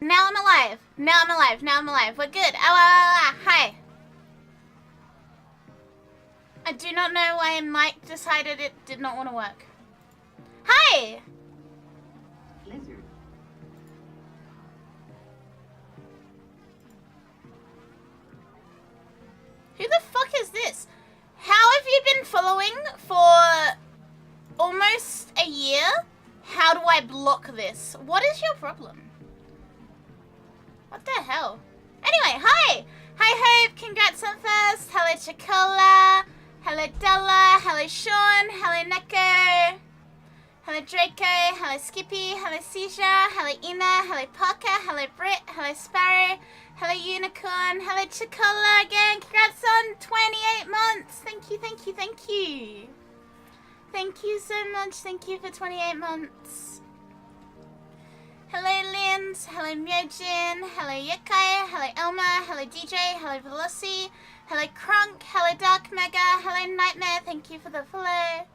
Now I'm alive. Now I'm alive. Now I'm alive. We're good. Hi. I do not know why Mike decided it did not want to work. Hi. Lizard. Who the fuck is this? How have you been following for almost a year? How do I block this? What is your problem? What the hell? Anyway, hi! Hi Hope, congrats on first. Hello Chocola. Hello Della. Hello Sean. Hello Neko. Hello Draco. Hello Skippy. Hello Seizure. Hello Ina. Hello Parker. Hello Britt. Hello Sparrow. Hello Unicorn. Hello Chocola again. Congrats on 28 months. Thank you, thank you, thank you. Thank you so much. Thank you for 28 months. Hello Lins. Hello Myojin. Hello Yokai. Hello Elma. Hello DJ. Hello Veloci. Hello Crunk. Hello Dark Mega. Hello Nightmare. Thank you for the follow.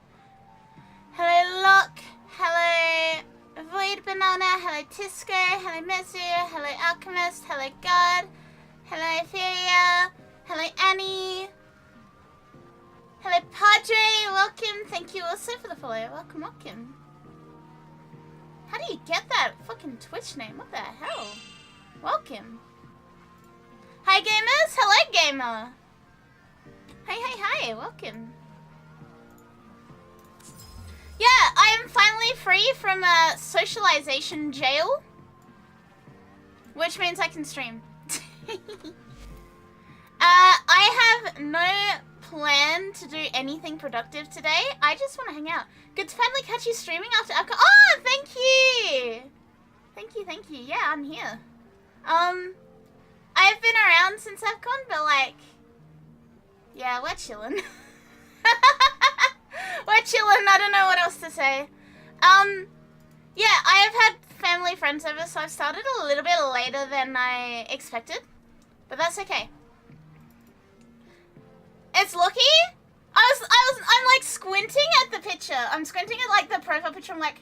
Hello Lock. Hello Void Banana. Hello Tisco. Hello Mezu. Hello Alchemist. Hello God. Hello Etheria. Hello Annie. Hello Padre. Welcome. Thank you also for the follow. Welcome, welcome. How do you get that fucking Twitch name? What the hell? Welcome. Hi gamers. Hello gamer. Hey, hey, hi. Welcome. Yeah, I am finally free from a socialization jail, which means I can stream. I have no plan to do anything productive today. I just want to hang out. Good to finally catch you streaming after Akari. Oh, thank you! Thank you, thank you. Yeah, I'm here. I've been around since AFCON, but like, yeah, we're chilling. We're chilling, I don't know what else to say. Yeah, I have had family friends over, so I've started a little bit later than I expected. But that's okay. It's lucky. I'm like squinting at the picture. I'm squinting at like the profile picture. I'm like,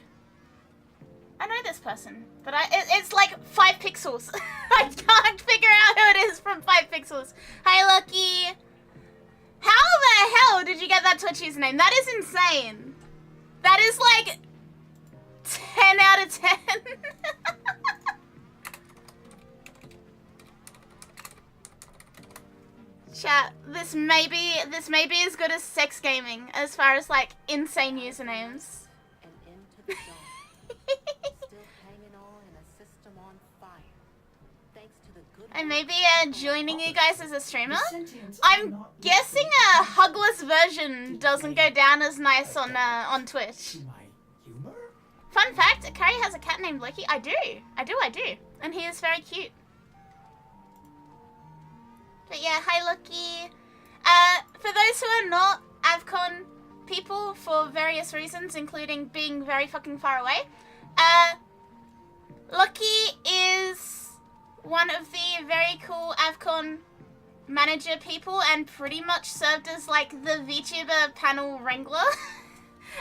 I know this person, but it's like 5 pixels. I can't figure out who it is from 5 pixels. Hi, Lucky. How the hell did you get that Twitch username? That is insane. That is like 10 out of 10. Chat, this may be as good as sex gaming as far as like insane usernames. I may be joining you guys as a streamer. I'm guessing a hugless version doesn't go down as nice on Twitch. Fun fact, Akari has a cat named Loki. I do. And he is very cute. But yeah, hi Loki. For those who are not AVCON people for various reasons, including being very fucking far away, Loki is one of the very cool AVCON manager people and pretty much served as like the VTuber panel wrangler.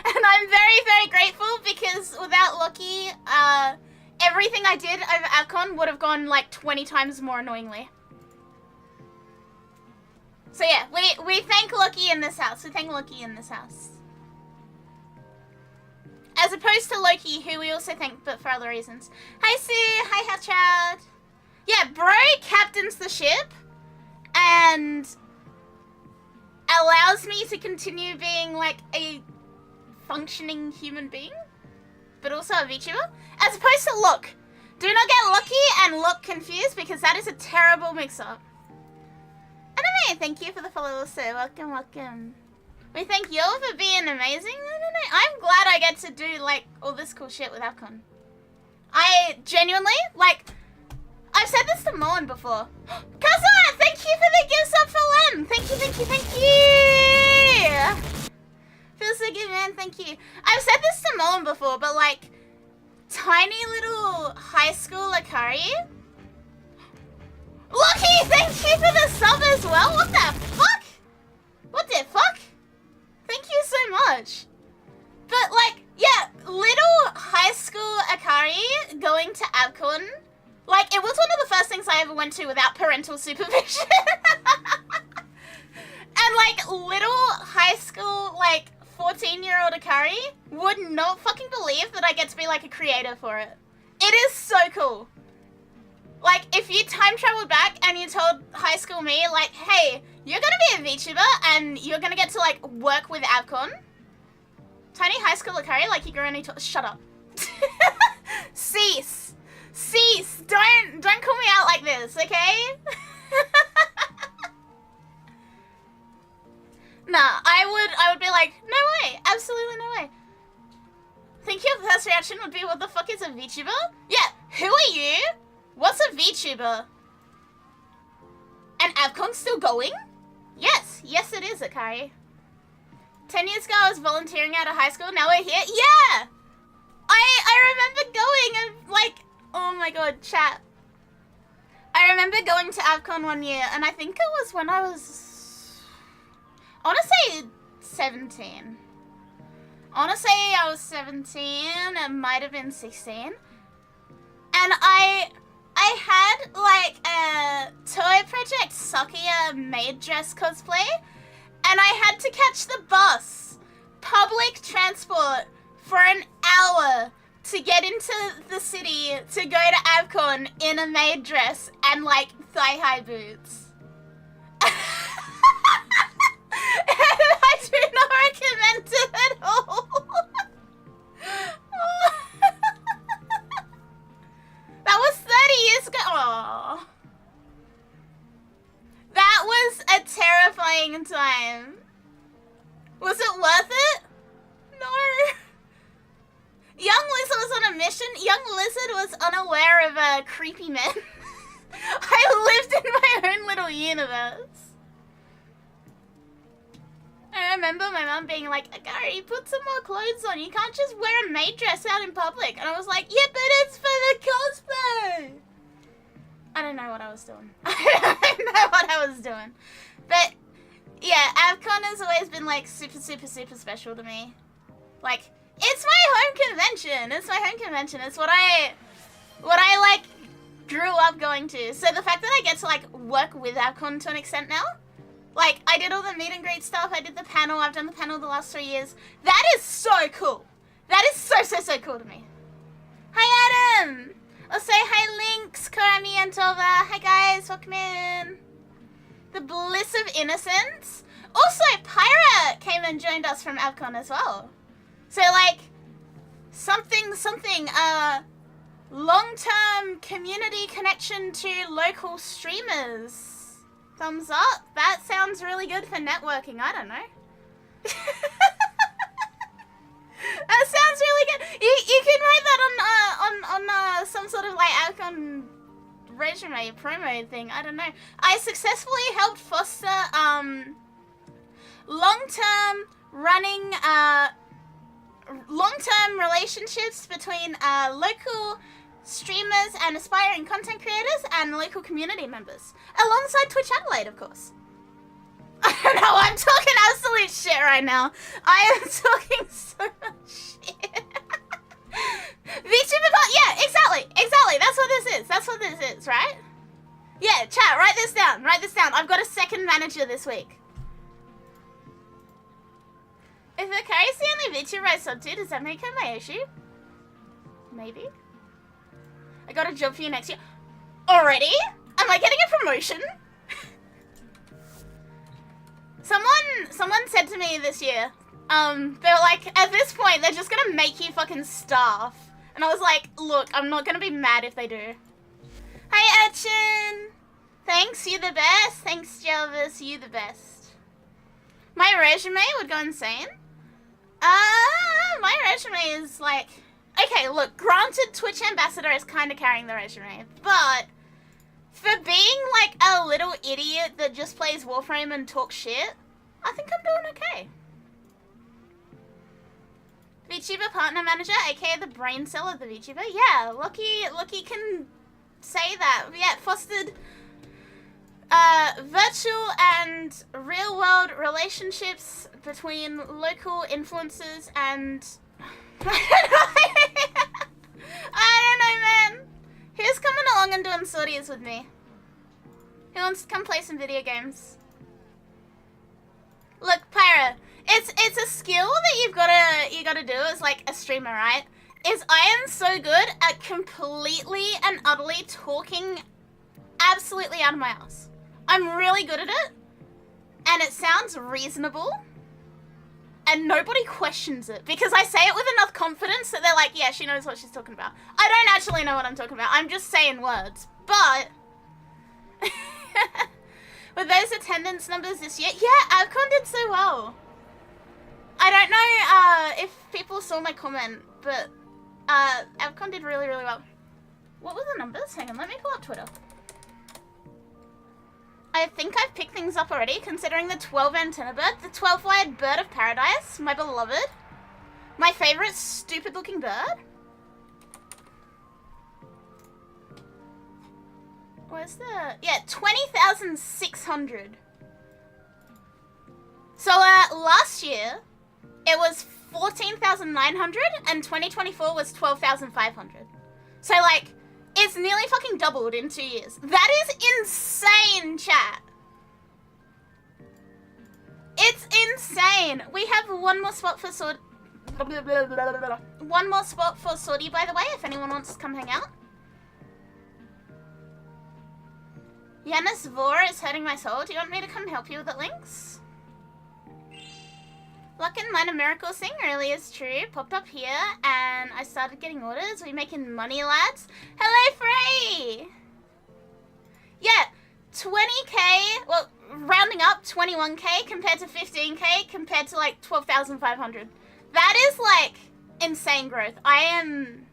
And I'm very, very grateful because without Loki, everything I did over AVCON would have gone like 20 times more annoyingly. So yeah, we thank Loki in this house. We thank Loki in this house. As opposed to Loki, who we also thank, but for other reasons. Hi Sue, hi Hatchard. Yeah, bro captains the ship and allows me to continue being like a functioning human being, but also a VTuber, as opposed to Look. Do not get Lucky and Look confused because that is a terrible mix-up. Anime, thank you for the follow also. Welcome, welcome. We thank you all for being amazing. No. I'm glad I get to do like all this cool shit with AVCON. I genuinely, like, I've said this to Moen before. Kaza, thank you for the gift sub for Lem. Thank you. Feels so good, man. Thank you. I've said this to Moen before, but like, tiny little high school Akari. Lucky, thank you for the sub as well. What the fuck? What the fuck? Thank you so much. But like, yeah, little high school Akari going to AVCON Like, it was one of the first things I ever went to without parental supervision. And, like, little high school, like, 14-year-old Akari would not fucking believe that I get to be, like, a creator for it. It is so cool. Like, if you time traveled back and you told high school me, like, hey, you're gonna be a VTuber and you're gonna get to, like, work with Avcon. Tiny high school Akari, like, you only shut up. Cease. Cease. Don't call me out like this, okay? Nah, I would be like, no way, absolutely no way. Think your first reaction would be, what the fuck is a VTuber? Yeah, who are you? What's a VTuber? And Avcon's still going? Yes, yes it is, Akari. 10 years ago I was volunteering out of high school, now we're here? Yeah! I remember going and like, oh my god, chat. I remember going to Avcon one year and I think it was when I was, I want to say 17. I want to say I was 17, it might have been 16. And I had like a toy project Sakia maid dress cosplay, and I had to catch the bus, public transport, for an hour to get into the city to go to Avcon in a maid dress and like thigh-high boots. I do not recommend it at all. That was 30 years ago. Aww. That was a terrifying time. Was it worth it? No. Young Lizard was on a mission. Young Lizard was unaware of creepy men. I lived in my own little universe. I remember my mum being like, Akari, put some more clothes on. You can't just wear a maid dress out in public. And I was like, yeah, but it's for the cosplay. I don't know what I was doing. I don't know what I was doing. But, yeah, Avcon has always been, like, super, super, super special to me. Like, it's my home convention. It's my home convention. It's what I like, grew up going to. So the fact that I get to, like, work with Avcon to an extent now, like, I did all the meet and greet stuff, I did the panel, I've done the panel the last 3 years. That is so cool. That is so, so, so cool to me. Hi, Adam. I'll say hi, Lynx, Karami, and Tova. Hi, guys. Welcome in. The bliss of innocence. Also, Pyra came and joined us from Avcon as well. So, like, something, long-term community connection to local streamers. Thumbs up. That sounds really good for networking. I don't know. That sounds really good. You can write that on some sort of like Avcon resume promo thing. I don't know. I successfully helped foster long-term relationships between local streamers and aspiring content creators and local community members, alongside Twitch Adelaide, of course. I don't know, I'm talking absolute shit right now. I am talking so much shit. VTuber, yeah, exactly, that's what this is. That's what this is, right? Yeah, chat, write this down. I've got a second manager this week. If Akari's the only VTuber I sub to, does that make her my issue? Maybe. I got a job for you next year. Already? Am I getting a promotion? Someone said to me this year, they were like, at this point, they're just gonna make you fucking staff. And I was like, look, I'm not gonna be mad if they do. Hi, Urchin! Thanks, you the best. Thanks, Jelvis, you the best. My resume would go insane. My resume is like... Okay, look, granted Twitch Ambassador is kind of carrying the resume, but for being like a little idiot that just plays Warframe and talks shit, I think I'm doing okay. VTuber Partner Manager, aka the brain cell of the VTuber. Yeah, Lucky can say that. Yeah, fostered virtual and real-world relationships between local influencers and... I don't know, man. Who's coming along and on doing sorties with me? Who wants to come play some video games? Look, Pyra, it's a skill that you gotta do as like a streamer, right? Is I am so good at completely and utterly talking absolutely out of my ass. I'm really good at it, and it sounds reasonable, and nobody questions it because I say it with enough confidence that they're like, yeah, she knows what she's talking about. I don't actually know what I'm talking about. I'm just saying words, but with those attendance numbers this year, yeah, Avcon did so well. I don't know if people saw my comment, but Avcon did really, really well. What were the numbers? Hang on, let me pull up Twitter. I think I've picked things up already, considering the 12 antenna bird, the 12-wired bird of paradise, my beloved, my favorite stupid-looking bird. Where's the... Yeah, 20,600. So, last year, it was 14,900, and 2024 was 12,500. So, like, it's nearly fucking doubled in 2 years. That is insane, chat. It's insane. We have one more spot for sortie, by the way, if anyone wants to come hang out. Yanis Vor is hurting my soul. Do you want me to come help you with the links? Luck and Minor Miracle Thing really is true. Popped up here and I started getting orders. We making money, lads. Hello, Frey! Yeah, 20k, well, rounding up 21k compared to 15k compared to like 12,500. That is like insane growth. I'm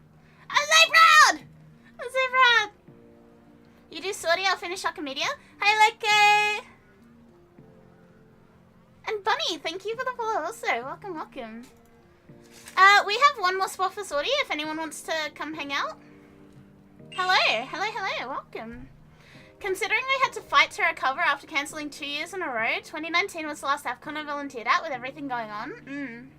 so proud! I'm so proud! You do sortie, I'll finish Archimedea. Hi, Leke! And Bunny, thank you for the follow also. Welcome, welcome. We have one more spot for sortie if anyone wants to come hang out. Hello, hello, hello, welcome. Considering we had to fight to recover after cancelling 2 years in a row, 2019 was the last AFCON I volunteered at with everything going on.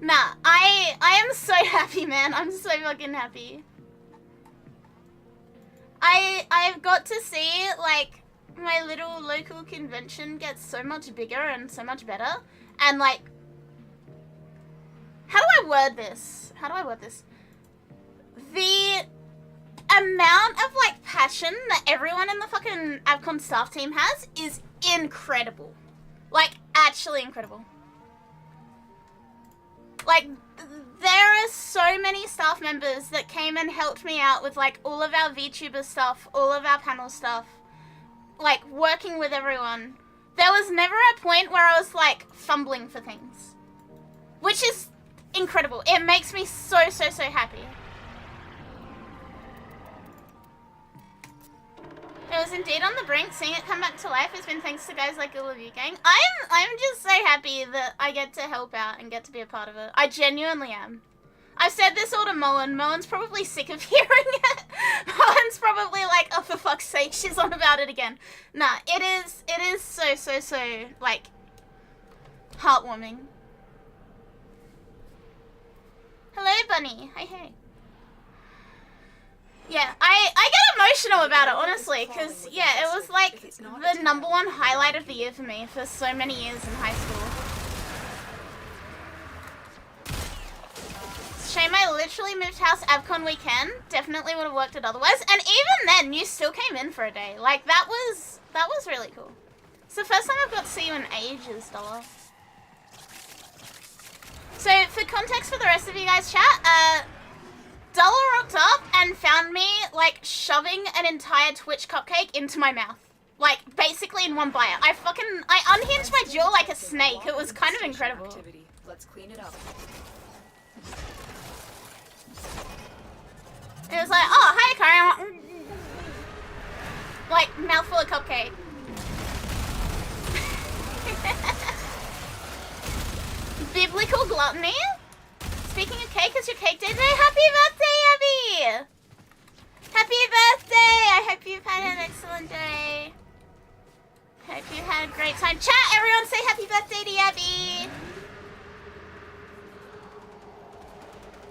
Nah, I am so happy, man. I'm so fucking happy. I've got to see, like, my little local convention get so much bigger and so much better. And, like, how do I word this? How do I word this? The amount of, like, passion that everyone in the fucking AvCon staff team has is incredible. Like, actually incredible. Like, there are so many staff members that came and helped me out with, like, all of our VTuber stuff, all of our panel stuff, like, working with everyone. There was never a point where I was, like, fumbling for things, which is incredible. It makes me so, so, so happy. It was indeed on the brink. Seeing it come back to life has been thanks to guys like all of you, gang. I'm just so happy that I get to help out and get to be a part of it. I genuinely am. I've said this all to Moen. Moen's probably sick of hearing it. Moen's probably like, oh, for fuck's sake, she's on about it again. Nah, it is so, so, so, like, heartwarming. Hello, Bunny. Hey, hey. Yeah, I get emotional about it, honestly, because, yeah, it was, like, the #1 highlight of the year for me for so many years in high school. Shame I literally moved house AvCon weekend. Definitely would have worked it otherwise. And even then, you still came in for a day. Like, that was really cool. It's the first time I've got to see you in ages, Dollar. So, for context for the rest of you guys, chat, Dollar rocked up and found me, like, shoving an entire Twitch cupcake into my mouth. Like, basically in one bite. I unhinged my jaw like a snake. It was kind of incredible. Let's clean it up. It was like, oh, hi, Akari. Like, mouthful of cupcake. Biblical gluttony? Speaking of cake, it's your cake day today. Happy birthday, Abby! Happy birthday! I hope you've had an excellent day. Hope you had a great time. Chat, everyone say happy birthday to Abby!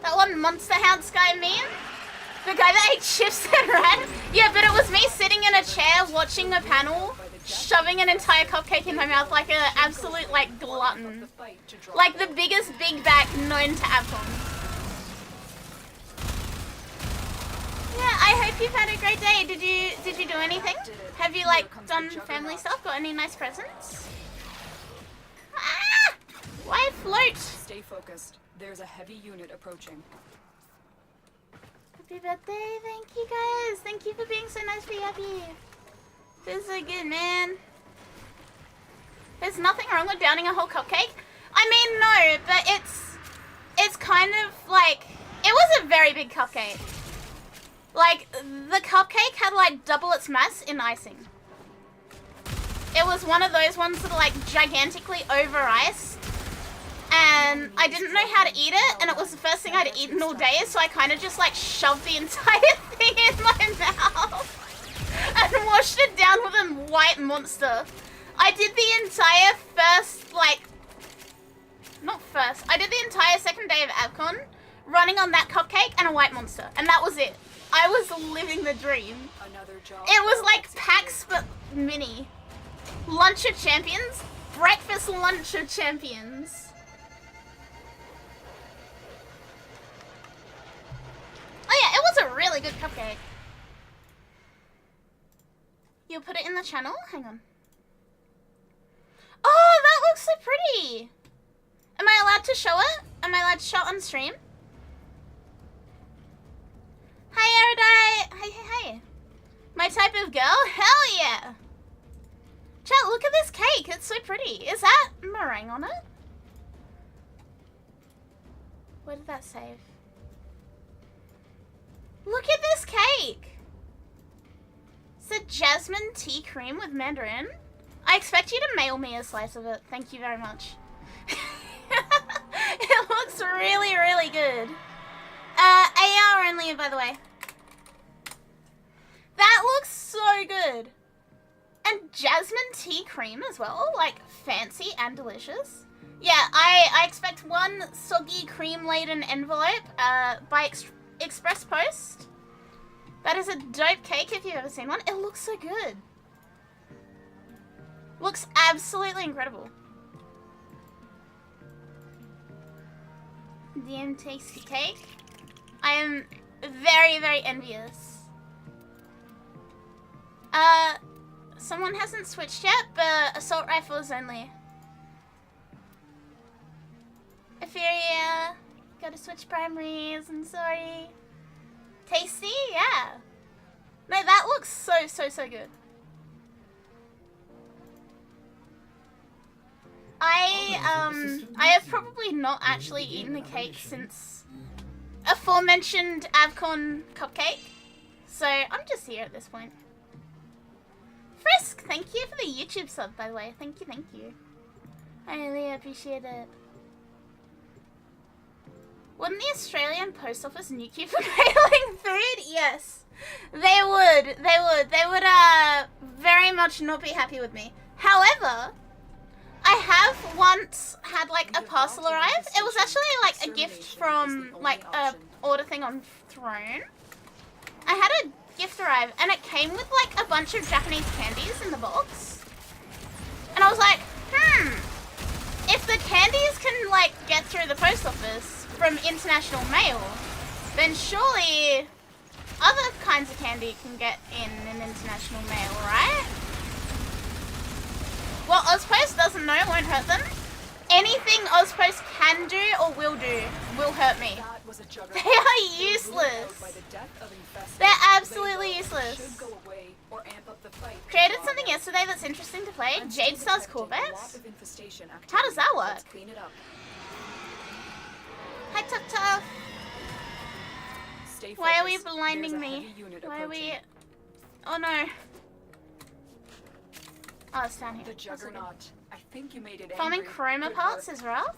That one Monster Hound Sky meme? The guy that ate chips and ran? Yeah, but it was me sitting in a chair watching a panel, shoving an entire cupcake in my mouth like an absolute, like, glutton. Like the biggest big back known to Avcon. Yeah, I hope you've had a great day. Did you do anything? Have you, like, done family stuff? Got any nice presents? Ah! Why float? Stay focused. There's a heavy unit approaching. Happy birthday, thank you guys. Thank you for being so nice, be happy. Feels so good, man. There's nothing wrong with downing a whole cupcake. I mean, no, but it's kind of like, it was a very big cupcake. Like, the cupcake had like double its mass in icing. It was one of those ones that are like gigantically over iced. And I didn't know how to eat it, and it was the first thing I'd eaten all day, so I kind of just like shoved the entire thing in my mouth and washed it down with a white monster. I did the entire I did the entire second day of Avcon running on that cupcake and a white monster, and that was it. I was living the dream. It was like PAX but mini. Lunch of Champions, breakfast lunch of champions. Oh yeah, it was a really good cupcake. You'll put it in the channel? Hang on. Oh, that looks so pretty. Am I allowed to show it? Am I allowed to show it on stream? Hi, Erudite. Hey. My type of girl? Hell yeah. Chat, look at this cake. It's so pretty. Is that meringue on it? Where did that save? Look at this cake! It's a jasmine tea cream with mandarin. I expect you to mail me a slice of it. Thank you very much. It looks really, really good. AR only, by the way. That looks so good. And jasmine tea cream as well. Like, fancy and delicious. Yeah, I expect one soggy cream-laden envelope by express post. That is a dope cake if you've ever seen one. It looks so good. Looks absolutely incredible. DM tasty cake. I am very, very envious. Someone hasn't switched yet, but assault rifles only. Etheria. Gotta switch primaries, I'm sorry. Tasty? Yeah. No, that looks so good. I have probably not actually eaten a cake since aforementioned Avcon cupcake. So I'm just here at this point. Frisk, thank you for the YouTube sub, by the way. Thank you. I really appreciate it. Wouldn't the Australian Post Office nuke you for mailing food? Yes. They would. They would very much not be happy with me. However, I have once had like a parcel arrive. It was actually like a gift from like a order thing on Throne. I had a gift arrive and it came with like a bunch of Japanese candies in the box. And I was like, if the candies can like get through the post office from international mail, then surely other kinds of candy can get in an international mail, right? What Ozpost doesn't know won't hurt them. Anything Ozpost can do or will do will hurt me. They are useless. They're absolutely useless. Created something yesterday that's interesting to play. Jade Stars Corvettes? How does that work? Hi, Tough. Why are we blinding me? Why are we... Oh no. Oh, it's down here. Farming chroma parts is rough?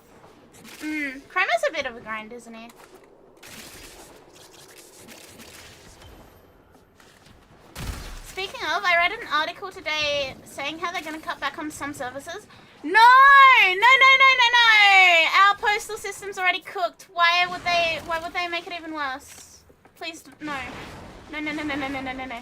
Chroma's a bit of a grind, isn't he? Speaking of, I read an article today saying how they're going to cut back on some services. No! Our postal system's already cooked. Why would they make it even worse? Please, no. No, no, no, no, no, no, no, no, no.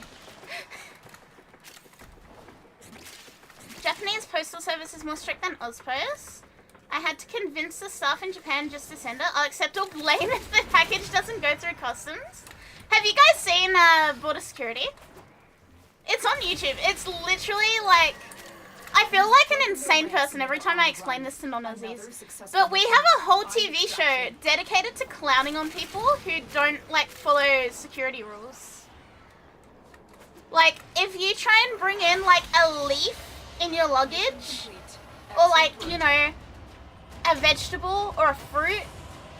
Japanese postal service is more strict than Ozpost. I had to convince the staff in Japan just to send it. I'll accept all blame if the package doesn't go through customs. Have you guys seen border security? It's on YouTube. It's literally like, I feel like an insane person every time I explain this to non-Aussies. But we have a whole TV show dedicated to clowning on people who don't like follow security rules. Like, if you try and bring in like a leaf in your luggage, or like, you know, a vegetable or a fruit,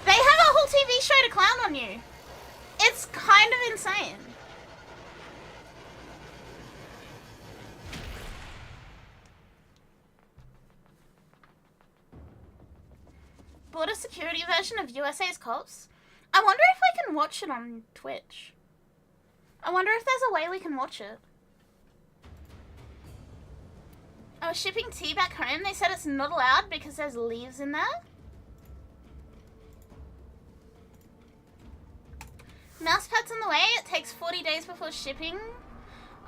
they have a whole TV show to clown on you. It's kind of insane. Border security version of USA's Cops. I wonder if I can watch it on Twitch. I wonder if there's a way we can watch it. I was shipping tea back home. They said it's not allowed because there's leaves in there. Mousepad's on the way. It takes 40 days before shipping.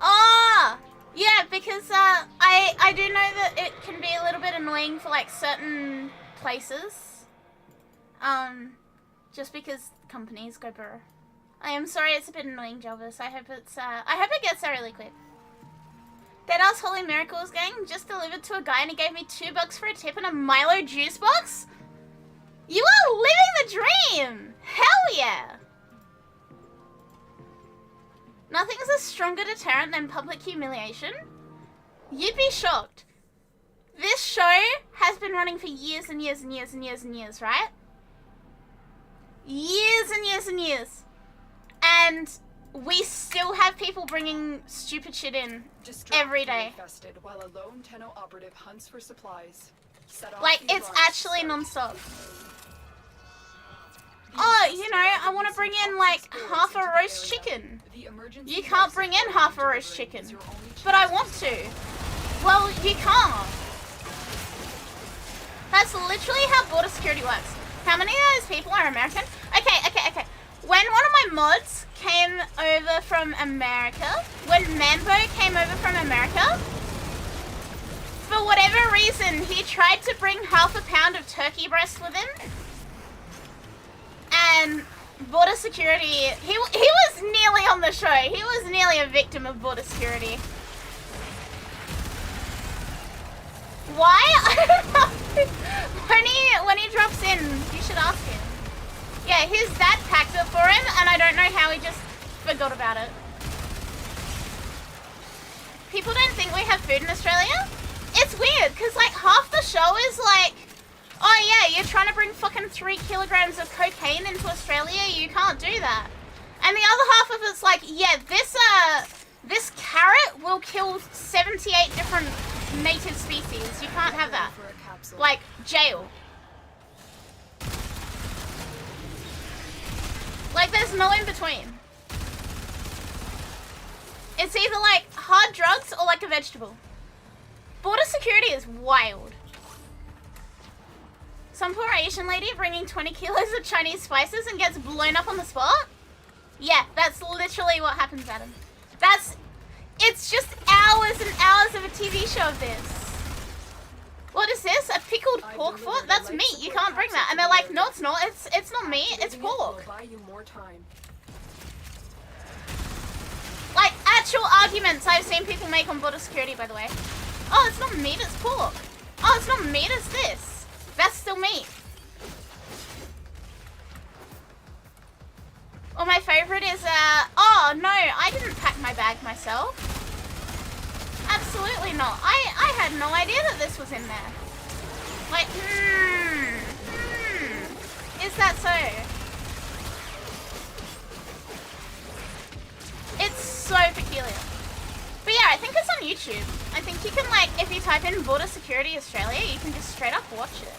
Oh! Yeah, because I do know that it can be a little bit annoying for like certain places. Just because companies go burr. I am sorry it's a bit annoying, Jelvis. I hope it gets there really quick. Deadass Holy Miracles gang just delivered to a guy and he gave me $2 for a tip and a Milo juice box? You are living the dream! Hell yeah! Nothing's a stronger deterrent than public humiliation. You'd be shocked. This show has been running for years and years and years and years and years, right? Years and years and years. And we still have people bringing stupid shit in every day. While a lone tenno operative hunts for supplies. Like, it's actually non-stop. Oh, you know, I want to bring in like half a roast chicken. You can't bring in half a roast chicken. But I want to. Well, you can't. That's literally how border security works. How many of those people are American? Okay. When one of my mods came over from America, when Mambo came over from America, for whatever reason, he tried to bring half a pound of turkey breast with him. And border security, he was nearly on the show. He was nearly a victim of border security. Why? I don't know. When he drops in, you should ask him. Yeah, his dad packed it for him, and I don't know how he just forgot about it. People don't think we have food in Australia? It's weird, because like half the show is like, oh yeah, you're trying to bring fucking 3 kilograms of cocaine into Australia, you can't do that. And the other half of it's like, yeah, this carrot will kill 78 different native species. You can't have that. Like, jail. Like, there's no in between. It's either like hard drugs or like a vegetable. Border security is wild. Some poor Asian lady bringing 20 kilos of Chinese spices and gets blown up on the spot? Yeah, that's literally what happens, Adam. It's just hours and hours of a TV show of this. What is this? A pickled pork foot? That's meat. You can't bring that. And they're like, no, it's not. It's not meat. It's pork. Like, actual arguments I've seen people make on border security, by the way. Oh, it's not meat. It's pork. Oh, it's not meat. It's this. That's still meat. Or my favorite is, oh no, I didn't pack my bag myself. Absolutely not. I had no idea that this was in there. Like, is that so? It's so peculiar. But yeah, I think it's on YouTube. I think you can, like, if you type in Border Security Australia, you can just straight up watch it.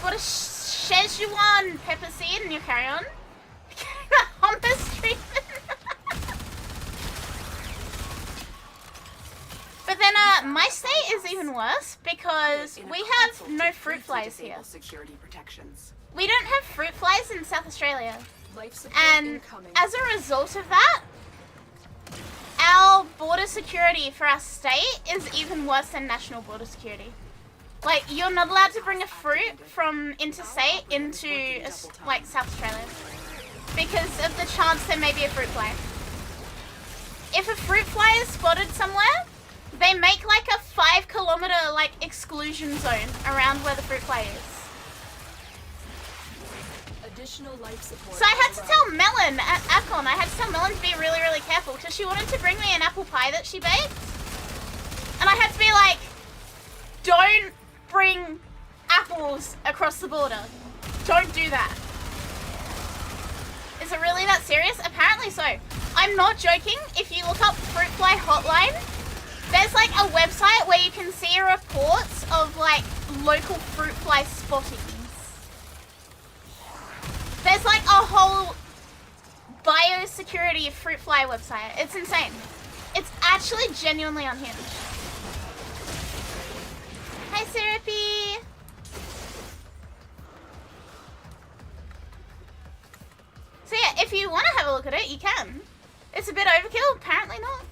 What a Szechuan pepper seed in your carry-on? Hummus treatment. But then my state is even worse because we have no fruit flies here. Security protections. we don't have fruit flies in South Australia. Life support And incoming. as a result of that, our border security for our state is even worse than national border security. Like, you're not allowed to bring a fruit from interstate into, like, South Australia. Because of the chance there may be a fruit fly. If a fruit fly is spotted somewhere, they make like a 5 kilometer like exclusion zone around where the fruit fly is. Additional life support. So I had to tell Melon at Akon, I had to tell Melon to be really, really careful because she wanted to bring me an apple pie that she baked. And I had to be like, don't bring apples across the border. Don't do that. Is it really that serious? Apparently so. I'm not joking. If you look up fruit fly hotline, there's like a website where you can see reports of like local fruit fly spottings. There's like a whole biosecurity fruit fly website. It's insane. It's actually genuinely unhinged. Hi, Syrupy. So yeah, if you want to have a look at it, you can. It's a bit overkill, apparently not.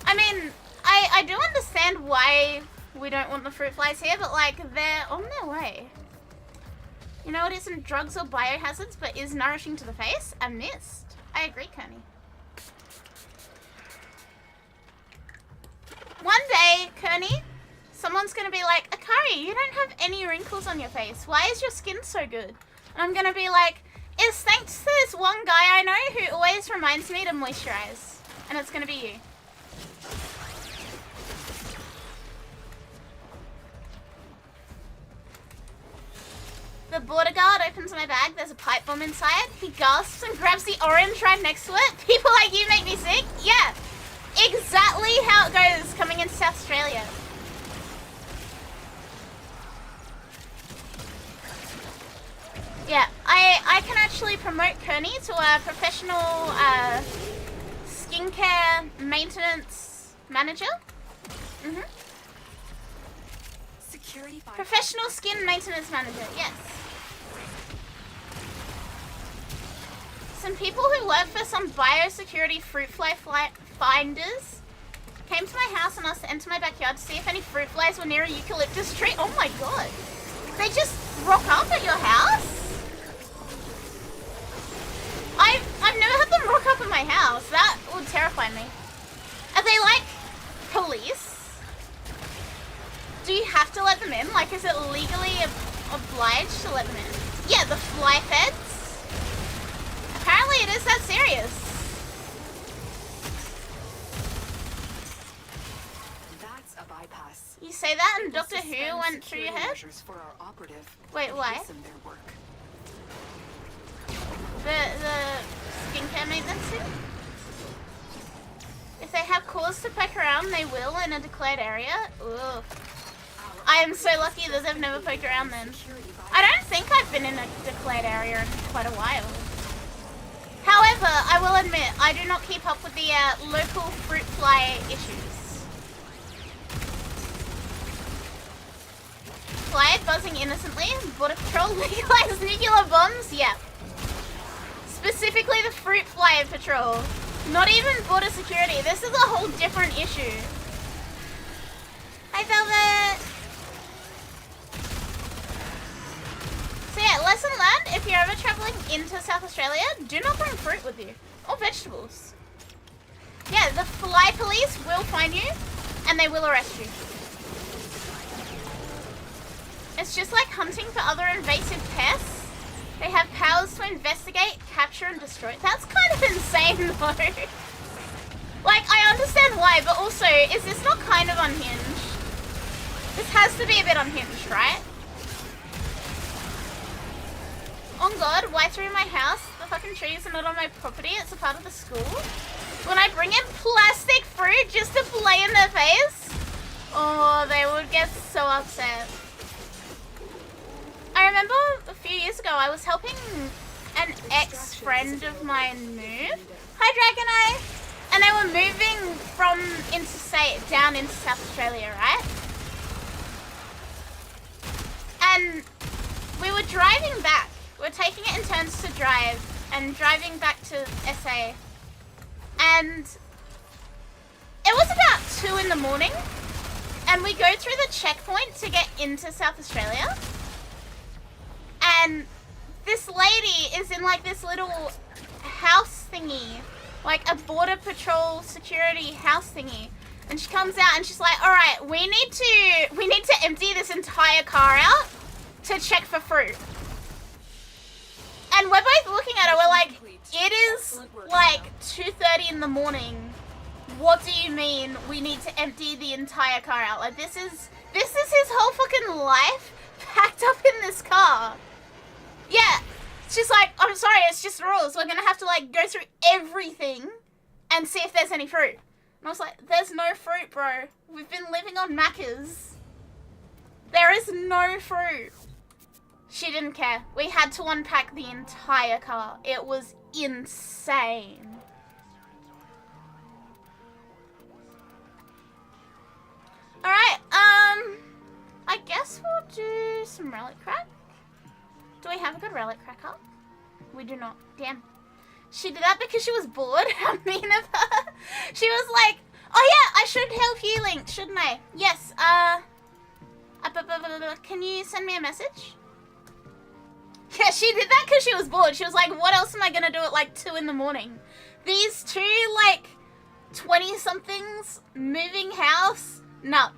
I mean, I do understand why we don't want the fruit flies here, but like, they're on their way. You know what isn't drugs or biohazards, but is nourishing to the face? A mist. I agree, Kearney. One day, Kearney, someone's gonna be like, Akari, you don't have any wrinkles on your face. Why is your skin so good? And I'm gonna be like, it's thanks to this one guy I know who always reminds me to moisturize. And it's gonna be you. The border guard opens my bag, there's a pipe bomb inside. He gasps and grabs the orange right next to it. People like you make me sick? Yeah, exactly how it goes coming into South Australia. Yeah, I can actually promote Kearney to a professional skincare maintenance manager. Security fire. Professional skin maintenance manager, yes. Some people who work for some biosecurity fruit fly finders came to my house and asked to enter my backyard to see if any fruit flies were near a eucalyptus tree. Oh my god. They just rock up at your house? I've never had them rock up at my house. That would terrify me. Are they like police? Do you have to let them in? Like, is it legally obliged to let them in? Yeah, the fly feds. Apparently it is that serious. That's a bypass. You say that and Doctor Who went through your head? For our operative. Wait, why? Hasten their work. The skincare maintenance suit? If they have cause to poke around, they will in a declared area. Ugh. I am so lucky that they've never poked around then. I don't think I've been in a declared area in quite a while. However, I will admit, I do not keep up with the local fruit fly issues. Fly buzzing innocently, border patrol legalized nuclear bombs, yeah. Specifically the fruit fly patrol. Not even border security, this is a whole different issue. Hi Velvet! So yeah, lesson learned, if you're ever traveling into South Australia, do not bring fruit with you. Or vegetables. Yeah, the fly police will find you, and they will arrest you. It's just like hunting for other invasive pests. They have powers to investigate, capture, and destroy. That's kind of insane, though. Like, I understand why, but also, is this not kind of unhinged? This has to be a bit unhinged, right? On God, why through my house? The fucking trees are not on my property. It's a part of the school. When I bring in plastic fruit just to play in their face? Oh, they would get so upset. I remember a few years ago I was helping an ex-friend of mine move. Hi Dragon Eye! And they were moving from interstate down into South Australia, right? And we were driving back. We're taking it in turns to drive and driving back to SA. And it was about 2 in the morning. And we go through the checkpoint to get into South Australia. And this lady is in like this little house thingy. Like a border patrol security house thingy. And she comes out and she's like, alright, we need to empty this entire car out to check for fruit. And we're both looking at her, we're like, it is like 2:30 in the morning. What do you mean we need to empty the entire car out? Like this is his whole fucking life packed up in this car. Yeah. She's like, I'm sorry, it's just rules. We're gonna have to like go through everything and see if there's any fruit. And I was like, there's no fruit, bro. We've been living on Macca's. There is no fruit. She didn't care. We had to unpack the entire car. It was insane. Alright, I guess we'll do some relic crack. Do we have a good relic crack up? We do not. Damn. She did that because she was bored. How mean of her. She was like, oh yeah, I should help healing, shouldn't I? Yes, can you send me a message? Yeah, she did that because she was bored. She was like, what else am I going to do at like 2 in the morning? These two like 20-somethings moving house? No.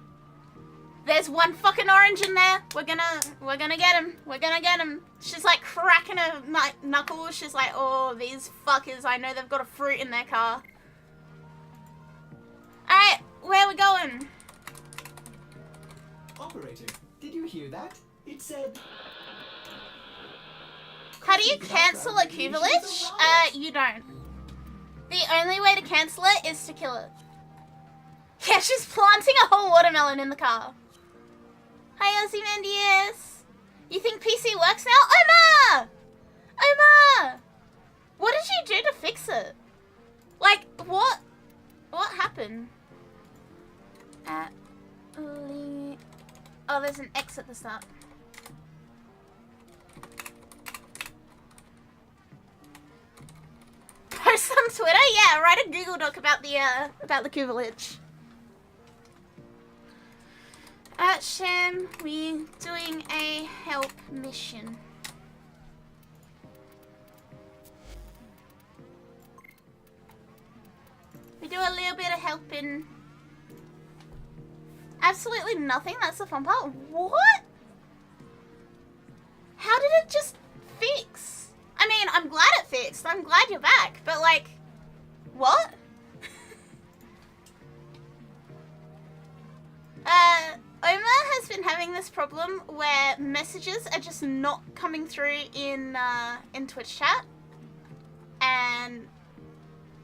There's one fucking orange in there. We're gonna get him. We're gonna get him. She's like cracking her knuckles. She's like, oh, these fuckers. I know they've got a fruit in their car. Alright, where are we going? Operator, did you hear that? It said... How do you cancel a Kubelich? You don't. The only way to cancel it is to kill it. Yeah, she's planting a whole watermelon in the car. Hi, Ozymandias. You think PC works now? Omar! Omar! What did you do to fix it? Like, what? What happened? Oh, there's an X at the start. Post on Twitter? Yeah, write a Google Doc about the Kubelich. At Sham, we're doing a help mission. We do a little bit of helping. Absolutely nothing, that's the fun part. What? How did it just fix? I mean, I'm glad it fixed. I'm glad you're back, but like, what? Omar has been having this problem where messages are just not coming through in Twitch chat. And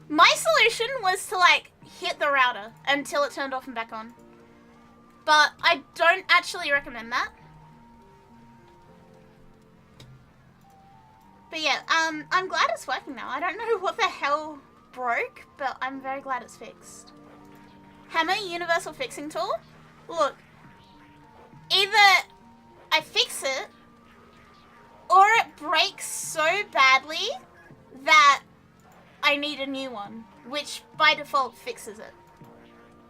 my solution was to like hit the router until it turned off and back on. But I don't actually recommend that. But yeah, I'm glad it's working now. I don't know what the hell broke, but I'm very glad it's fixed. Hammer universal fixing tool? Look, either I fix it, or it breaks so badly that I need a new one, which by default fixes it.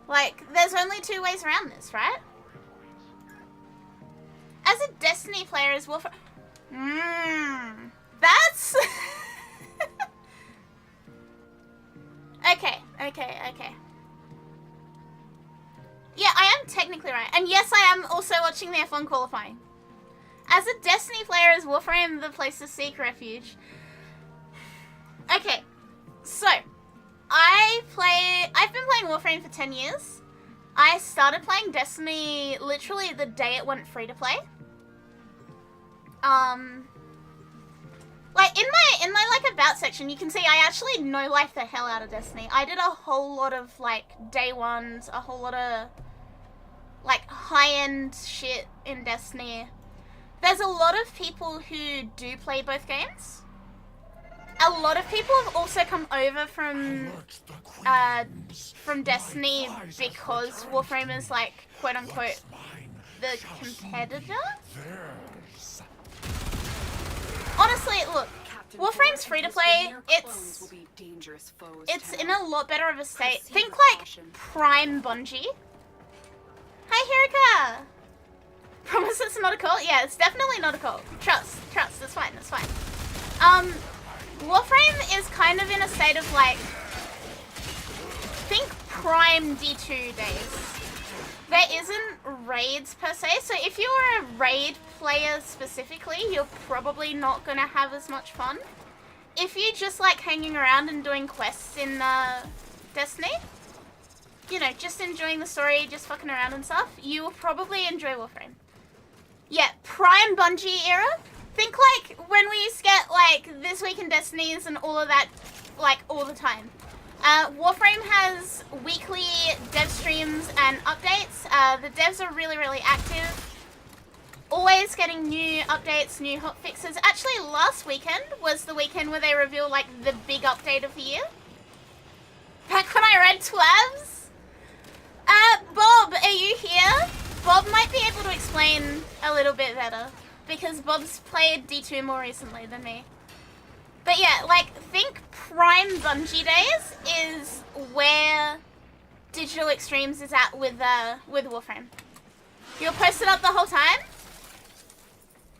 Like, there's only 2 ways around this, right? As a Destiny player as Warframe... That's... Okay. Yeah, I am technically right. And yes, I am also watching the F1 qualifying. As a Destiny player, is Warframe the place to seek refuge? Okay, so I've been playing Warframe for 10 years. I started playing Destiny literally the day it went free to play. Like in my like about section, you can see I actually no life the hell out of Destiny. I did a whole lot of like day ones, a whole lot of like high-end shit in Destiny. There's a lot of people who do play both games. A lot of people have also come over from Destiny because Warframe is like quote unquote the competitor. honestly, look, Captain Warframe's Ford free to and his play. veneer clones will be dangerous foes, It's Tenno. in a lot better of a state. Proceed Think with like caution. Prime Bungie. Hi, Hirika! Promise it's not a cult? Yeah, it's definitely not a cult. Trust, it's fine, it's fine. Warframe is kind of in a state of like, think Prime D2 days. There isn't raids per se, so if you're a raid player specifically, you're probably not gonna have as much fun. If you just like hanging around and doing quests in Destiny, you know, just enjoying the story, just fucking around and stuff, you will probably enjoy Warframe. Yeah, Prime Bungie era. Think like when we used to get like This Week in Destinies and all of that, like all the time. Warframe has weekly dev streams and updates. The devs are really, really active. Always getting new updates, new hotfixes. Actually, last weekend was the weekend where they revealed like the big update of the year. Back when I read Twabs. Bob, are you here? Bob might be able to explain a little bit better because Bob's played D2 more recently than me. But yeah, like, think Prime Bungie days is where Digital Extremes is at with Warframe. You'll post it up the whole time?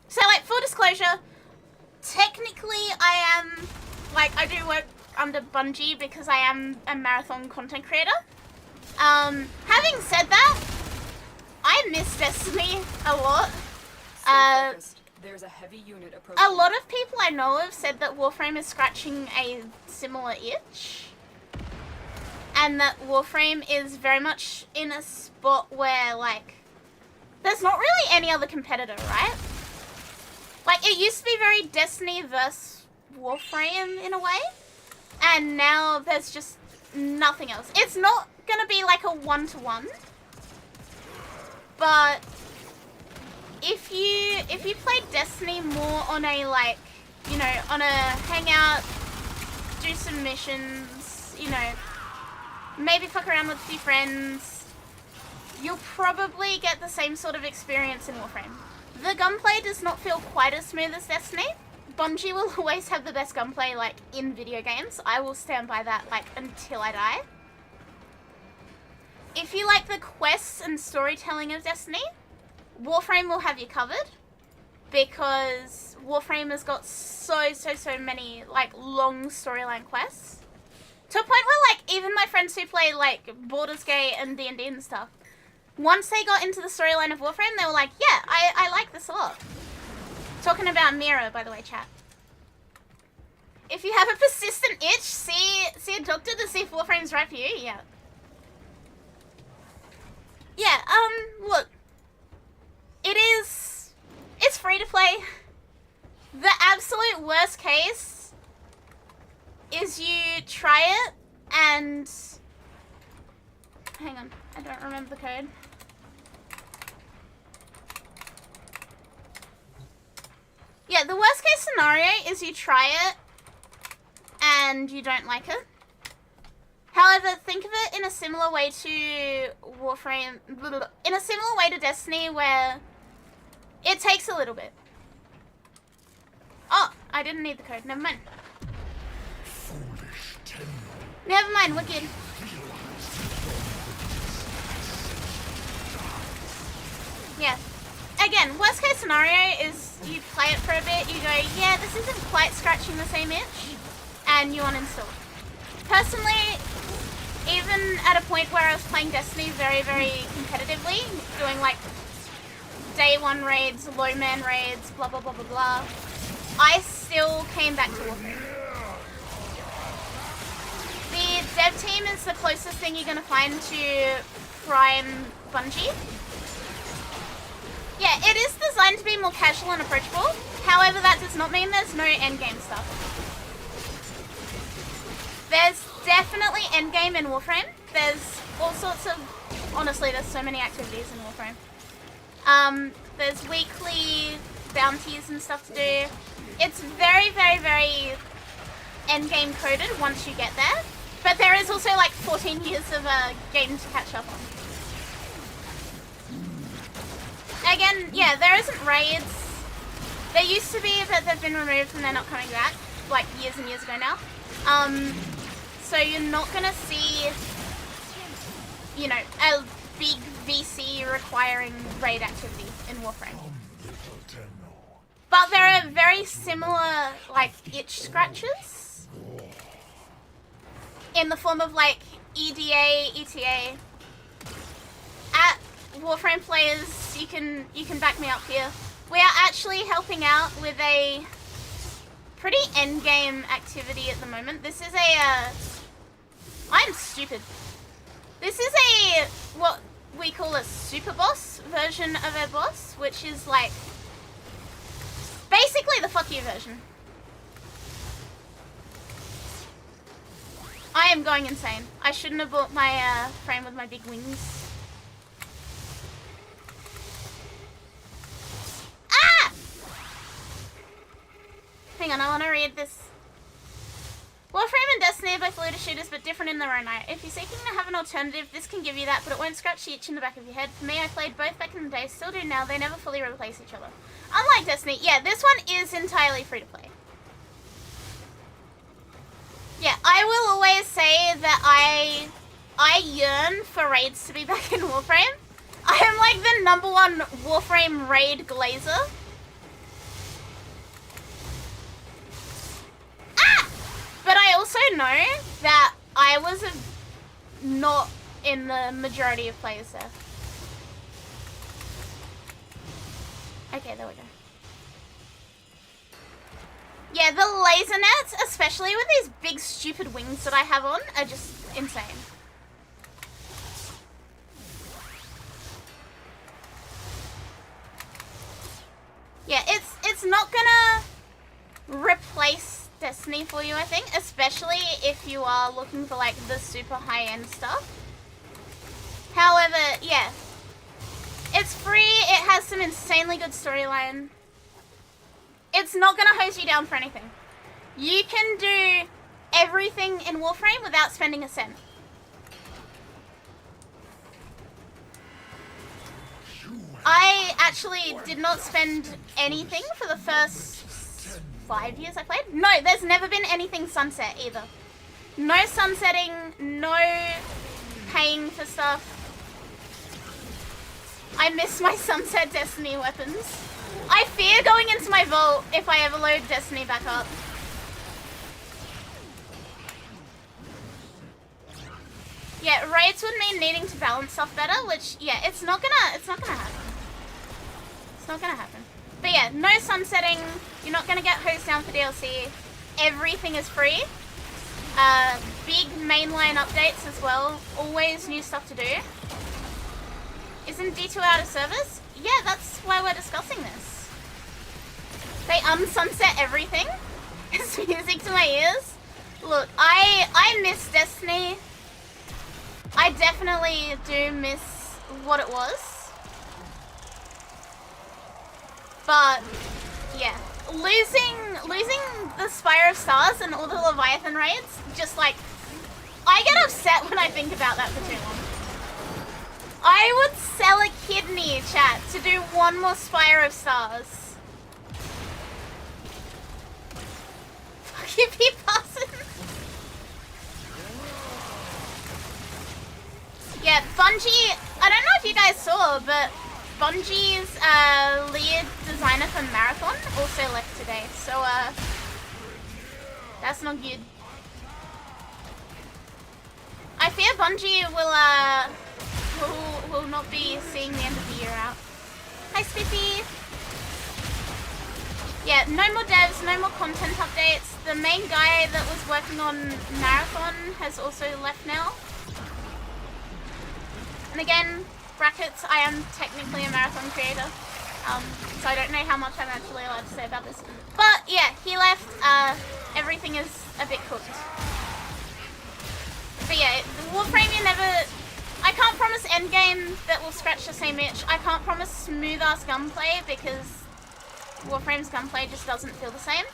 So, like, full disclosure, technically I am, like, I do work under Bungie because I am a marathon content creator. Having said that, I miss Destiny a lot. Stay focused. There's a heavy unit approaching. A lot of people I know have said that Warframe is scratching a similar itch. And that Warframe is very much in a spot where, like, there's not really any other competitor, right? Like, it used to be very Destiny versus Warframe in a way. And now there's just nothing else. It's not gonna be like a one-to-one. But if you play Destiny more on a, like, you know, on a hangout, do some missions, you know, maybe fuck around with a few friends, you'll probably get the same sort of experience in Warframe. The gunplay does not feel quite as smooth as Destiny. Bungie will always have the best gunplay, like, in video games. I will stand by that, like, until I die. If you like the quests and storytelling of Destiny, Warframe will have you covered, because Warframe has got so many, like, long storyline quests. To a point where, like, even my friends who play, like, Baldur's Gate and D&D and stuff, once they got into the storyline of Warframe, they were like, yeah, I like this a lot. Talking about Mira, by the way, chat. If you have a persistent itch, see a doctor to see if Warframe's right for you, yeah. Yeah, look. It's free to play. The absolute worst case is you try it and, hang on, I don't remember the code. Yeah, the worst case scenario is you try it and you don't like it. However, think of it in a similar way to Warframe, in a similar way to Destiny, where it takes a little bit. Oh, I didn't need the code, never mind. Never mind, we're good. Yeah. Again, worst case scenario is you play it for a bit, you go, yeah, this isn't quite scratching the same itch, and you uninstall. Personally, even at a point where I was playing Destiny very competitively, doing like day one raids, low man raids, blah blah blah blah blah, I still came back to Warframe. The dev team is the closest thing you're gonna find to Prime Bungie. Yeah, it is designed to be more casual and approachable. However, that does not mean there's no endgame stuff. There's definitely endgame in Warframe. There's all sorts of, honestly, there's so many activities in Warframe. There's weekly bounties and stuff to do. It's very endgame coded once you get there. But there is also like 14 years of a game to catch up on. Again, yeah, there isn't raids. They used to be, but they've been removed and they're not coming back, like years and years ago now. So you're not gonna see, you know, a big VC requiring raid activity in Warframe. But there are very similar, like, itch scratches in the form of, like, EDA, ETA. At Warframe players, you can back me up here. We are actually helping out with a pretty endgame activity at the moment. This is a, I'm stupid. This is a, what we call a super boss version of a boss, which is like, basically the fuck you version. I am going insane. I shouldn't have bought my frame with my big wings. Ah! Hang on, I want to read this. Warframe and Destiny are both lotus shooters, but different in their own right. If you're seeking to have an alternative, this can give you that, but it won't scratch the itch in the back of your head. For me, I played both back in the day, still do now. They never fully replace each other. Unlike Destiny, yeah, this one is entirely free to play. Yeah, I will always say that I yearn for raids to be back in Warframe. I am like the #1 Warframe raid glazer. Ah! But I also know that I was not in the majority of players there. Okay, there we go. Yeah, the laser nets, especially with these big stupid wings that I have on, are just insane. Yeah, it's not gonna replace Destiny for you, I think, especially if you are looking for like the super high-end stuff. However, yeah, it's free, it has some insanely good storyline. It's not gonna hose you down for anything. You can do everything in Warframe without spending a cent. I actually did not spend anything for the first 5 years I played. No, there's never been anything sunset either. No sunsetting, no paying for stuff. I miss my sunset Destiny weapons. I fear going into my vault if I ever load Destiny back up. Yeah, raids would mean needing to balance stuff better, which yeah, it's not gonna happen. It's not gonna happen. But yeah, no sunsetting. You're not gonna get hosed down for DLC. Everything is free. Big mainline updates as well. Always new stuff to do. Isn't D2 out of service? Yeah, that's why we're discussing this. They unsunset everything. It's music to my ears. Look, I miss Destiny. I definitely do miss what it was. But yeah, losing the Spire of Stars and all the Leviathan raids, just like, I get upset when I think about that for too long. I would sell a kidney, chat, to do one more Spire of Stars. Fuck you, Pete Parsons. Yeah, Bungie, I don't know if you guys saw, but Bungie's lead designer for Marathon also left today, so that's not good. I fear Bungie will not be seeing the end of the year out. Hi Spiffy! Yeah, no more devs, no more content updates. The main guy that was working on Marathon has also left now. And again, brackets, I am technically a Marathon creator, so I don't know how much I'm actually allowed to say about this. But yeah, he left, everything is a bit cooked. But yeah, Warframe, I can't promise endgame that will scratch the same itch. I can't promise smooth ass gunplay because Warframe's gunplay just doesn't feel the same.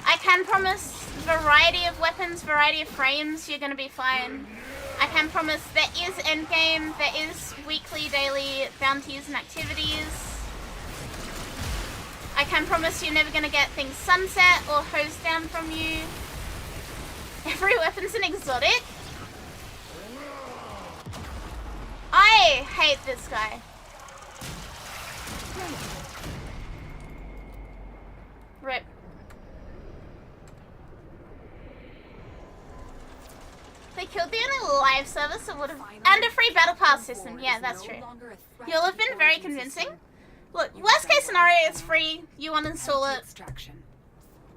I can promise variety of weapons, variety of frames, you're gonna be fine. I can promise there is endgame, there is weekly, daily bounties and activities. I can promise you're never gonna get things sunset or hosed down from you. Every weapon's an exotic. I hate this guy. Rip. They killed the only live service that would have, and a free battle pass system. Yeah, that's true. You'll have been very convincing. Look, worst case scenario, it's free. You uninstall it.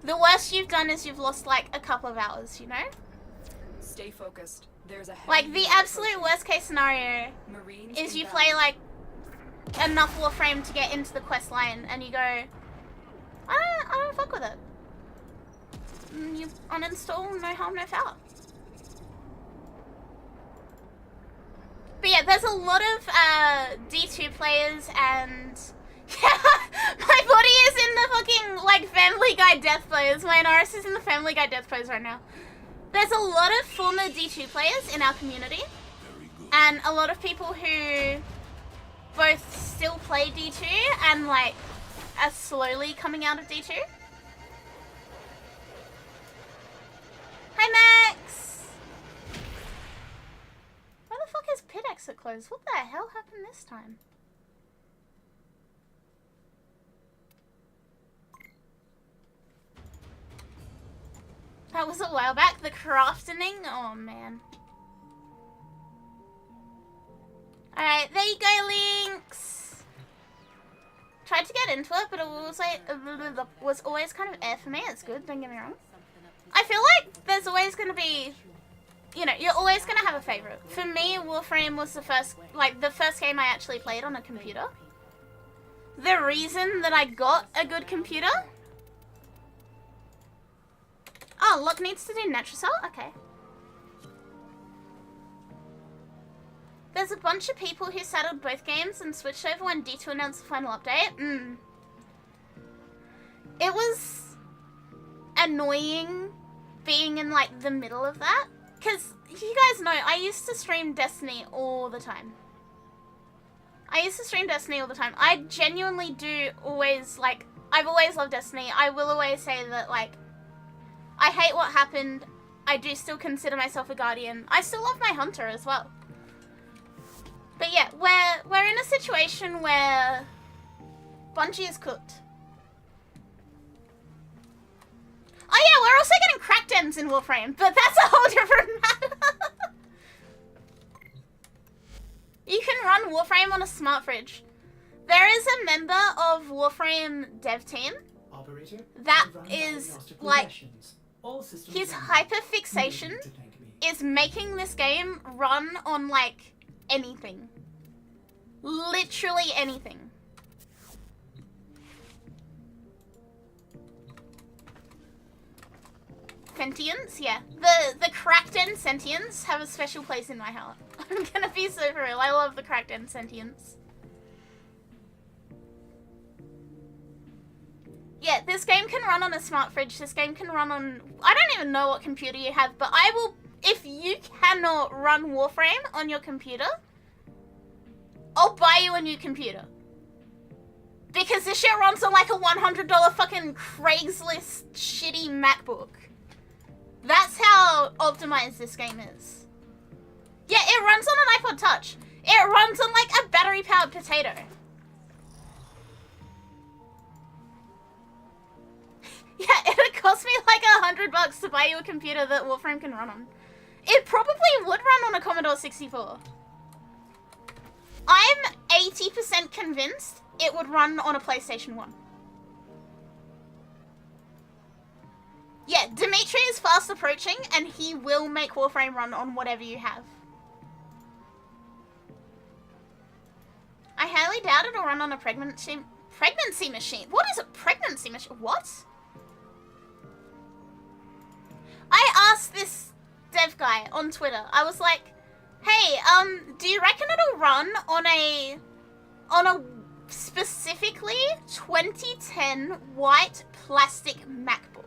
The worst you've done is you've lost like a couple of hours, you know? Stay focused. There's a like the absolute worst case scenario is you play like enough Warframe to get into the quest line and you go, I don't fuck with it. You uninstall, no harm, no foul. But yeah, there's a lot of D2 players and yeah, my body is in the fucking like Family Guy death pose. My Norris is in the Family Guy death pose right now. There's a lot of former D2 players in our community and a lot of people who both still play D2 and like are slowly coming out of D2. Hi Max! Why the fuck is pit exit closed? What the hell happened this time? That was a while back. The crafting. Oh man. Alright, there you go, Lynx. Tried to get into it, but it was always kind of air for me. It's good, don't get me wrong. I feel like there's always going to be, you know, you're always going to have a favorite. For me, Warframe was the first game I actually played on a computer. The reason that I got a good computer. Oh, look, needs to do netracell? Okay. There's a bunch of people who settled both games and switched over when D2 announced the final update. It was annoying being in, like, the middle of that. Because, you guys know, I used to stream Destiny all the time. I genuinely do always, like, I've always loved Destiny. I will always say that, like, I hate what happened. I do still consider myself a guardian. I still love my hunter as well. But yeah, we're in a situation where Bungie is cooked. Oh yeah, we're also getting cracked ends in Warframe, but that's a whole different matter. You can run Warframe on a smart fridge. There is a member of Warframe dev team that is like, his hyperfixation is making this game run on like anything. Literally anything. Sentients, yeah. The cracked end sentients have a special place in my heart. I'm gonna be so for real. I love the cracked end sentients. Yeah, this game can run on a smart fridge. This game can run on... I don't even know what computer you have, but I will... If you cannot run Warframe on your computer, I'll buy you a new computer. Because this shit runs on like a $100 fucking Craigslist shitty MacBook. That's how optimized this game is. Yeah, it runs on an iPod Touch. It runs on like a battery-powered potato. Yeah, it cost me like $100 to buy you a computer that Warframe can run on. It probably would run on a Commodore 64. I'm 80% convinced it would run on a PlayStation 1. Yeah, Dimitri is fast approaching and he will make Warframe run on whatever you have. I highly doubt it'll run on a pregnancy machine. What is a pregnancy machine? What? I asked this dev guy on Twitter. I was like, hey, do you reckon it'll run on a specifically 2010 white plastic MacBook?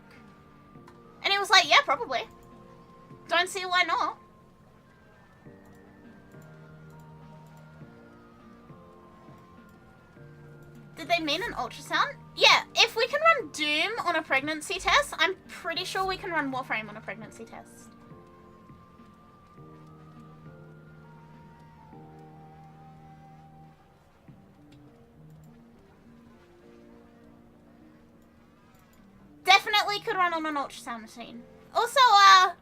And he was like, yeah, probably. Don't see why not. Did they they mean an ultrasound? Yeah, if we can run Doom on a pregnancy test, I'm pretty sure we can run Warframe on a pregnancy test. Definitely could run on an ultrasound machine. Also,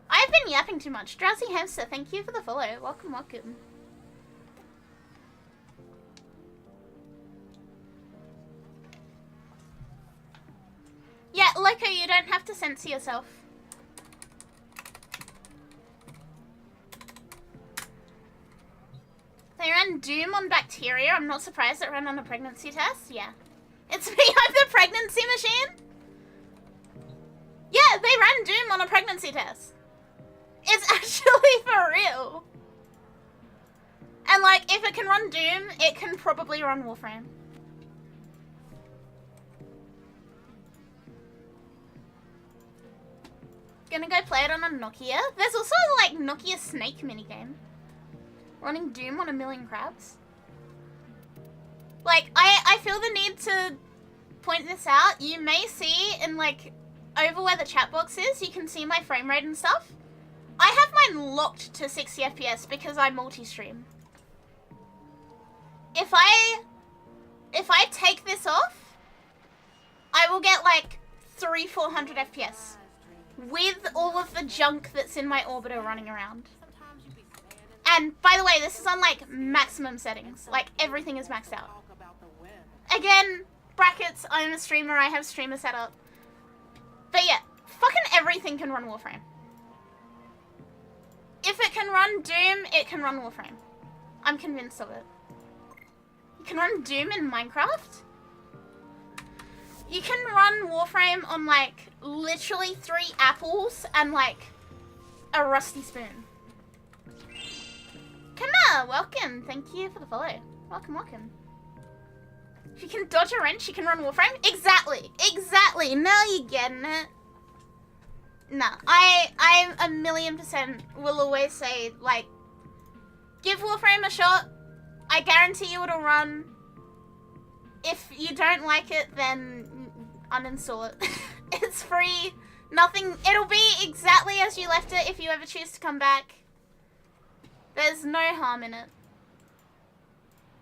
I've been yapping too much. Drowsy Hamster, thank you for the follow. Welcome, welcome. Yeah, Loco, you don't have to censor yourself. They ran Doom on bacteria. I'm not surprised it ran on a pregnancy test. Yeah. It's me, I'm the pregnancy machine. Yeah, they ran Doom on a pregnancy test. It's actually for real. And like, if it can run Doom, it can probably run Warframe. Gonna go play it on a Nokia. There's also like Nokia Snake minigame. Running Doom on a million crabs. Like, I feel the need to point this out. You may see in like, over where the chat box is, you can see my frame rate and stuff. I have mine locked to 60 FPS because I multi-stream. If I take this off, I will get like 300-400 FPS. With all of the junk that's in my orbiter running around. And by the way, this is on like maximum settings. Like everything is maxed out. Again, brackets, I'm a streamer, I have streamer set up. But yeah, fucking everything can run Warframe. If it can run Doom, it can run Warframe. I'm convinced of it. You can run Doom in Minecraft? You can run Warframe on like literally 3 apples and like a rusty spoon. Come on, welcome. Thank you for the follow. Welcome, welcome. If you can dodge a wrench, you can run Warframe? Exactly, exactly. Now you're getting it. Nah, I 1,000,000% will always say, like, give Warframe a shot. I guarantee you it'll run. If you don't like it, then uninstall it. It's free. Nothing. It'll be exactly as you left it if you ever choose to come back. There's no harm in it.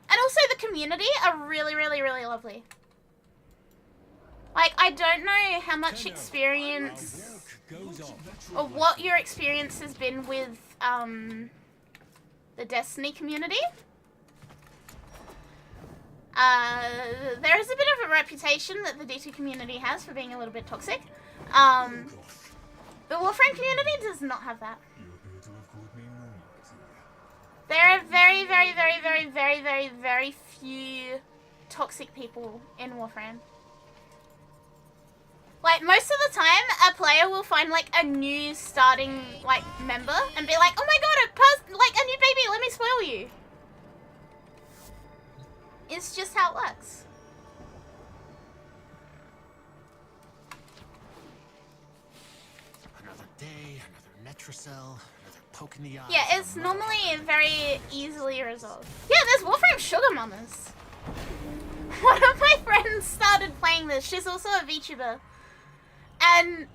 And also the community are really, really, really lovely. Like, I don't know how much experience or what your experience has been with the Destiny community. There is a bit of a reputation that the D2 community has for being a little bit toxic. The Warframe community does not have that. There are very, very, very, very, very, very, very few toxic people in Warframe. Like, most of the time, a player will find, like, a new starting, like, member and be like, oh my god, like, a new baby, let me spoil you. It's just how it works. Another day, another netracell, another poke in the eye. Yeah, it's normally very easily resolved. Yeah, there's Warframe Sugar Mamas. One of my friends started playing this. She's also a VTuber. And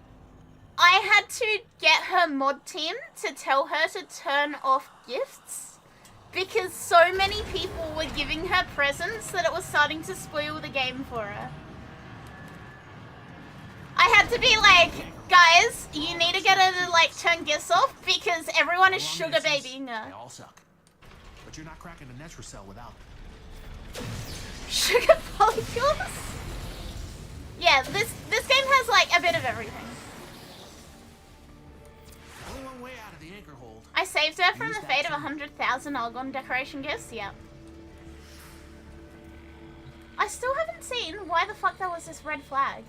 I had to get her mod team to tell her to turn off gifts because so many people were giving her presents that it was starting to spoil the game for her. I had to be like, guys, you need to get her to like turn gifts off because everyone is sugar babying her. They all suck. But you're not cracking a netracell without them. Sugar follicles? Yeah, this game has like a bit of everything. Only one way out of the anchor hold. I saved her from the fate of 100,000 Argon decoration gifts, yeah. I still haven't seen why the fuck there was this red flag.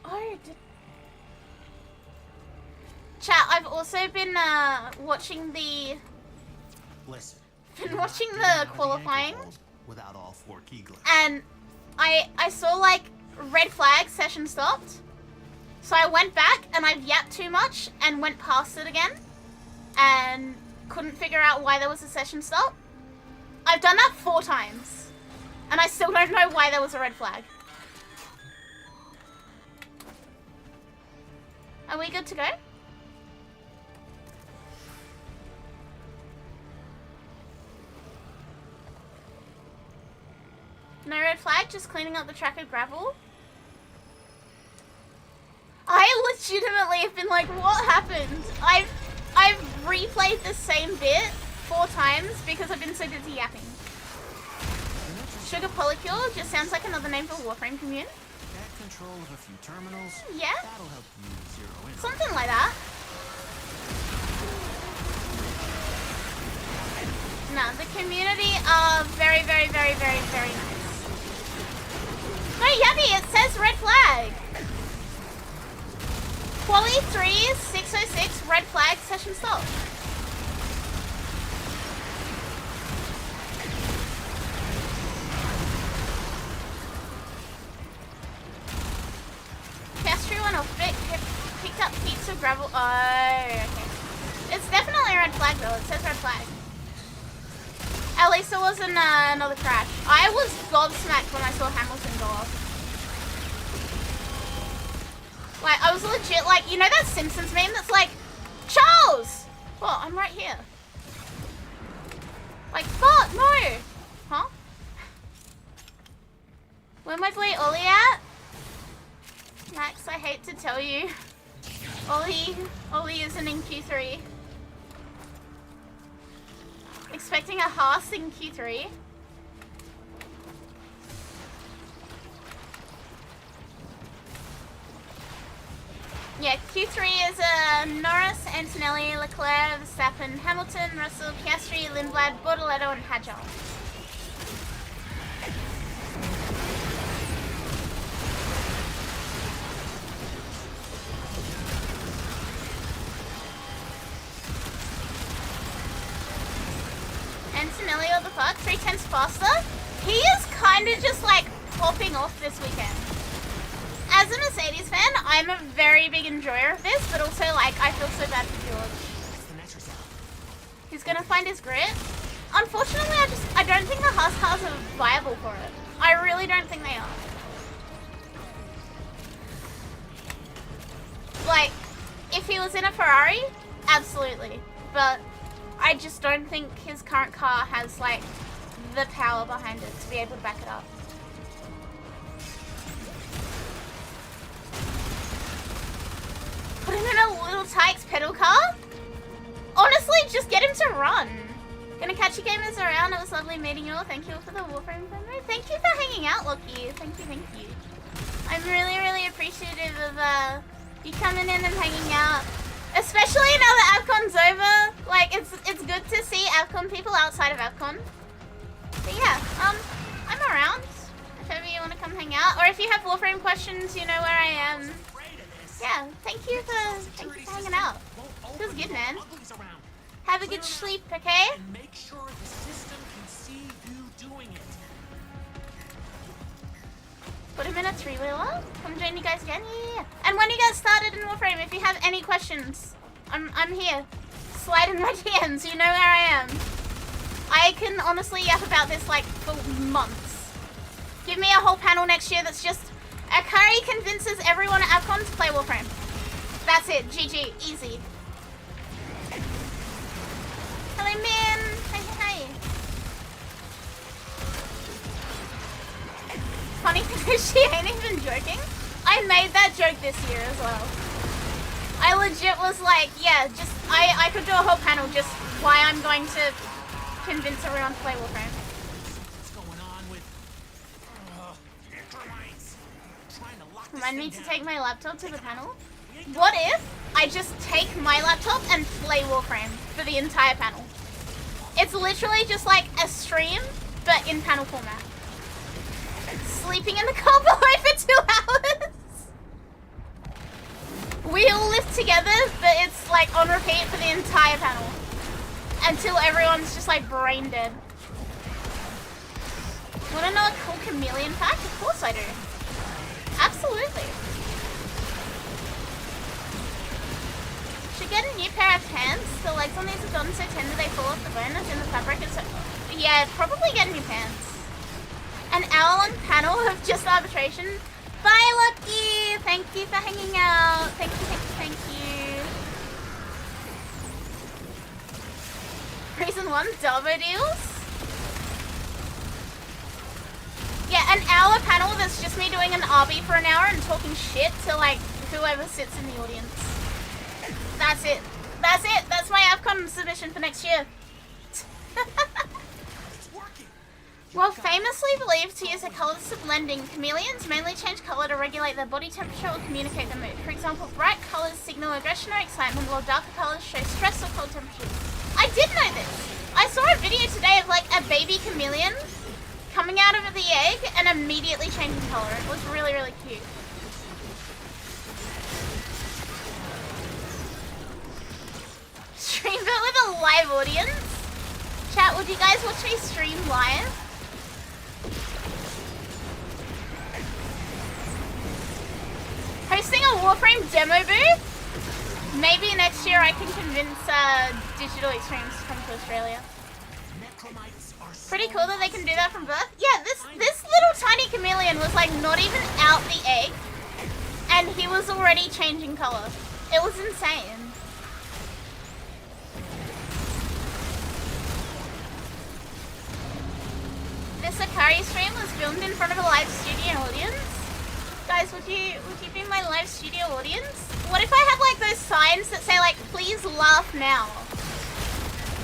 Oh, Chat, I've also been watching the... Listen. Been watching the qualifying. Without all 4 key glyphs. And I saw like red flag session stopped. So I went back and I've yapped too much and went past it again. And couldn't figure out why there was a session stop. I've done that 4 times. And I still don't know why there was a red flag. Are we good to go? No red flag, just cleaning up the track of gravel. I legitimately have been like, what happened? I've replayed the same bit 4 times because I've been so busy yapping. Sugar Polycule just sounds like another name for Warframe commune. Get control of a few terminals. Yeah, That'll help you zero in. something like that. No, the community are very, very, very, very, very nice. No, Yabby, it says red flag. Quali 3, 606, red flag, session stop. Castry went off it, picked up heaps of gravel. Oh, okay. It's definitely a red flag though, it says red flag. At least it wasn't another crash. I was gobsmacked when I saw Hamilton go off. Like, I was legit like, you know that Simpsons meme that's like, Charles! Well, I'm right here. Like, fuck, no! Huh? Where my boy Ollie at? Max, I hate to tell you. Ollie isn't in Q3. Expecting a Haas in Q3. Yeah, Q3 is Norris, Antonelli, Leclerc, Verstappen, Hamilton, Russell, Piastri, Lindblad, Bortoletto, and Hadjar. Antonelli, what the fuck? 3/10 faster? He is kind of just like popping off this weekend. As a Mercedes fan, I'm a very big enjoyer of this, but also like I feel so bad for George. He's gonna find his grit. Unfortunately, I don't think the Haas cars are viable for it. I really don't think they are. Like, if he was in a Ferrari, absolutely. But I just don't think his current car has like the power behind it to be able to back it up. Put him in a little Tykes pedal car? Honestly, just get him to run. Gonna catch you gamers around. It was lovely meeting you all. Thank you all for the Warframe memory. Thank you for hanging out, Loki. Thank you, thank you. I'm really, really appreciative of you coming in and hanging out. Especially now that AvCon's over. Like, it's good to see AvCon people outside of AvCon. But yeah, I'm around. If ever you want to come hang out. Or if you have Warframe questions, you know where I am. Yeah, thank you for hanging out. Feels good, man. Have a good sleep, okay? Make sure the system can see you doing it. Put him in a 3-wheeler. Come join you guys again. Yeah. And when you guys started in Warframe, if you have any questions, I'm here. Slide in my DMs. You know where I am. I can honestly yap about this like for months. Give me a whole panel next year that's just Akari convinces everyone at AvCon to play Warframe. That's it. GG. Easy. Hello, man. Hey. Funny because she ain't even joking. I made that joke this year as well. I legit was like, yeah, just I could do a whole panel just why I'm going to convince everyone to play Warframe. What's going on with termites? Trying to lock this Remind me thing to down. take my laptop to the panel. What if I just take my laptop and play Warframe for the entire panel? It's literally just like a stream, but in panel format. Sleeping in the car below for 2 hours. We all live together, but it's like on repeat for the entire panel. Until everyone's just like brain dead. Wanna know a cool chameleon fact? Of course I do. Absolutely. Should get a new pair of pants. The legs on these have gotten so tender they fall off the bone that's in the fabric. And so, yeah, probably get new pants. An hour-long panel of just arbitration. Bye, Lucky! Thank you for hanging out. Thank you, thank you, thank you. Reason 1, Darbo deals. Yeah, an hour panel that's just me doing an RB for an hour and talking shit to, like, whoever sits in the audience. That's it. That's it. That's my AFCON submission for next year. While famously believed to use their colours to blending, chameleons mainly change colour to regulate their body temperature or communicate their mood. For example, bright colours signal aggression or excitement, while darker colours show stress or cold temperatures. I did know this! I saw a video today of like a baby chameleon coming out of the egg and immediately changing colour. It was really, really cute. Stream it with a live audience? Chat, would you guys watch me stream live? Hosting a Warframe demo booth? Maybe next year I can convince Digital Extremes to come to Australia. Pretty cool that they can do that from birth. Yeah, this little tiny chameleon was like not even out the egg and he was already changing colour. It was insane. This Akari stream was filmed in front of a live studio audience. Guys, would you be my live studio audience? What if I had like those signs that say like, please laugh now?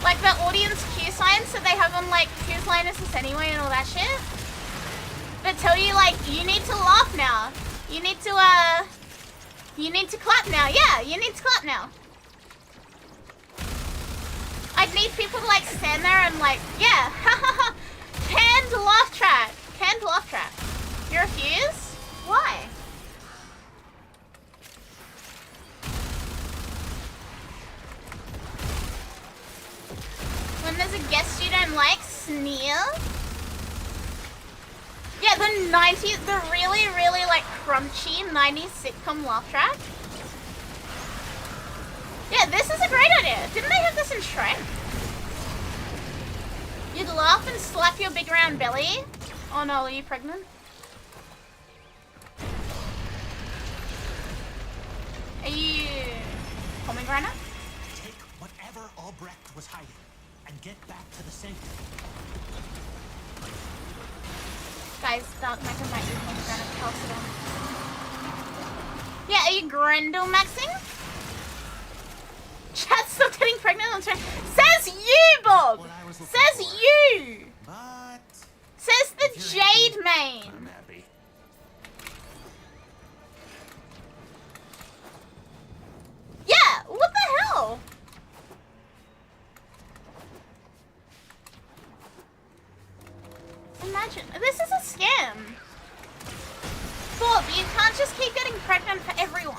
Like the audience cue signs that they have on like Whose Line Is This Anyway and all that shit? That tell you like, you need to laugh now. You need to clap now. Yeah, you need to clap now. I'd need people to like stand there and like, yeah, hahaha. Canned laugh track. Canned laugh track. You refuse? Why? When there's a guest you don't like, sneer? Yeah, the 90s, the really, really like crunchy 90s sitcom laugh track. Yeah, this is a great idea. Didn't they have this in Shrek? You'd laugh and slap your big round belly. Oh no, are you pregnant? Are you pomegranate? Take whatever Albrecht was hiding and get back to the center. Guys, Dark Maker might be pomegranate. Pass it on. Yeah, are you Grendel maxing? Chat, stop getting pregnant on Twitter. Says you, Bob! Says you! But Says the Jade main. I'm happy. Yeah, what the hell? Imagine, this is a scam. Bob, you can't just keep getting pregnant for everyone.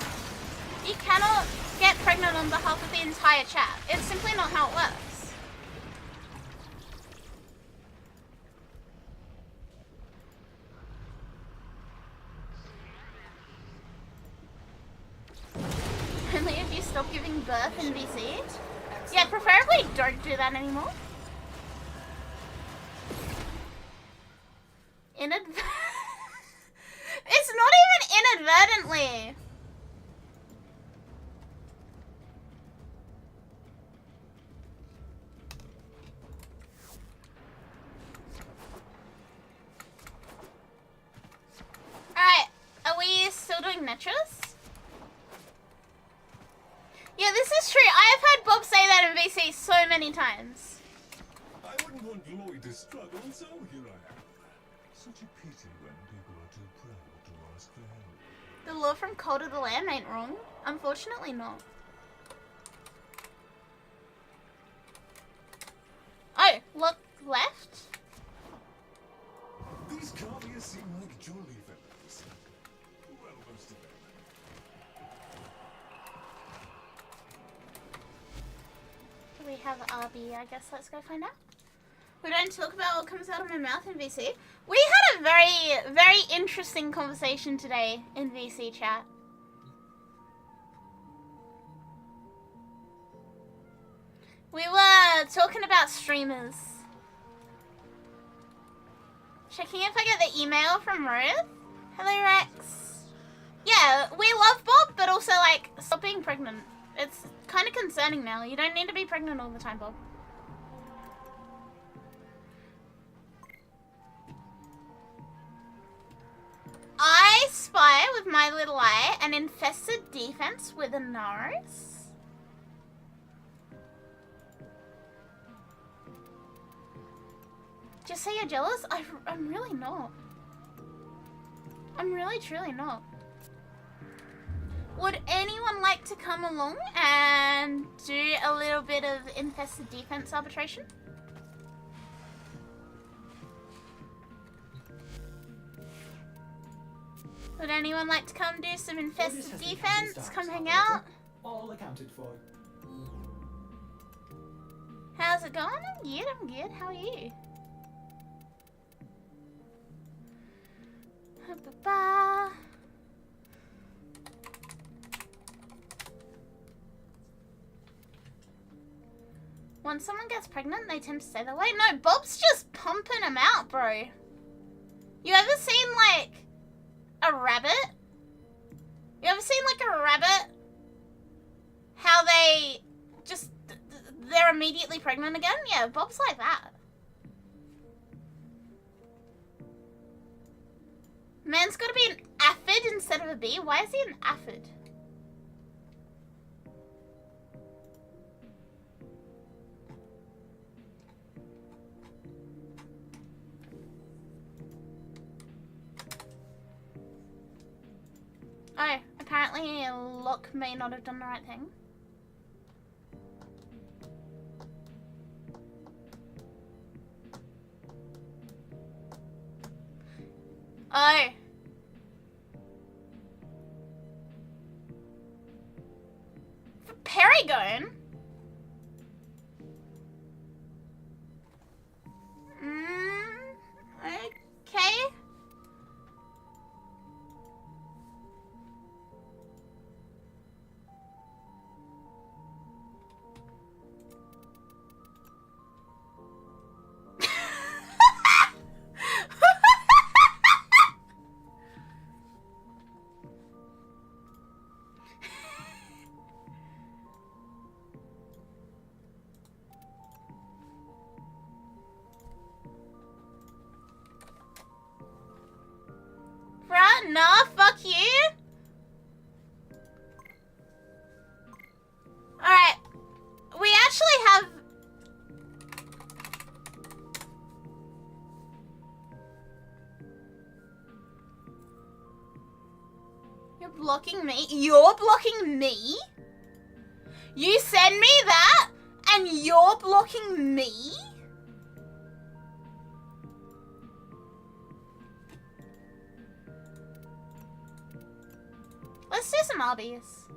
You cannot get pregnant on behalf of the entire chat. It's simply not how it works. Only if you stop giving birth in VC. Yeah, preferably don't do that anymore. It's not even inadvertently. Alright, are we still doing Netras? Yeah, this is true. I have heard Bob say that in VC so many times. I wouldn't want Lloyd to struggle, so here I am. Such a pity when people are too proud to ask for help. The law from Cult of the Lamb ain't wrong. Unfortunately not. Oh, look left? These carriers seem like jolly fellows. Well, most of them. We have RB, I guess let's go find out. We don't talk about what comes out of my mouth in VC. We had a very, very interesting conversation today in VC chat. We were talking about streamers. Checking if I get the email from Ruth. Hello, Rex. Yeah, we love Bob, but also, like, stop being pregnant. It's kind of concerning now. You don't need to be pregnant all the time, Bob. I spy with my little eye an infested defense with a nose. Just say you're jealous? I'm really not. I'm really truly not. Would anyone like to come along and do a little bit of infested defense arbitration? Would anyone like to come do some infested defense? Come hang out? All accounted for. How's it going? I'm good. How are you? Ba-ba. Once someone gets pregnant, they tend to stay that way. No, Bob's just pumping them out, bro. You ever seen, like, a rabbit? You ever seen, like, a rabbit? How they just, they're immediately pregnant again? Yeah, Bob's like that. Man's gotta be an aphid instead of a bee. Why is he an aphid? Oh, apparently Locke may not have done the right thing. Oh. For Perigone? Okay. Bruh, nah, fuck you. Alright. We actually have... You're blocking me? You're blocking me? You send me that, and you're blocking me? Let's do some obbies.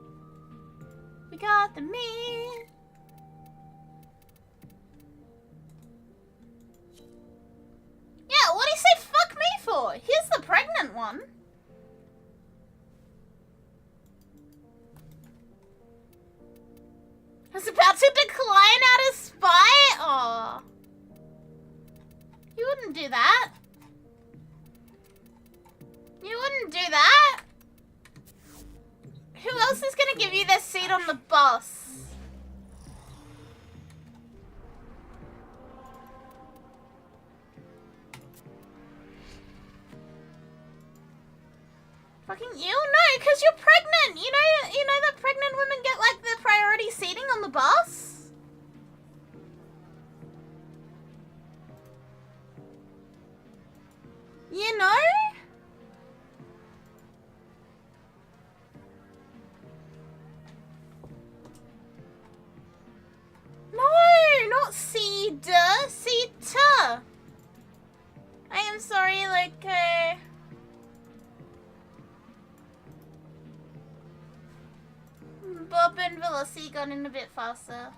We got the meat. Yeah, what do you say fuck me for? Here's the pregnant one. I was about to decline out of spite. Aw. You wouldn't do that. You wouldn't do that. Who else is gonna give you their seat on the bus? Fucking you? No, because you're pregnant. You know that pregnant women get like the priority seating on the bus? You know? No, not seed, seater. I am sorry, like, Bob and Velocity got in a bit faster.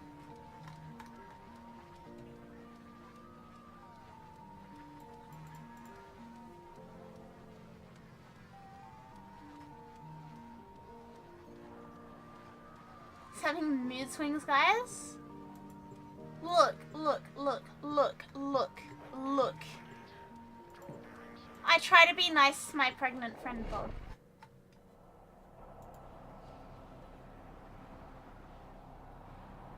It's having mood swings, guys. Look, look, look, look, look, look. I try to be nice to my pregnant friend Bob.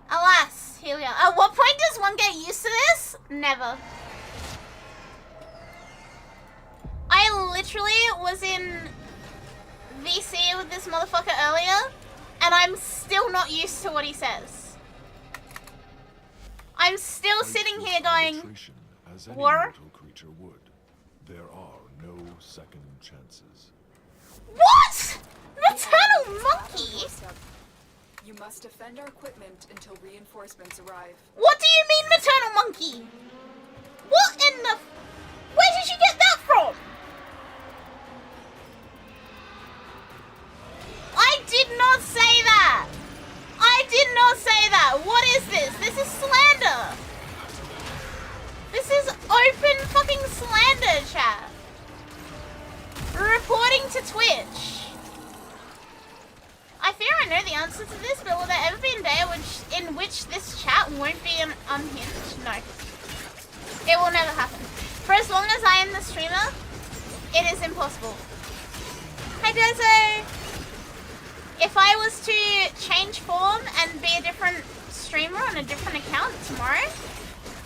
Alas, here we are. At what point does one get used to this? Never. I literally was in VC with this motherfucker earlier, and I'm still not used to what he says. I'm still sitting here going, as any war? mortal creature would. There are no second chances. What? Maternal monkey? You must defend our equipment until reinforcements arrive. What do you mean maternal monkey? What in the... Where did you get that from? I did not say that. I did not say that. What is this? This is slander. This is open fucking slander, chat. Reporting to Twitch. I fear I know the answer to this, but will there ever be a day in which this chat won't be unhinged? No. It will never happen. For as long as I am the streamer, it is impossible. Hi Dozo! If I was to change form and be a different streamer on a different account tomorrow,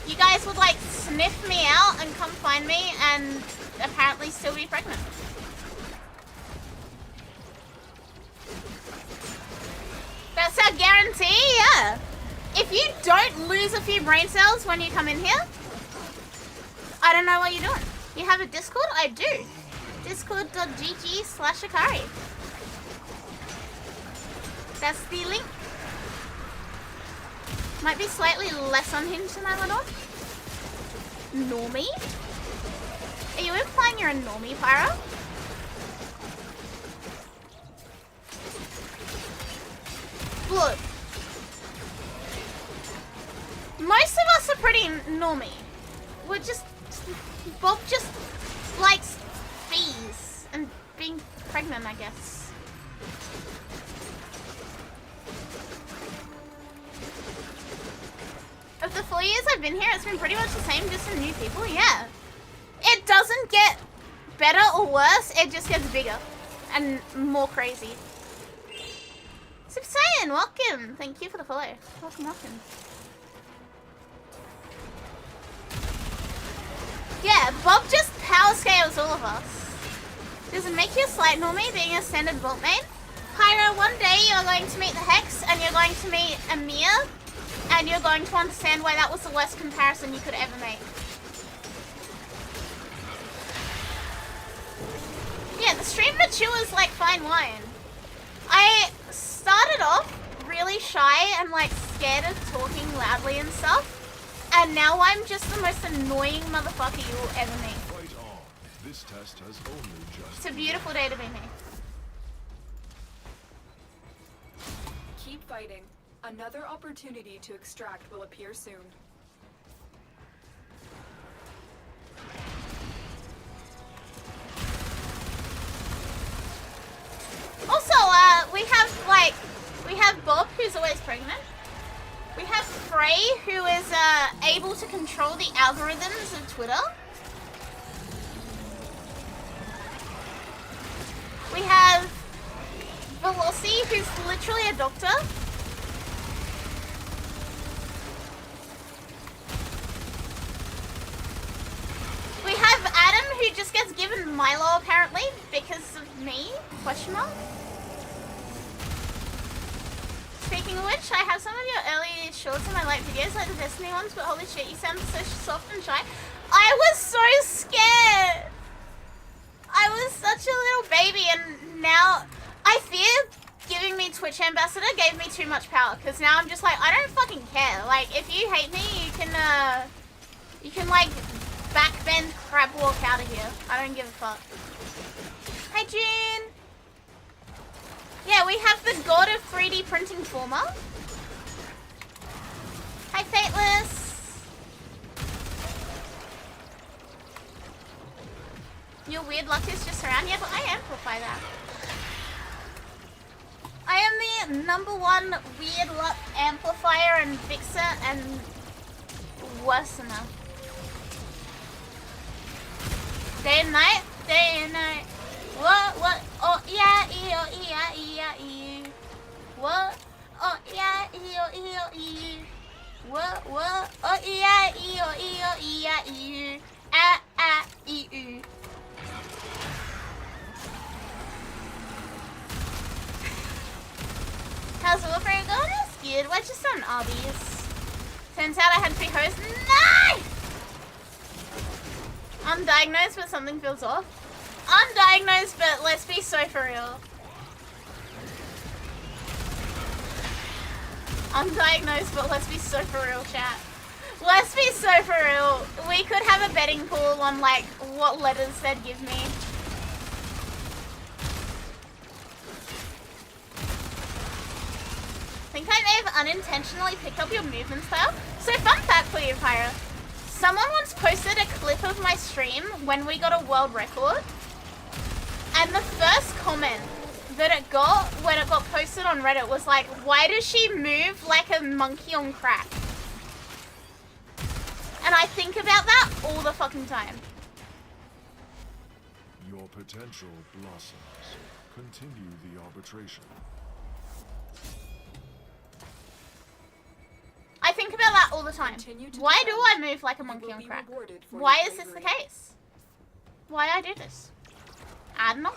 you guys would like sniff me out and come find me and apparently still be pregnant. That's our guarantee, yeah. If you don't lose a few brain cells when you come in here, I don't know what you're doing. You have a Discord? I do. Discord.gg/akari. That's the link. Might be slightly less unhinged than I went on. Normie? Are you implying you're a normie, Pyro? Look. Most of us are pretty normie. We're just... Bob just likes bees and being pregnant, I guess. Of the 4 years I've been here, it's been pretty much the same, just some new people, yeah. It doesn't get better or worse, it just gets bigger and more crazy. Super Saiyan, welcome! Thank you for the follow. Welcome, welcome. Yeah, Bob just power scales all of us. Does it make you a slight normie being a standard vault main? Pyro, one day you're going to meet the Hex and you're going to meet Amir and you're going to understand why that was the worst comparison you could ever make. Yeah, the stream matures like fine wine. I started off really shy and like scared of talking loudly and stuff. And now I'm just the most annoying motherfucker you will ever meet. Fight on. This test has only just It's a beautiful day to be me. Keep fighting. Another opportunity to extract will appear soon. Also, we have Bob, who's always pregnant. We have Frey, who is able to control the algorithms of Twitter. We have Velocity, who's literally a doctor. We have Adam, who just gets given Milo apparently because of me? Question mark. Speaking of which, I have some of your early shorts in my like videos, like the Destiny ones, but holy shit, you sound so soft and shy. I was so scared. I was such a little baby, and now I fear giving me Twitch Ambassador gave me too much power, because now I'm just like, I don't fucking care. Like, if you hate me, you can like backbend crab walk out of here. I don't give a fuck. Hi June. Yeah, we have the god of 3D printing former. Hi Fateless. Your weird luck is just around here, but I amplify that. I am the #1 weird luck amplifier and fixer and worse enough. Day and night, day and night. What? Oh yeah, ee. What? Oh yeah, ee. What? Oh yeah, ee. Ee. How's Warframe going? It's good. We're just on obbies. Turns out I had 3 hosts. No! I'm diagnosed, but something feels off. I'm diagnosed, but let's be so for real. I'm diagnosed, but let's be so for real, chat. Let's be so for real. We could have a betting pool on like what letters they'd give me. I think I may have unintentionally picked up your movement style. So fun fact for you, Pyra. Someone once posted a clip of my stream when we got a world record. And the first comment that it got when it got posted on Reddit was like, why does she move like a monkey on crack? And I think about that all the fucking time. Your potential blossoms. Continue the arbitration. I think about that all the time. Why do I move like a monkey on crack? Why is this the case? Why I do this? I don't know.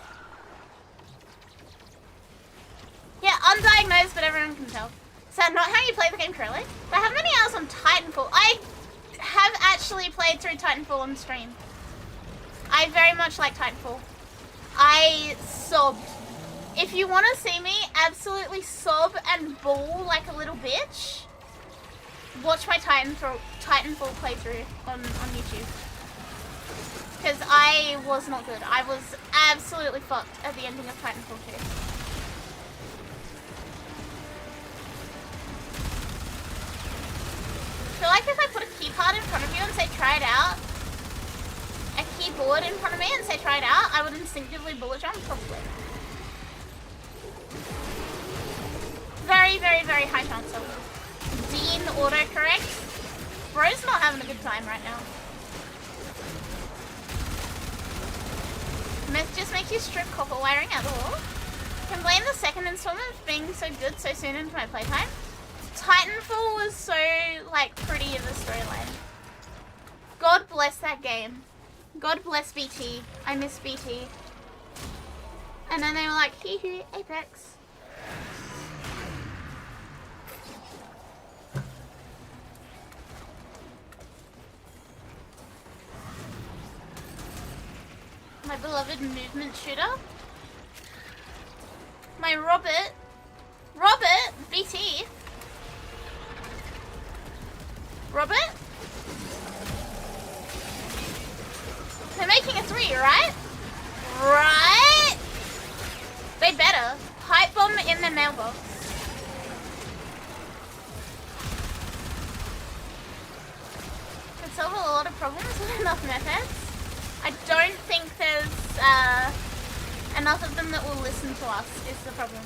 Yeah, undiagnosed, but everyone can tell. Is that not how you play the game correctly? But how many hours on Titanfall? I have actually played through Titanfall on stream. I very much like Titanfall. I sobbed. If you want to see me absolutely sob and bawl like a little bitch, watch my Titanfall playthrough on YouTube. Because I was not good. I was absolutely fucked at the ending of Titanfall 2. I feel like if I put a keypad in front of you and say try it out, a keyboard in front of me and say try it out, I would instinctively bullet jump, probably. Very, very, very high chance of Dean autocorrect. Bro's not having a good time right now. Myth just makes you strip copper wiring out the wall. Can blame the second installment for being so good so soon into my playtime. Titanfall was so, like, pretty in the storyline. God bless that game. God bless BT. I miss BT. And then they were like, hee hee, Apex. My beloved movement shooter. My Robert, BT. Robert? They're making a 3, right? Right? They better. Pipe bomb in the mailbox. Could solve a lot of problems with enough methods. I don't think there's enough of them that will listen to us is the problem.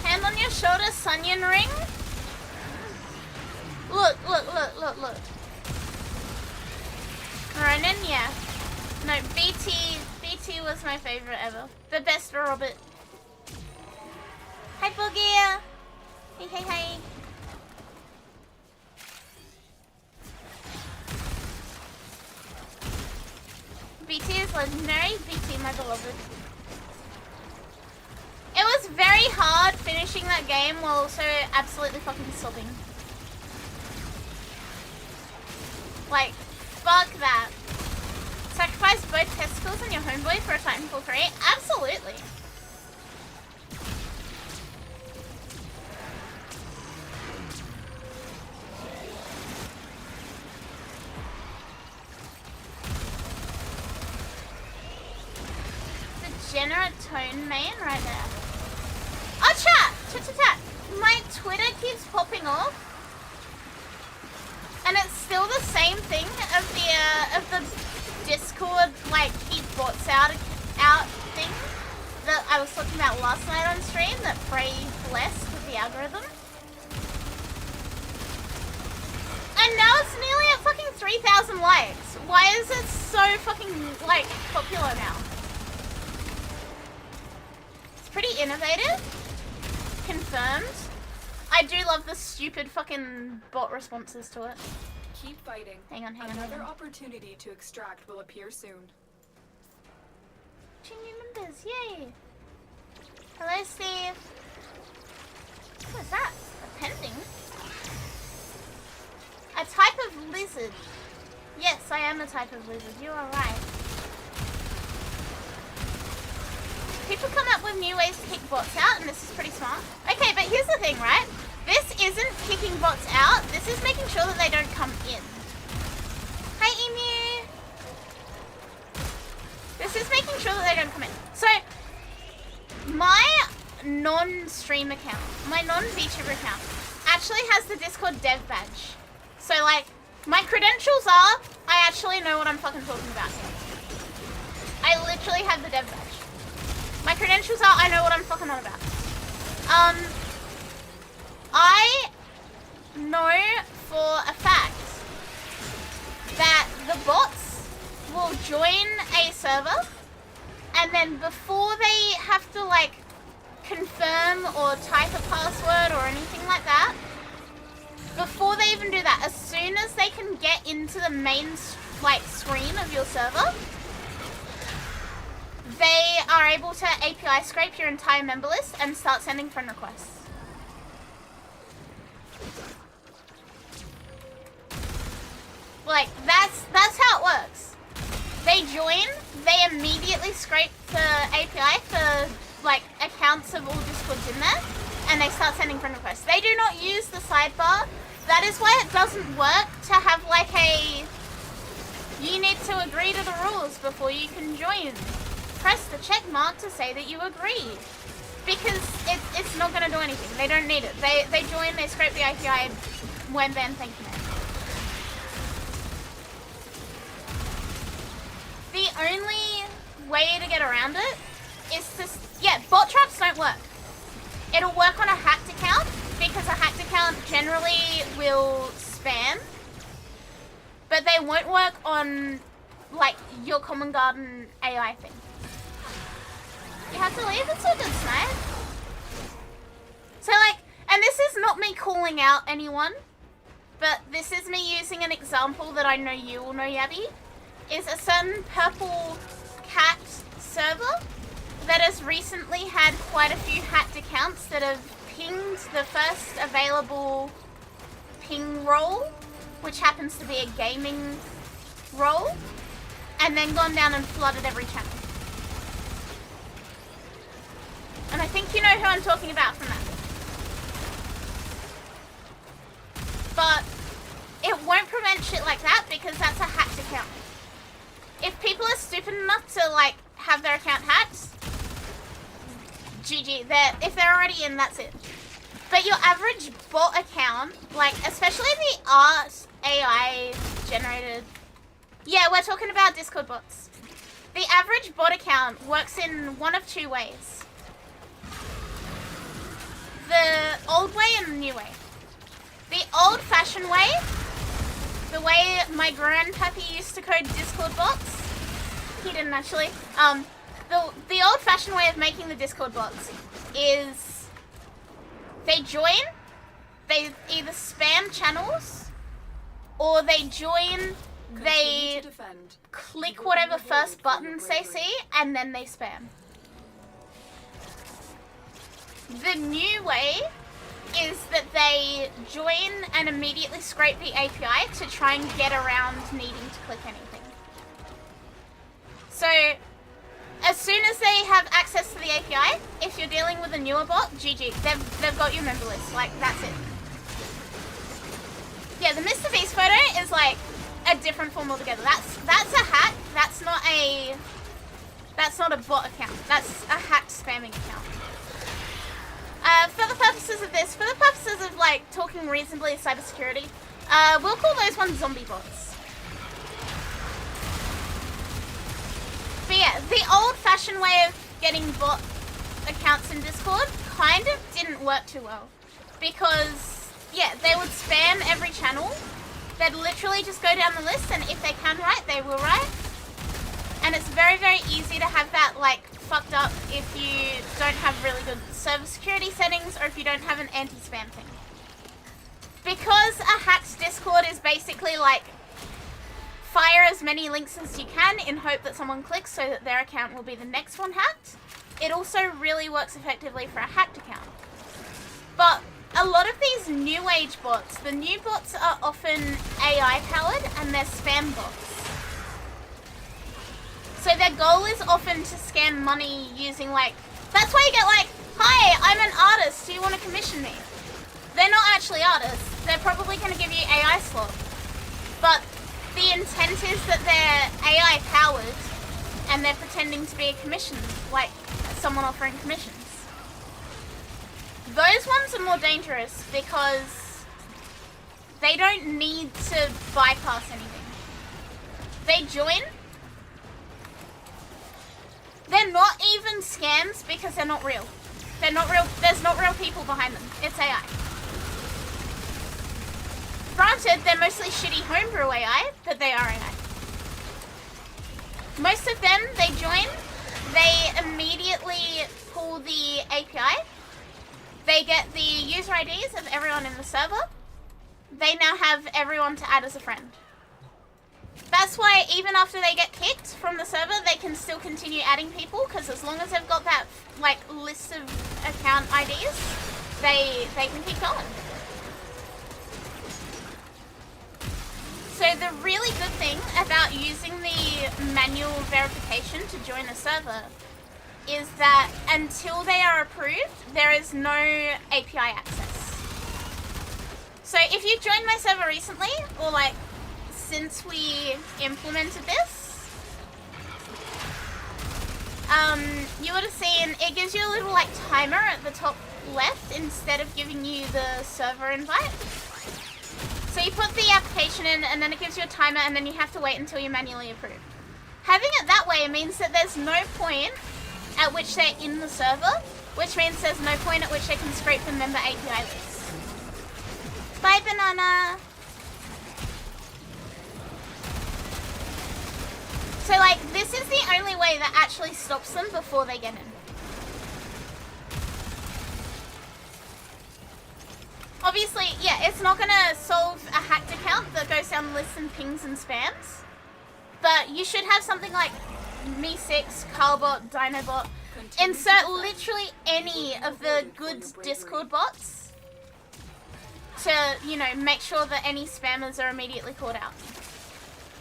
Hand on your shoulder, Sunyan ring. Look. Ronan, yeah. No, BT was my favorite ever. The best Robert. Hi, Boogie. Hey. BT is legendary. BT, my beloved. It was very hard finishing that game while also absolutely fucking sobbing. Like, fuck that. Sacrifice both testicles and your homeboy for a Titanfall 3? Absolutely. Degenerate tone main right there. Oh, chat! My Twitter keeps popping off. And it's still the same thing of the Discord, like, keep bots out thing that I was talking about last night on stream that Frey blessed with the algorithm. And now it's nearly at fucking 3,000 likes. Why is it so fucking, like, popular now? It's pretty innovative. Confirmed. I do love the stupid fucking bot responses to it. Keep fighting. Hang on. Another opportunity to extract will appear soon. 2 new members, yay! Hello, Steve. What is that? A pending? A type of lizard. Yes, I am a type of lizard. You are right. People come up with new ways to kick bots out, and this is pretty smart. Okay, but here's the thing, right? This isn't kicking bots out. This is making sure that they don't come in. Hi, Emu. This is making sure that they don't come in. So, my non-stream account, my non-vtuber account, actually has the Discord dev badge. So, like, my credentials are, I actually know what I'm fucking talking about here. I literally have the dev badge. My credentials are, I know what I'm fucking on about. I know for a fact that the bots will join a server, and then before they have to, like, confirm or type a password or anything like that, before they even do that, as soon as they can get into the main, like, screen of your server, they are able to API scrape your entire member list and start sending friend requests. Like, that's how it works. They join, they immediately scrape the API for, like, accounts of all Discords in there, and they start sending friend requests. They do not use the sidebar. That is why it doesn't work to have, like, you need to agree to the rules before you can join. Press the check mark to say that you agree. Because it's not going to do anything. They don't need it. They join, they scrape the API, when then, thank you, man. The only way to get around it is to, bot traps don't work. It'll work on a hacked account, because a hacked account generally will spam, but they won't work on, like, your common garden AI thing. You have to leave? It's all good, Snipe. So, like, and this is not me calling out anyone, but this is me using an example that I know you will know, Yabby, is a certain purple cat server that has recently had quite a few hacked accounts that have pinged the first available ping role, which happens to be a gaming role, and then gone down and flooded every channel. And I think you know who I'm talking about from that. But it won't prevent shit like that because that's a hacked account. If people are stupid enough to, like, have their account hacked, GG. If they're already in, that's it. But your average bot account, like, especially the art AI generated, yeah, we're talking about Discord bots. The average bot account works in one of two ways. The old way and the new way. The old-fashioned way, the way my grandpappy used to code Discord bots, he didn't actually, the old-fashioned way of making the Discord bots is they join, they either spam channels, or they join, they click whatever first buttons they see, and then they spam. The new way is that they join and immediately scrape the API to try and get around needing to click anything. So, as soon as they have access to the API, if you're dealing with a newer bot, GG, they've got your member list, like, that's it. Yeah, the Mr. Beast photo is, like, a different form altogether. That's a hack, that's not a bot account, that's a hacked spamming account. For the purposes of this, for the purposes of, like, talking reasonably cybersecurity, we'll call those ones zombie bots. But yeah, the old-fashioned way of getting accounts in Discord kind of didn't work too well. Because, yeah, they would spam every channel. They'd literally just go down the list, and if they can write, they will write. And it's very, very easy to have that, like, fucked up if you don't have really good server security settings or if you don't have an anti-spam thing. Because a hacked Discord is basically like, fire as many links as you can in hope that someone clicks so that their account will be the next one hacked. It also really works effectively for a hacked account. But a lot of these new age bots, the new bots are often AI powered and they're spam bots. So their goal is often to scam money using like, that's why you get like, hi, I'm an artist, do you want to commission me? They're not actually artists, they're probably going to give you AI slot. But the intent is that they're AI powered and they're pretending to be a commission, like someone offering commissions. Those ones are more dangerous because they don't need to bypass anything. They join. They're not even scams because they're not real. They're not real. There's not real people behind them. It's AI. Granted, they're mostly shitty homebrew AI, but they are AI. Most of them, they join, they immediately pull the API, they get the user IDs of everyone in the server, they now have everyone to add as a friend. That's why even after they get kicked from the server, they can still continue adding people, because as long as they've got that like list of account IDs, they can keep going. So the really good thing about using the manual verification to join a server is that until they are approved, there is no API access. So if you've joined my server recently, or like since we implemented this, you would have seen it gives you a little like timer at the top left instead of giving you the server invite. So you put the application in and then it gives you a timer and then you have to wait until you're manually approved. Having it that way means that there's no point at which they're in the server, which means there's no point at which they can scrape the member API list. Bye, banana! So like, this is the only way that actually stops them before they get in. Obviously, yeah, it's not gonna solve a hacked account that goes down the list and pings and spams. But you should have something like Me6, Carlbot, Dinobot. Insert literally any of the good Discord bots to, you know, make sure that any spammers are immediately caught out.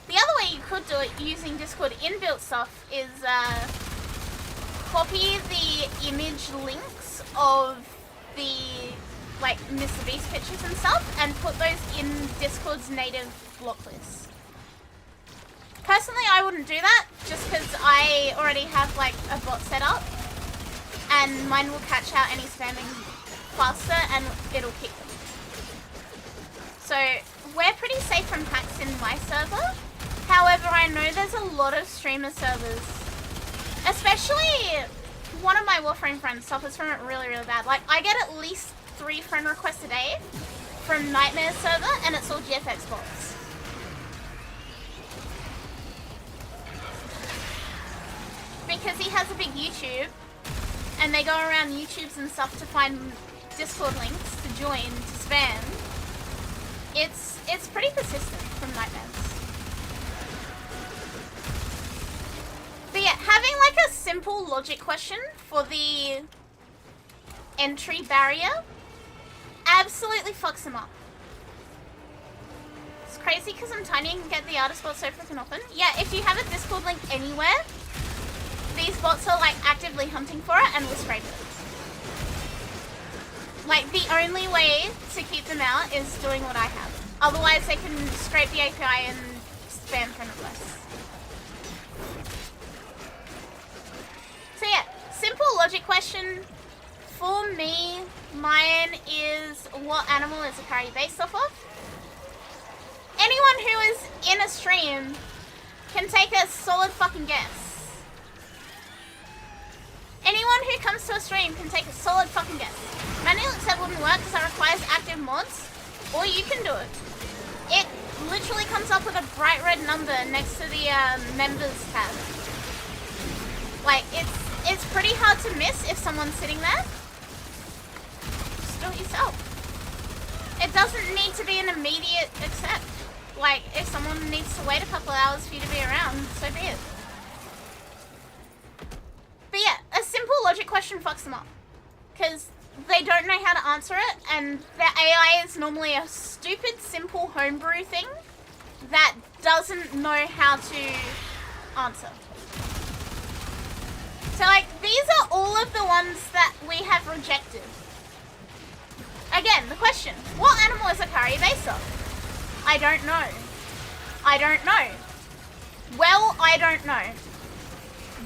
The other way you could do it using Discord inbuilt stuff is copy the image links of the like Mr. Beast pictures and stuff and put those in Discord's native block list. Personally, I wouldn't do that just because I already have like a bot set up and mine will catch out any spamming faster and it'll kick them. So we're pretty safe from hacks in my server. However, I know there's a lot of streamer servers, especially one of my Warframe friends suffers from it really, really bad. Like, I get at least 3 friend requests a day from Nightmare's server, and it's all GFX bots. Because he has a big YouTube, and they go around YouTubes and stuff to find Discord links to join, to spam. It's pretty persistent from Nightmares. But yeah, having like a simple logic question for the entry barrier absolutely fucks them up. It's crazy because I'm tiny and can get the artist bot so freaking often. Yeah, if you have a Discord link anywhere, these bots are like actively hunting for it and will scrape it. Like the only way to keep them out is doing what I have. Otherwise they can scrape the API and spam friend requests. So yeah, simple logic question. For me, mine is what animal is Akari based off of? Anyone who is in a stream can take a solid fucking guess. Anyone who comes to a stream can take a solid fucking guess. Manual accept wouldn't work because that requires active mods, or you can do it. It literally comes up with a bright red number next to the members tab. Like, it's pretty hard to miss if someone's sitting there. Just do it yourself. It doesn't need to be an immediate accept. Like, if someone needs to wait a couple hours for you to be around, so be it. But yeah, a simple logic question fucks them up. Because they don't know how to answer it, and their AI is normally a stupid, simple homebrew thing that doesn't know how to answer. So, like, these are all of the ones that we have rejected. Again, the question, what animal is Akari based off? I don't know. I don't know. Well, I don't know.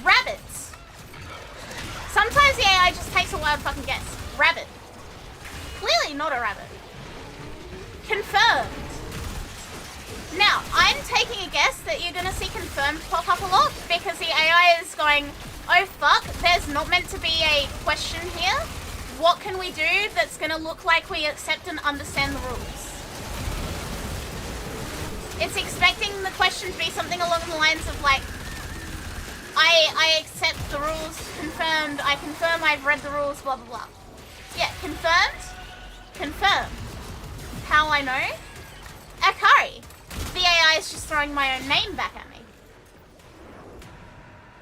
Rabbits. Sometimes the AI just takes a wild fucking guess. Rabbit. Clearly not a rabbit. Confirmed. Now, I'm taking a guess that you're gonna see confirmed pop up a lot because the AI is going, oh fuck, there's not meant to be a question here. What can we do that's gonna look like we accept and understand the rules? It's expecting the question to be something along the lines of like, I accept the rules, confirmed, I confirm I've read the rules, blah blah blah. Yeah, confirmed, confirmed. How I know? Akari. The AI is just throwing my own name back at me.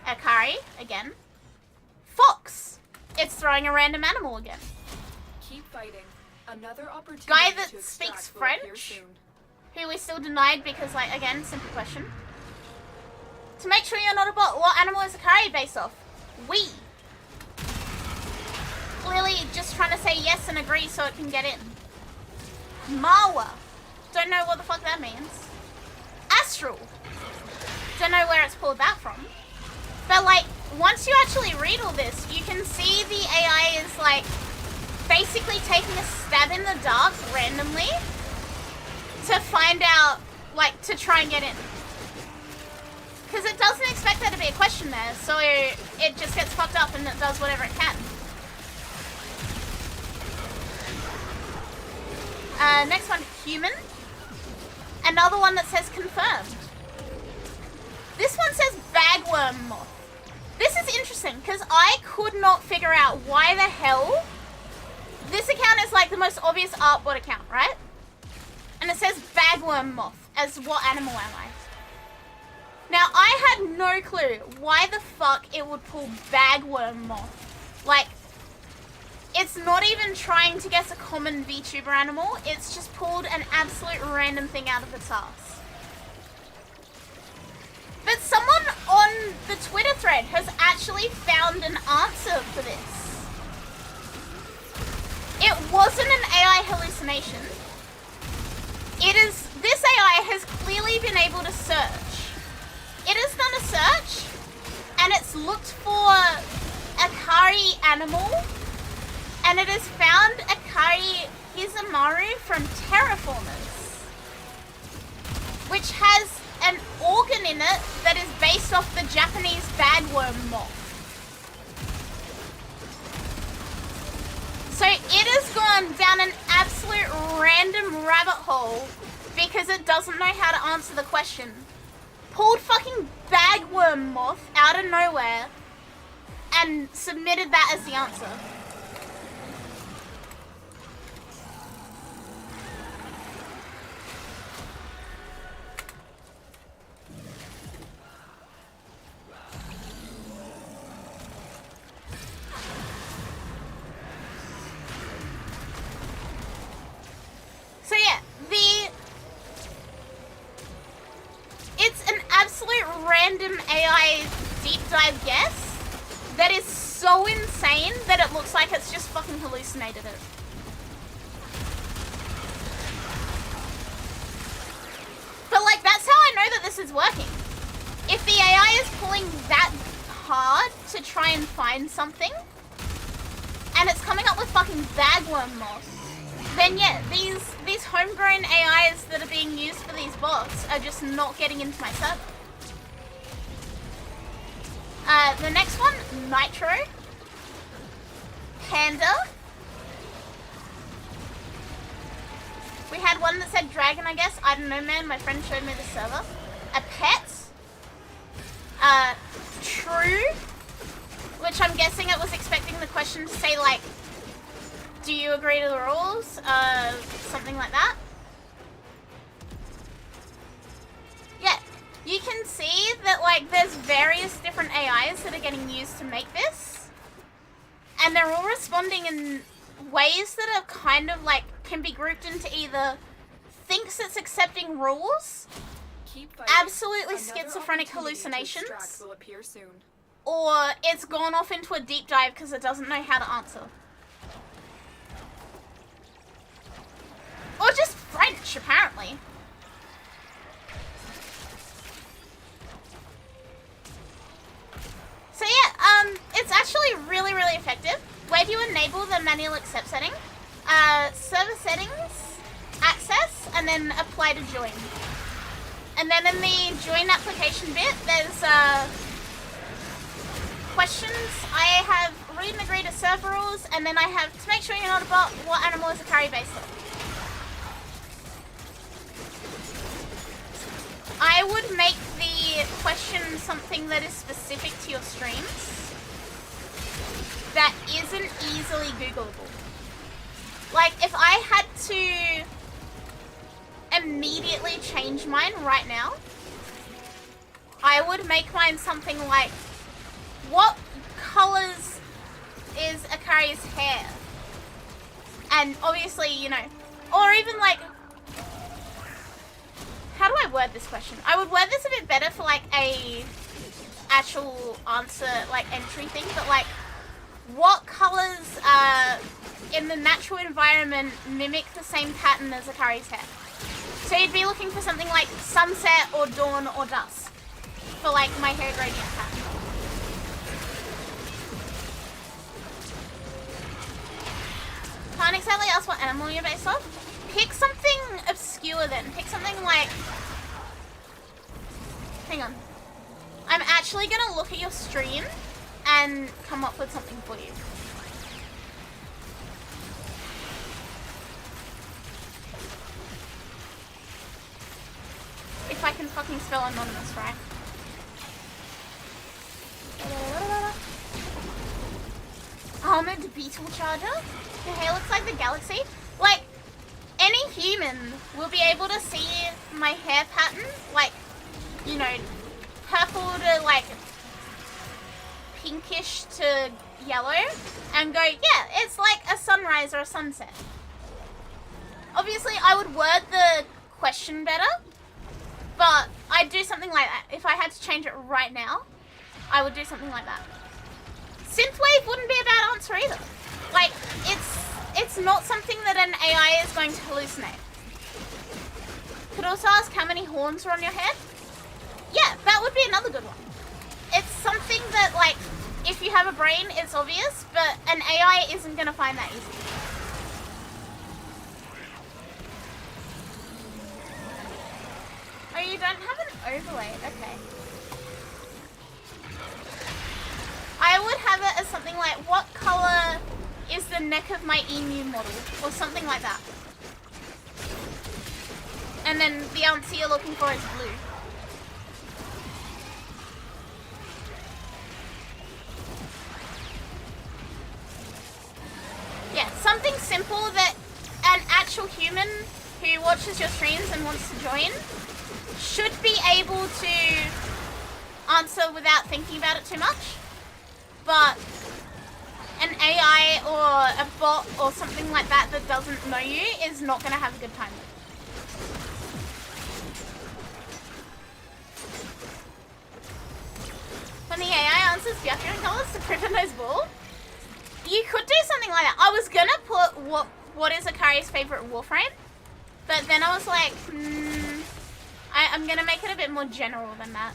Akari, again. Fox. It's throwing a random animal again. Keep fighting. Another opportunity Guy to that extract speaks will appear French, soon. who we still denied because, like, again, simple question. To make sure you're not a bot, what animal is Akari based off? We. Clearly just trying to say yes and agree so it can get in. Mawa. Don't know what the fuck that means. Astral. Don't know where it's pulled that from. But, like, once you actually read all this, you can see the AI is, like, basically taking a stab in the dark randomly to find out, like, to try and get in. Because it doesn't expect there to be a question there, so it just gets fucked up and it does whatever it can. Next one, human. Another one that says confirmed. This one says bagworm moth. This is interesting because I could not figure out why the hell this account is like the most obvious artbot account, right? And it says bagworm moth as what animal am I? Now I had no clue why the fuck it would pull bagworm moth. Like, it's not even trying to guess a common VTuber animal, it's just pulled an absolute random thing out of its ass. But someone on the Twitter thread has actually found an answer for this. It wasn't an AI hallucination. This AI has clearly been able to search. It has done a search, and it's looked for Akari animal, and it has found Akari Hizumaru from Terraformers, which has an organ in it that is based off the Japanese bagworm moth. So it has gone down an absolute random rabbit hole because it doesn't know how to answer the question. Pulled fucking bagworm moth out of nowhere and submitted that as the answer. So yeah, it's an absolute random AI deep dive guess that is so insane that it looks like it's just fucking hallucinated it. But like, that's how I know that this is working. If the AI is pulling that hard to try and find something, and it's coming up with fucking bagworm moth, then yeah, these homegrown AIs that are being used for these bots are just not getting into my server. The next one, Nitro. Panda. We had one that said dragon, I guess. I don't know, man. My friend showed me the server. A pet. True. Which I'm guessing it was expecting the question to say, like, do you agree to the rules? Something like that. Yeah. You can see that, like, there's various different AIs that are getting used to make this. And they're all responding in ways that are kind of, like, can be grouped into either thinks it's accepting rules, absolutely schizophrenic hallucinations, will appear soon. or it's gone off into a deep dive because it doesn't know how to answer. Or just French, apparently. So yeah, it's actually really, really effective. Where do you enable the manual accept setting? Server settings, access, and then apply to join. And then in the join application bit, there's questions. I have read and agree to server rules, and then I have to make sure you're not a bot, what animal is Akari based on? I would make the question something that is specific to your streams that isn't easily Googleable. Like, if I had to immediately change mine right now, I would make mine something like, what colors is Akari's hair? And obviously, you know, or even like, how do I word this question? I would word this a bit better for like a actual answer, like entry thing, but like, what colors in the natural environment mimic the same pattern as Akari's hair? So you'd be looking for something like sunset or dawn or dusk for like my hair gradient pattern. Can't exactly ask what animal you're based off. Pick something obscure then. Pick something like... Hang on. I'm actually gonna look at your stream and come up with something for you. If I can fucking spell anonymous, right? Armored beetle charger? Your hair looks like the galaxy? Like, any human will be able to see my hair pattern, like, you know, purple to like pinkish to yellow, and go, yeah, it's like a sunrise or a sunset. Obviously, I would word the question better, but I'd do something like that. If I had to change it right now, I would do something like that. Synthwave wouldn't be a bad answer either. Like, it's not something that an AI is going to hallucinate. Could also ask how many horns are on your head. Yeah, that would be another good one. It's something that, like, if you have a brain, it's obvious, but an AI isn't going to find that easy. Oh, you don't have an overlay. Okay. I would have it as something like, what color is the neck of my emu model? Or something like that. And then the answer you're looking for is blue. Yeah, something simple that an actual human who watches your streams and wants to join should be able to answer without thinking about it too much. But an AI or a bot or something like that that doesn't know you is not going to have a good time with it. When the AI answers different colors to Kryptonite's ball, you could do something like that. I was going to put what is Akari's favorite Warframe, but then I was like, I'm going to make it a bit more general than that.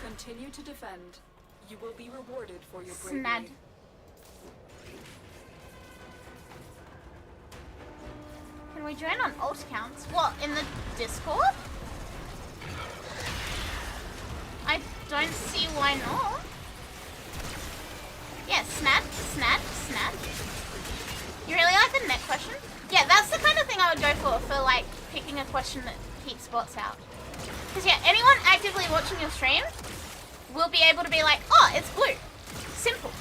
Continue to defend. You will be rewarded for your bravery. Snad. Can we join on alt accounts? What, in the Discord? I don't see why not. Yeah, snap, snap, snap. You really like the net question? Yeah, that's the kind of thing I would go for like picking a question that keeps bots out. Because yeah, anyone actively watching your stream will be able to be like, oh, it's blue. Simple.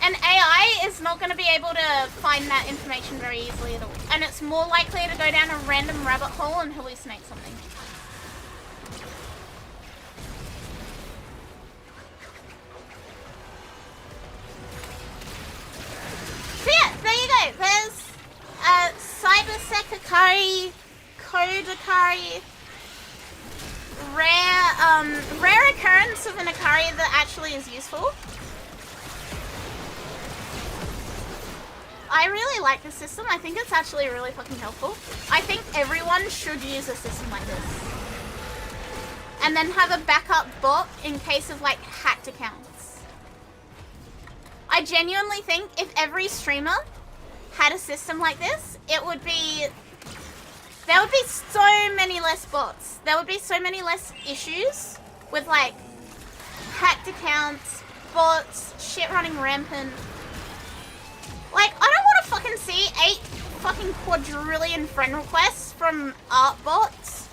And AI is not going to be able to find that information very easily at all. And it's more likely to go down a random rabbit hole and hallucinate something. So yeah, there you go. There's Cybersec Akari, Code Akari, rare occurrence of an Akari that actually is useful. I really like this system. I think it's actually really fucking helpful. I think everyone should use a system like this. And then have a backup bot in case of like hacked accounts. I genuinely think if every streamer had a system like this, it would be... There would be so many less bots. There would be so many less issues with like hacked accounts, bots, shit running rampant. Like, I don't want to fucking see 8 fucking quadrillion friend requests from art bots.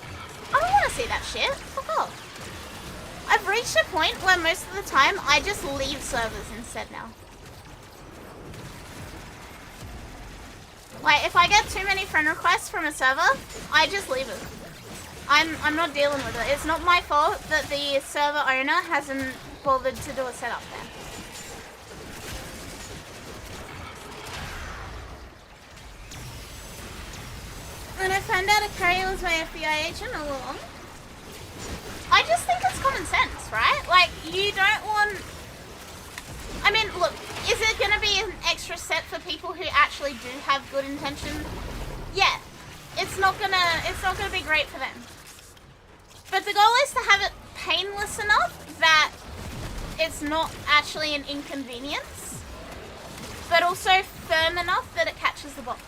I don't want to see that shit. Fuck off. I've reached a point where most of the time I just leave servers instead now. Like, if I get too many friend requests from a server, I just leave it. I'm not dealing with it. It's not my fault that the server owner hasn't bothered to do a setup there. And I found out Akari was my FBI agent all along. I just think it's common sense, right? Like, you don't want... I mean, look, is it going to be an extra set for people who actually do have good intention? Yeah. It's not gonna be great for them. But the goal is to have it painless enough that it's not actually an inconvenience, but also firm enough that it catches the box.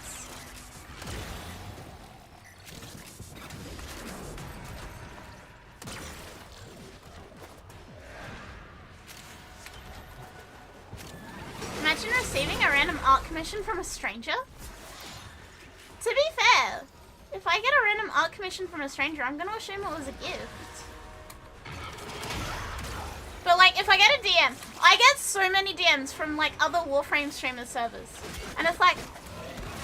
Imagine receiving a random art commission from a stranger. To be fair, if I get a random art commission from a stranger, I'm going to assume it was a gift. But like, if I get a DM, I get so many DMs from like other Warframe streamer servers. And it's like,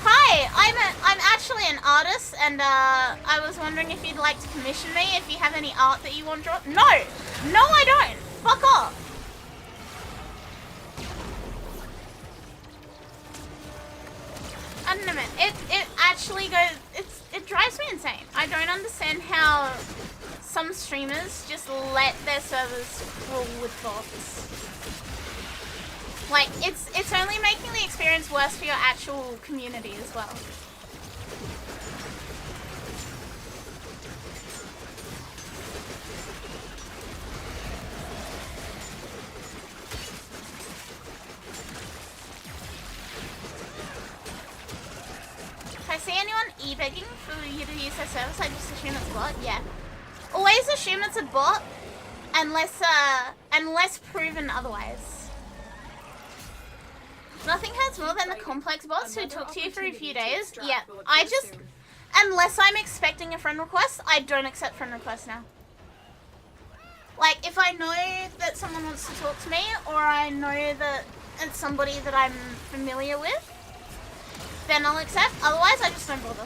hi, I'm actually an artist and I was wondering if you'd like to commission me, if you have any art that you want drawn. No, I don't. Fuck off. I don't know, man. It actually goes... It drives me insane. I don't understand how some streamers just let their servers rule with bots. Like, it's only making the experience worse for your actual community as well. If I see anyone e-begging for you to use their service, I just assume it's a bot. Yeah. Always assume it's a bot unless proven otherwise. Nothing hurts more than the complex bots who talk to you for a few days. Yeah, unless I'm expecting a friend request, I don't accept friend requests now. Like, if I know that someone wants to talk to me, or I know that it's somebody that I'm familiar with, then I'll accept. Otherwise, I just don't bother.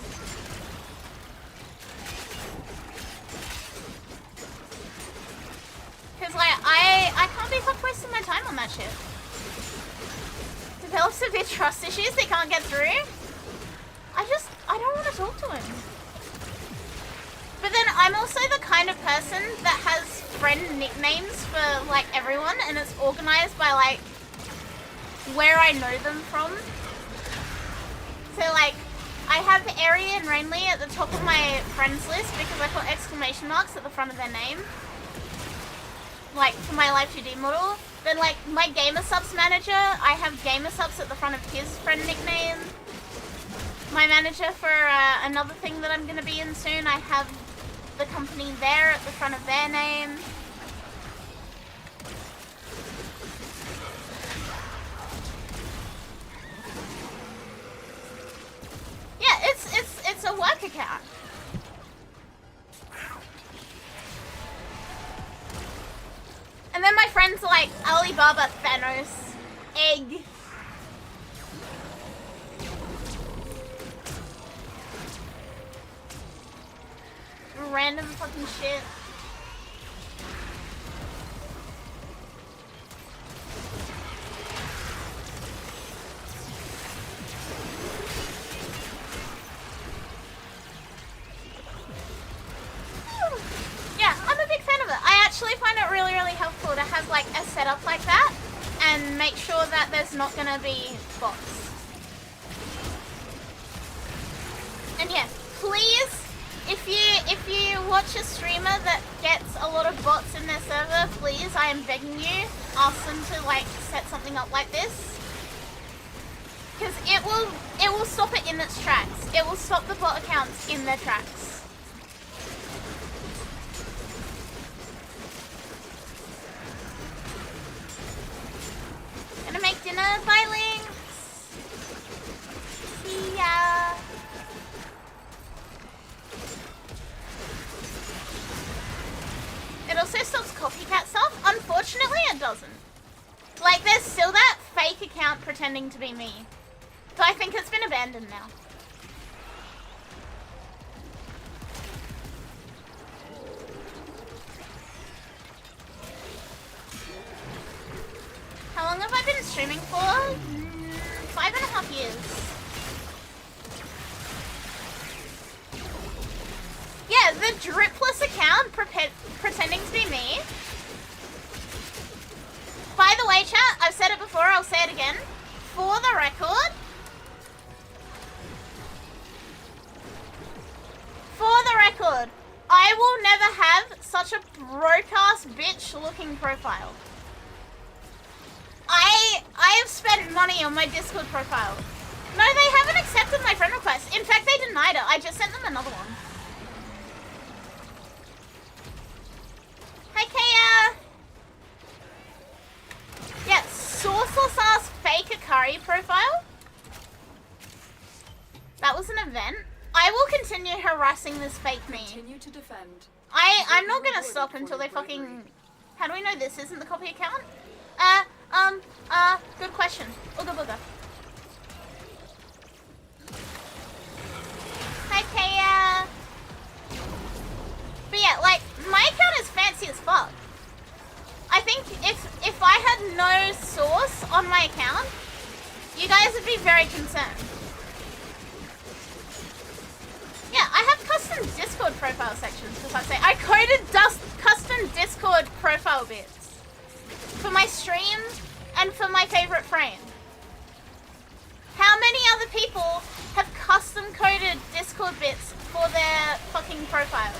Because, like, I can't be fucked wasting my time on that shit. Develop severe trust issues, they can't get through. I don't want to talk to him. But then I'm also the kind of person that has friend nicknames for, like, everyone, and it's organized by, like, where I know them from. So, like, I have Airy and Rainley at the top of my friends list because I put exclamation marks at the front of their name. Like, for my Live 2D model. Then, like, my Gamer Subs manager, I have Gamer Subs at the front of his friend nickname. My manager for another thing that I'm going to be in soon, I have the company there at the front of their name. And then my friends are like, Alibaba, Thanos, egg. Random fucking shit. Yeah, I'm a big fan of it. I actually find it really, really helpful to have like a setup like that and make sure that there's not gonna be bots. And yeah, please, if you watch a streamer that gets a lot of bots in their server, please, I am begging you, ask them to like set something up like this. Because it will stop it in its tracks. It will stop the bot accounts in their tracks. Gonna make dinner, bye links. See ya. It also stops copycat stuff. Unfortunately, it doesn't. Like, there's still that fake account pretending to be me. So I think it's been abandoned now. How long have I been streaming for? 5.5 years. Yeah, the dripless account pretending to be me. By the way, chat, I've said it before, I'll say it again. For the record, I will never have such a broke-ass bitch-looking profile. I have spent money on my Discord profile. No, they haven't accepted my friend request. In fact, they denied it. I just sent them another one. Hi, Kaya. Yeah, sourceless ass fake Akari profile. That was an event. I will continue harassing this fake me. Continue to defend. I'm not gonna stop until they fucking... How do we know this isn't the copy account? Good question. Ooga booga. Hi, Kaya. But yeah, like, my account is fancy as fuck. I think if I had no source on my account, you guys would be very concerned. Yeah, I have custom Discord profile sections, for fuck's sake. I coded custom Discord profile bits for my stream and for my favorite frame. How many other people have custom coded Discord bits for their fucking profiles?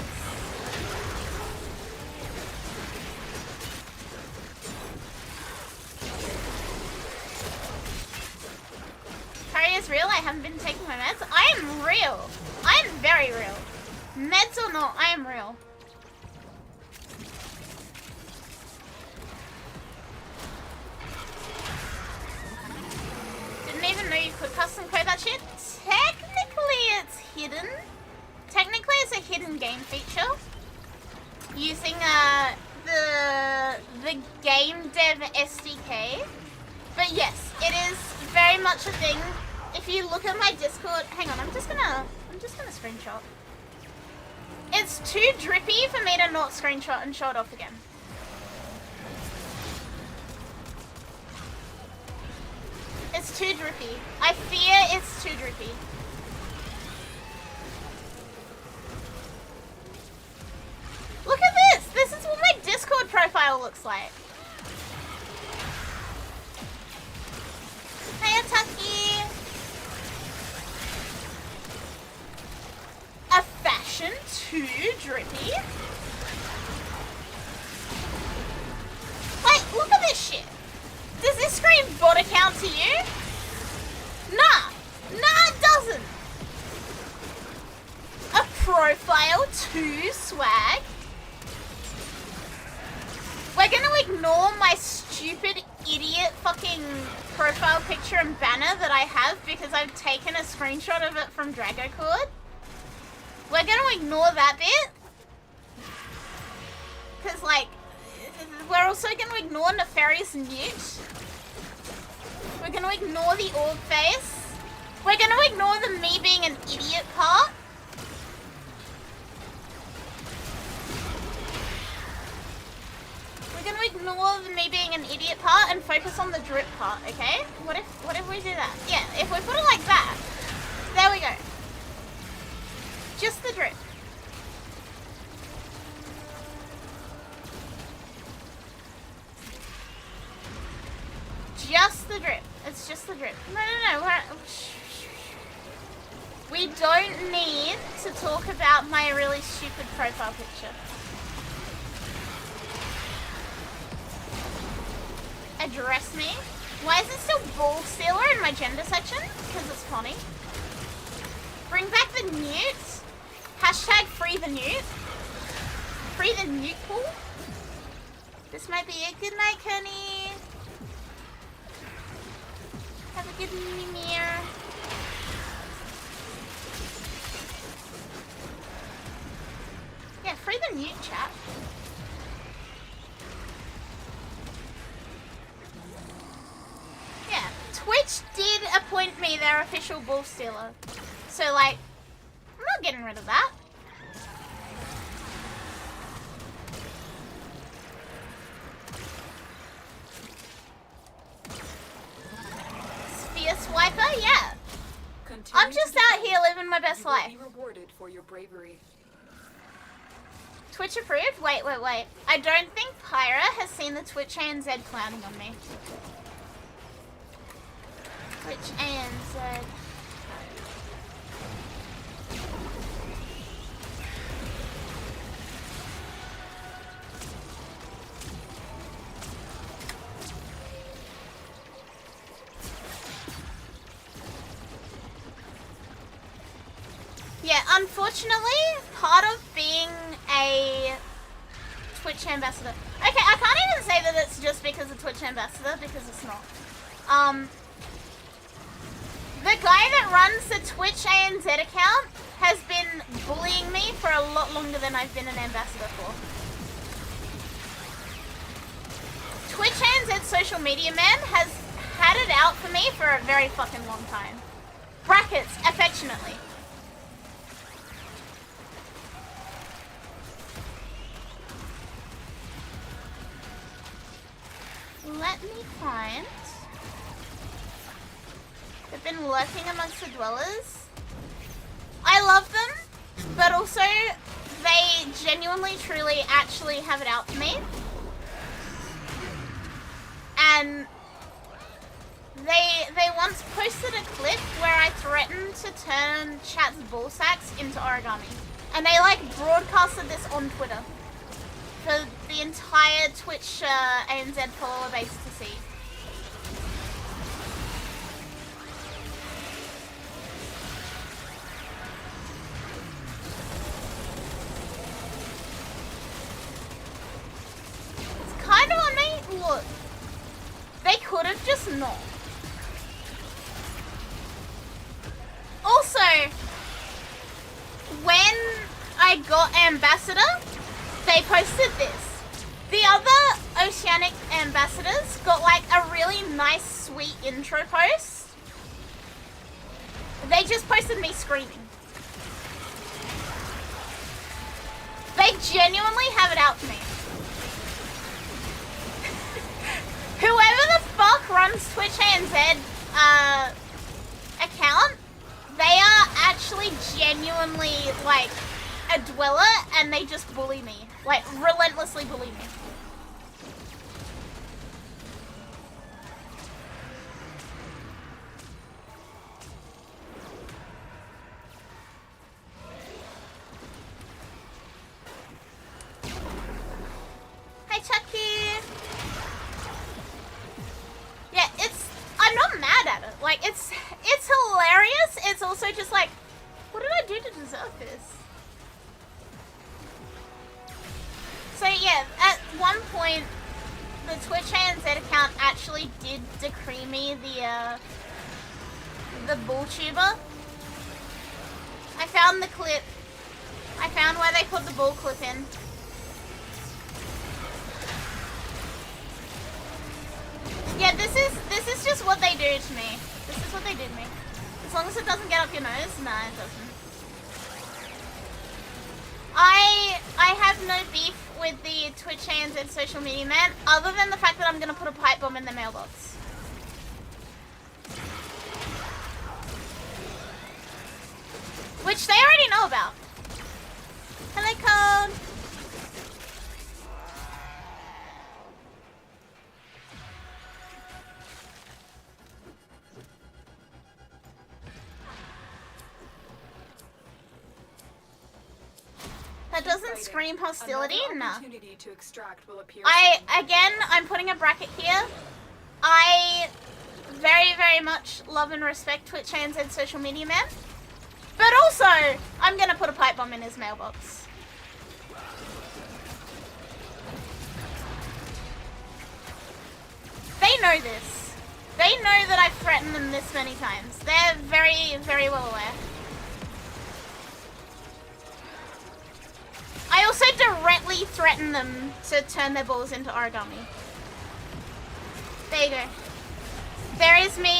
Curry is real, I haven't been taking my meds. I am real. I am very real. Meds or not, I am real. Didn't even know you could custom code that shit. Technically it's hidden. Technically it's a hidden game feature. Using the game dev SDK. But yes, it is very much a thing. If you look at my Discord, hang on, I'm just gonna screenshot. It's too drippy for me to not screenshot and show it off again. It's too drippy. I fear it's too drippy. Look at this! This is what my Discord profile looks like. Hey, Ataki! A fashion too drippy? Like, look at this shit. Does this scream bot account to you? Nah. Nah, it doesn't. A profile too swag? We're gonna ignore my stupid idiot fucking profile picture and banner that I have because I've taken a screenshot of it from Dragocord. We're gonna ignore that bit. Cause like, we're also going to ignore Nefarious Newt. We're going to ignore the orb face. We're going to ignore the me being an idiot part. We're going to ignore the me being an idiot part and focus on the drip part, okay? What if we do that? Yeah, if we put it like that. There we go. Just the drip. Just the drip. It's just the drip. No. We don't need to talk about my really stupid profile picture. Address me. Why is it still Ball Stealer in my gender section? Because it's funny. Bring back the newt. Hashtag free the newt. Free the newt pool. This might be a good night, Connie. Have a good mirror. Yeah, free the newt, chat. Yeah, Twitch did appoint me their official Bull Stealer. So, like, I'm not getting rid of that. Sphere Swiper? Yeah. I'm just out here living my best life. You will be rewarded for your bravery. Twitch approved? Wait. I don't think Pyra has seen the Twitch ANZ clowning on me. Twitch ANZ. Yeah, unfortunately, part of being a Twitch ambassador. Okay, I can't even say that it's just because of Twitch ambassador, because it's not. The guy that runs the Twitch ANZ account has been bullying me for a lot longer than I've been an ambassador for. Twitch ANZ social media man has had it out for me for a very fucking long time. Brackets, affectionately. Let me find. They've been lurking amongst the dwellers. I love them, but also they genuinely, truly, actually have it out for me. And they once posted a clip where I threatened to turn chat's ball sacks into origami. And they like broadcasted this on Twitter for the entire Twitch ANZ follower base to see. It's kind of on me. Look, they could have just not. Also, when I got ambassador, they posted this. The other Oceanic ambassadors got like a really nice, sweet intro post. They just posted me screaming. They genuinely have it out for me. Whoever the fuck runs Twitch ANZ account, they are actually genuinely like a dweller and they just bully me. Like, relentlessly bully me. Hi, Chucky! Yeah, I'm not mad at it. Like, it's hilarious. It's also just like, what did I do to deserve this? So yeah, at one point, the Twitch ANZ account actually did decree me the bulltuber. I found the clip. I found where they put the bull clip in. do to me. This is what they do to me. As long as it doesn't get up your nose. Nah, it doesn't. I have no beef with the Twitch hands and social media man, other than the fact that I'm gonna put a pipe bomb in the mailbox. Which they already know about. Hello, Code. That doesn't scream hostility? Nah. To extract will appear I'm putting a bracket here. I very, very much love and respect Twitch hands and social media man. But also, I'm gonna put a pipe bomb in his mailbox. They know this. They know that I've threatened them this many times. They're very, very well aware. I also directly threaten them to turn their balls into origami. There you go. There is me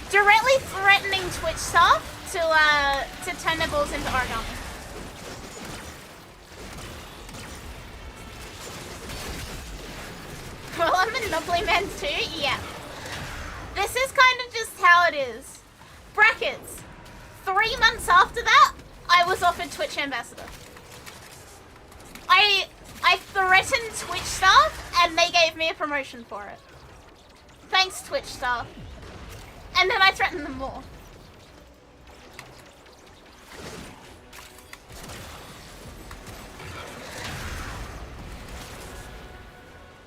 directly threatening Twitch staff to turn their balls into origami. Well, I'm a Monopoly man too. Yeah. This is kind of just how it is. Brackets. 3 months after that, I was offered Twitch ambassador. I threatened Twitch staff and they gave me a promotion for it. Thanks, Twitch staff. And then I threatened them more.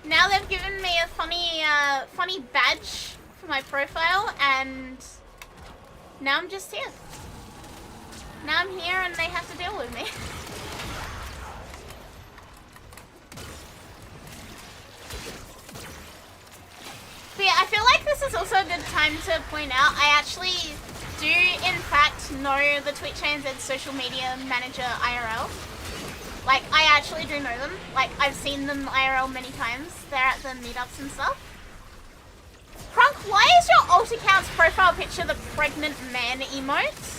Now they've given me a funny badge for my profile, and now I'm just here. Now I'm here and they have to deal with me. But yeah, I feel like this is also a good time to point out, I actually do in fact know the Twitch hands and social media manager IRL. Like, I actually do know them. Like, I've seen them IRL many times. They're at the meetups and stuff. Crunk, why is your alt account's profile picture the pregnant man emote?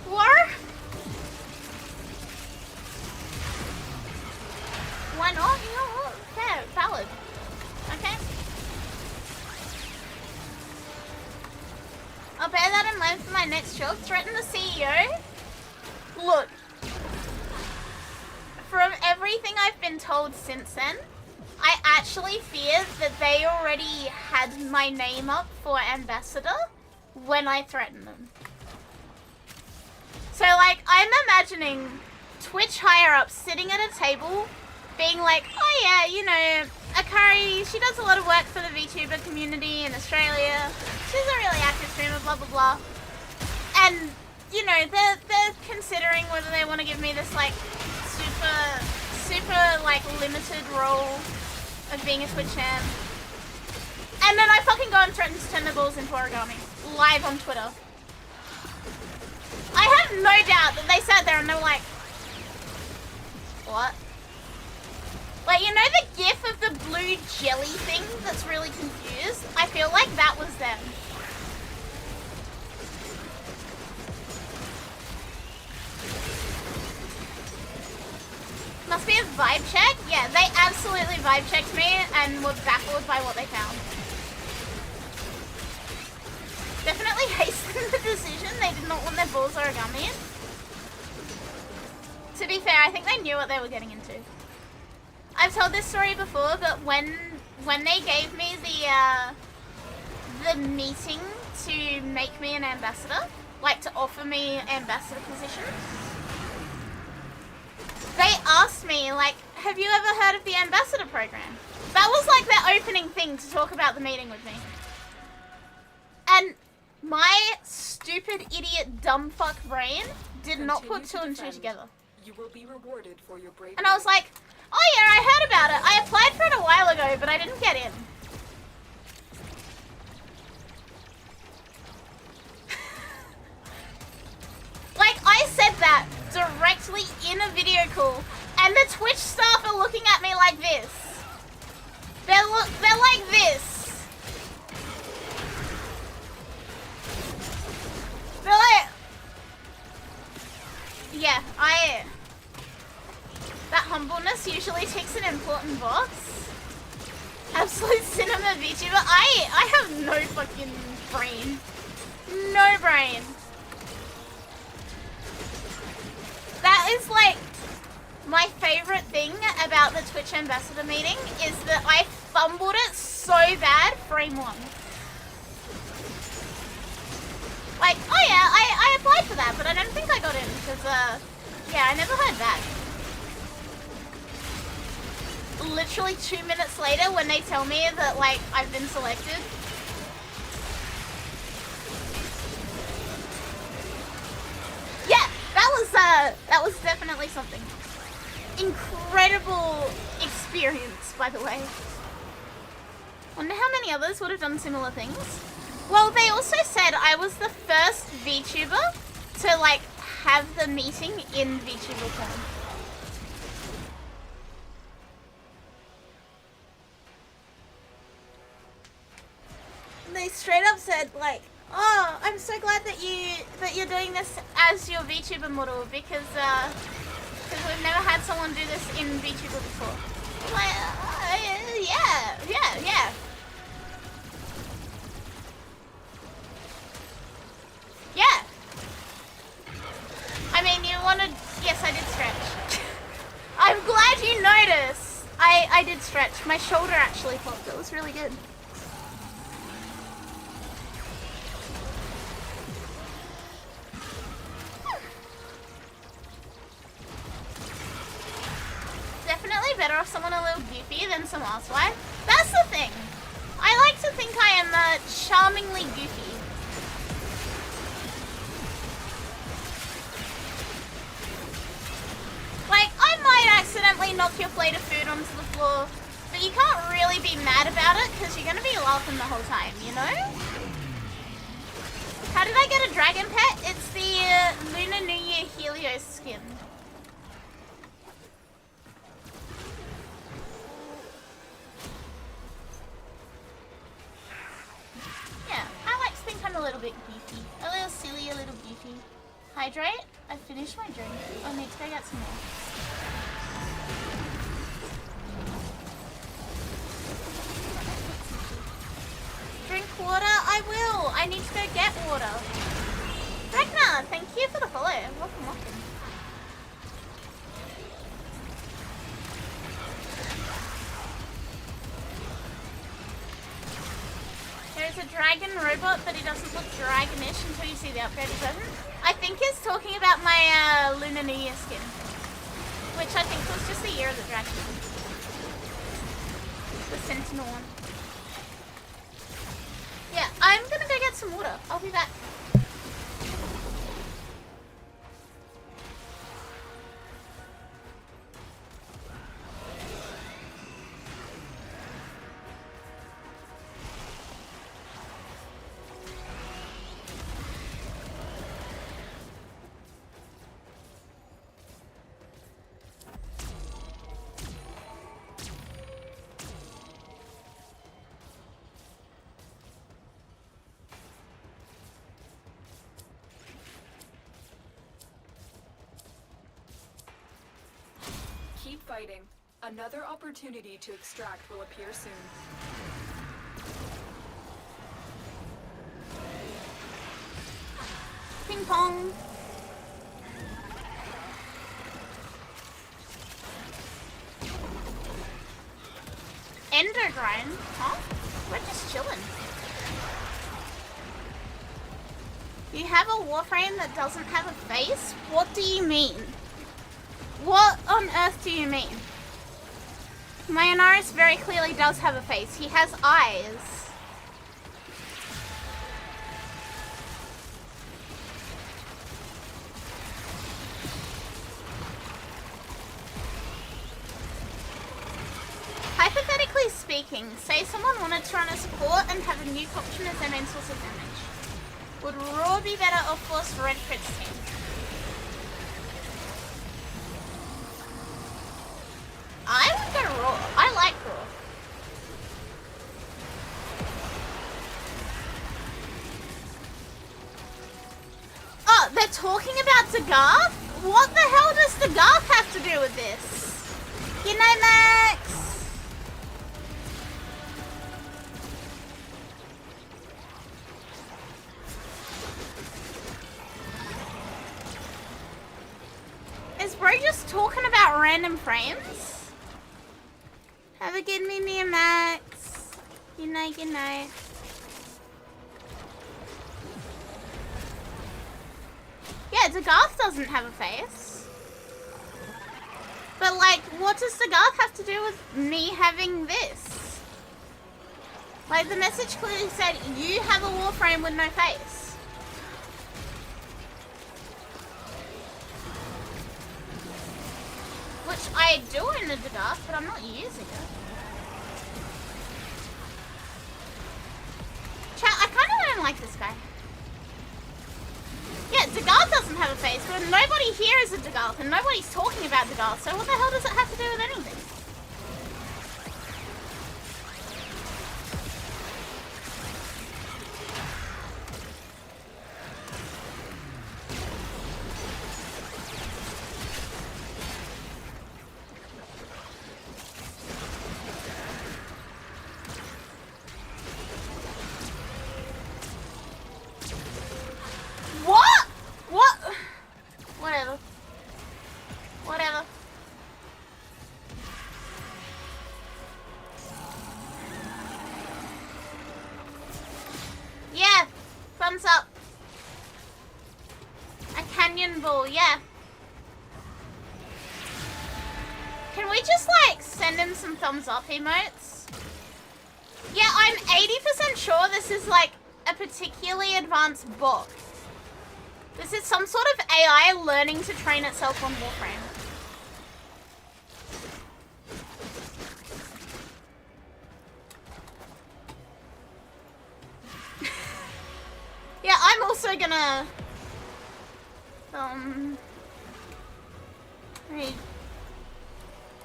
What? Why not? You know what? Fair, valid. Okay. I'll bear that in mind for my next job. Threaten the CEO? Look. From everything I've been told since then, I actually fear that they already had my name up for ambassador when I threatened them. So, like, I'm imagining Twitch higher-ups sitting at a table being like, oh yeah, you know, Akari, she does a lot of work for the VTuber community in Australia. She's a really active streamer, blah, blah, blah. And, you know, they're considering whether they want to give me this, like, super, like, limited role of being a Twitch champ. And then I fucking go and threaten to turn the balls into origami. Live on Twitter. I have no doubt that they sat there and they were like, what? Like, you know the gif of the blue jelly thing that's really confused? I feel like that was them. Must be a vibe check? Yeah, they absolutely vibe checked me and were baffled by what they found. Definitely hastened the decision. They did not want their balls origami in. To be fair, I think they knew what they were getting into. I've told this story before, but when they gave me the meeting to make me an ambassador, like to offer me ambassador position, they asked me, like, have you ever heard of the ambassador program? That was like their opening thing to talk about the meeting with me. And my stupid, idiot, dumb fuck brain did not put two and two together. You will be rewarded for your bravery. And I was like, oh yeah, I heard about it. I applied for it a while ago, but I didn't get in. fucking boss. Absolute cinema VTuber. I have no fucking brain. No brain. That is like my favorite thing about the Twitch ambassador meeting is that I fumbled it so bad frame 1. Like, oh yeah, I applied for that, but I don't think I got in because, yeah, I never heard back. Literally 2 minutes later when they tell me that, like, I've been selected. Yeah, that was definitely something. Incredible experience, by the way. Wonder how many others would have done similar things. Well, they also said I was the first VTuber to, like, have the meeting in VTuber form. They straight up said, like, oh, I'm so glad that you're doing this as your VTuber model because we've never had someone do this in VTuber before. Like, yeah. Yeah. I mean, you wanted... Yes, I did stretch. I'm glad you noticed. I did stretch. My shoulder actually popped. It was really good. Definitely better off someone a little goofy than some asswipe. That's the thing. I like to think I am charmingly goofy. Like, I might accidentally knock your plate of food onto the floor, but you can't really be mad about it because you're going to be laughing the whole time, you know? How did I get a dragon pet? It's the Lunar New Year Helios skin. Yeah, I like to think I'm a little bit goofy. A little silly, a little goofy. Hydrate? I finished my drink. I need to go get some more. Drink water? I will! I need to go get water. Ragnar, thank you for the follow. Welcome. There's a dragon robot, but he doesn't look dragonish until you see the upgraded version. I think he's talking about my Lunar New Year skin, which I think was just the year of the dragon. The Sentinel one. Yeah, I'm gonna go get some water. I'll be back. Keep fighting. Another opportunity to extract will appear soon. Ping pong. Ender grind? Huh? We're just chilling. You have a Warframe that doesn't have a face? What do you mean? What on earth do you mean? Mayonnaise very clearly does have a face. He has eyes. Hypothetically speaking, say someone wanted to run a support and have a nuke option as their main source of damage. Would Raw be better or force Red Crit's team? I would go Raw. I like Raw. Oh, they're talking about Daggarth? What the hell does Daggarth have to do with this? You know, Max? bro just talking about random frames? Have a good me, Max. Good night, good night. Yeah, Dagath doesn't have a face. But like, what does Dagath have to do with me having this? Like, the message clearly said, you have a Warframe with no face. Which I do in the Dagath, but I'm not using it. Chat, I kind of don't like this guy. Yeah, Dagath doesn't have a face, but nobody here is a Dagath, and nobody's talking about Dagath, so what the hell does it have to do with anything? What? What? Whatever. Whatever. Yeah. Thumbs up. A canyon ball, yeah. Can we just like send him some thumbs up emotes? Yeah, I'm 80% sure this is like a particularly advanced bot. This is some sort of AI learning to train itself on Warframe. Yeah, I'm also gonna read.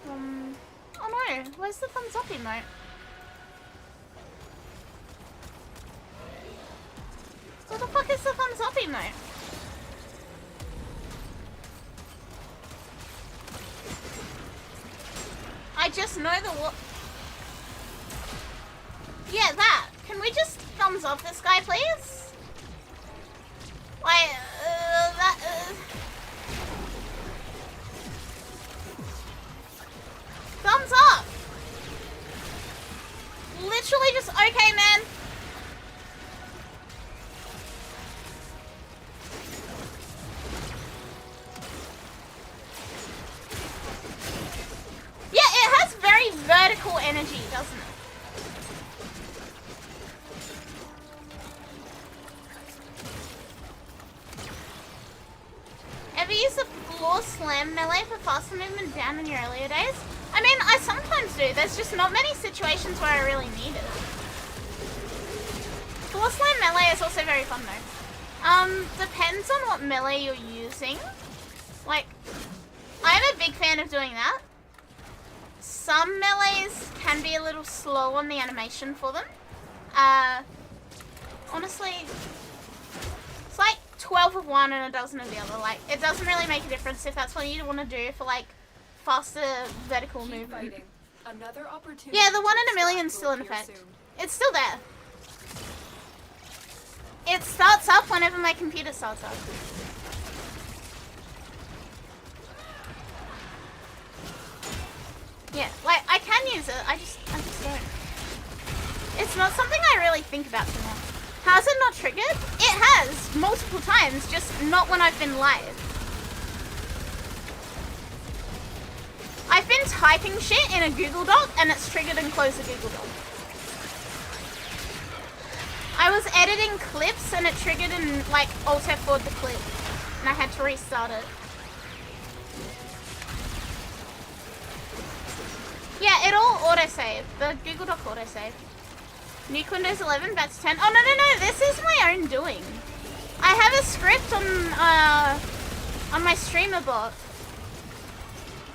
Oh no, where's the thumbs up emote? What the fuck is the thumbs up emote? I just know the what. Yeah, that. Can we just thumbs up this guy, please? Like, thumbs up. Literally just okay, man. Yeah, it has very vertical energy, doesn't it? Ever use the floor slam melee for faster movement down in your earlier days? I mean, I sometimes do. There's just not many situations where I really need it. Floor slam melee is also very fun though. Depends on what melee you're using. Like, I'm a big fan of doing that. Some melees can be a little slow on the animation for them. Honestly, it's like 12 of one and a dozen of the other. Like, it doesn't really make a difference if that's what you want to do for like faster vertical movement. Another opportunity. Yeah, the 1 in a million's still in effect. It's still there. It starts up whenever my computer starts up. Yeah, like, I can use it, I just don't. It's not something I really think about too much. Has it not triggered? It has, multiple times, just not when I've been live. I've been typing shit in a Google Doc and it's triggered and closed the Google Doc. I was editing clips and it triggered and like Alt F4'd the clip and I had to restart it. Yeah, it all autosaved. The Google Doc autosaved. Nuke Windows 11, back to 10. Oh, no. This is my own doing. I have a script on my streamer bot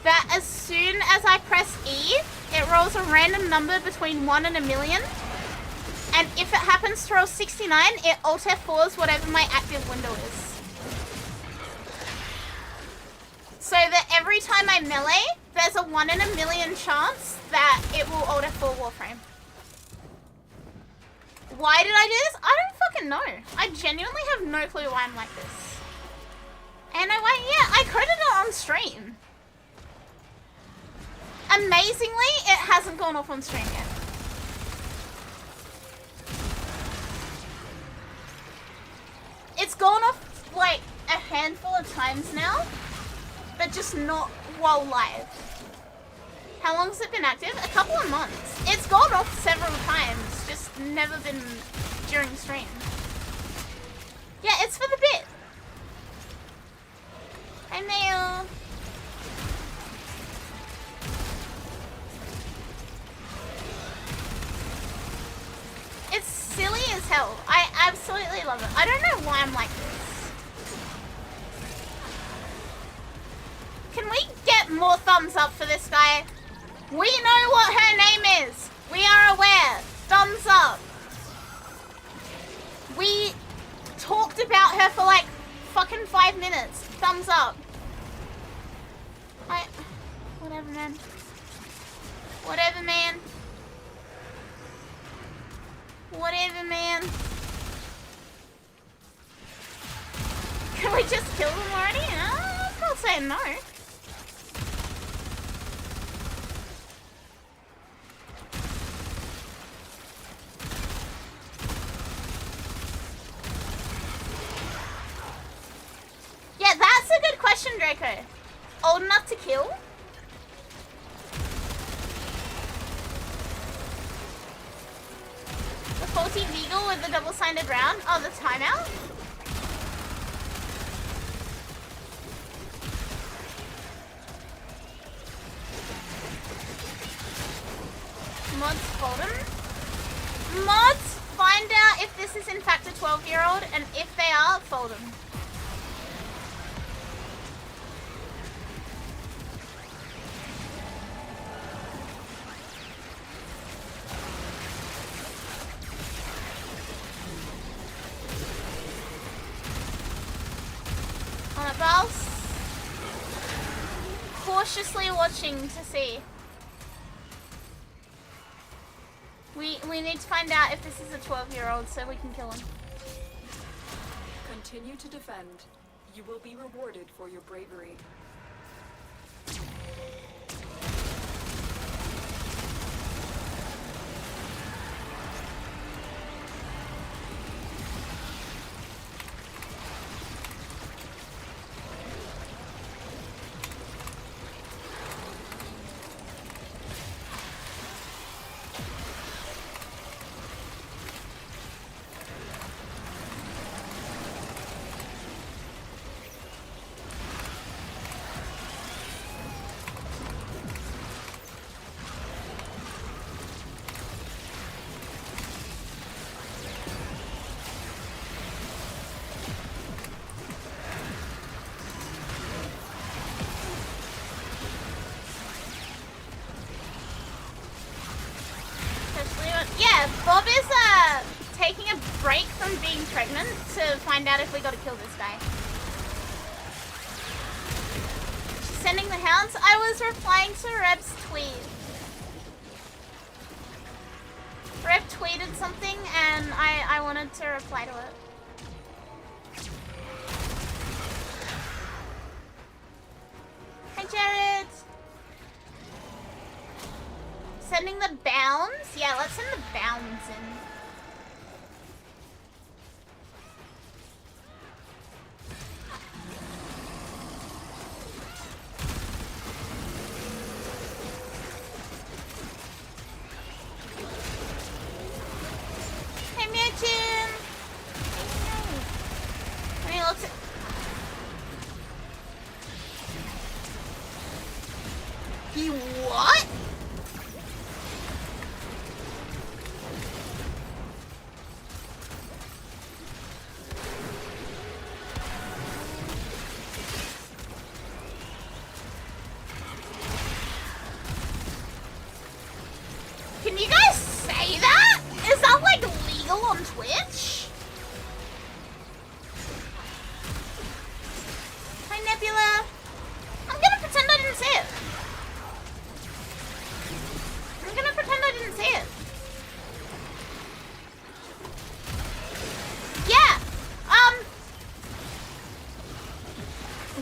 that as soon as I press E, it rolls a random number between 1 and a million. And if it happens to roll 69, it Alt F4s whatever my active window is. So that every time I melee, there's a 1 in a million chance that it will Alt F4 Warframe. Why did I do this? I don't fucking know. I genuinely have no clue why I'm like this. And yeah, I coded it on stream. Amazingly, it hasn't gone off on stream yet. It's gone off like a handful of times now, but just not while live. How long has it been active? A couple of months. It's gone off several times, just never been during stream. Yeah, it's for the bit. Hi, Mayo. It's silly as hell. I absolutely love it. I don't know why I'm like this. Can we get more thumbs up for this guy? We know what her name is. We are aware. Thumbs up. We talked about her for like fucking 5 minutes. Thumbs up. Whatever, man. Whatever, man. Whatever, man. Can we just kill them already? I'm not saying no. Yeah, that's a good question, Draco. Old enough to kill? The faulty Deagle with the double-sided round? Oh, the timeout? Mods fold them? Mods, find out if this is in fact a 12-year-old, and if they are, fold them. On a bounce. Cautiously watching to see. We need to find out if this is a 12-year-old so we can kill him. Continue to defend. You will be rewarded for your bravery. Yeah, Bob is taking a break from being pregnant to find out if we gotta kill this guy. She's sending the hounds. I was replying to Reb's tweet. Reb tweeted something and I wanted to reply to it. Hi, Jared. Sending the bounds? Yeah, let's send the bounds in. Hey, Mewtwo! I mean, looks at... He what? Can you guys say that? Is that like legal on Twitch? Hi, Nebula. I'm gonna pretend I didn't see it. I'm gonna pretend I didn't see it. Yeah.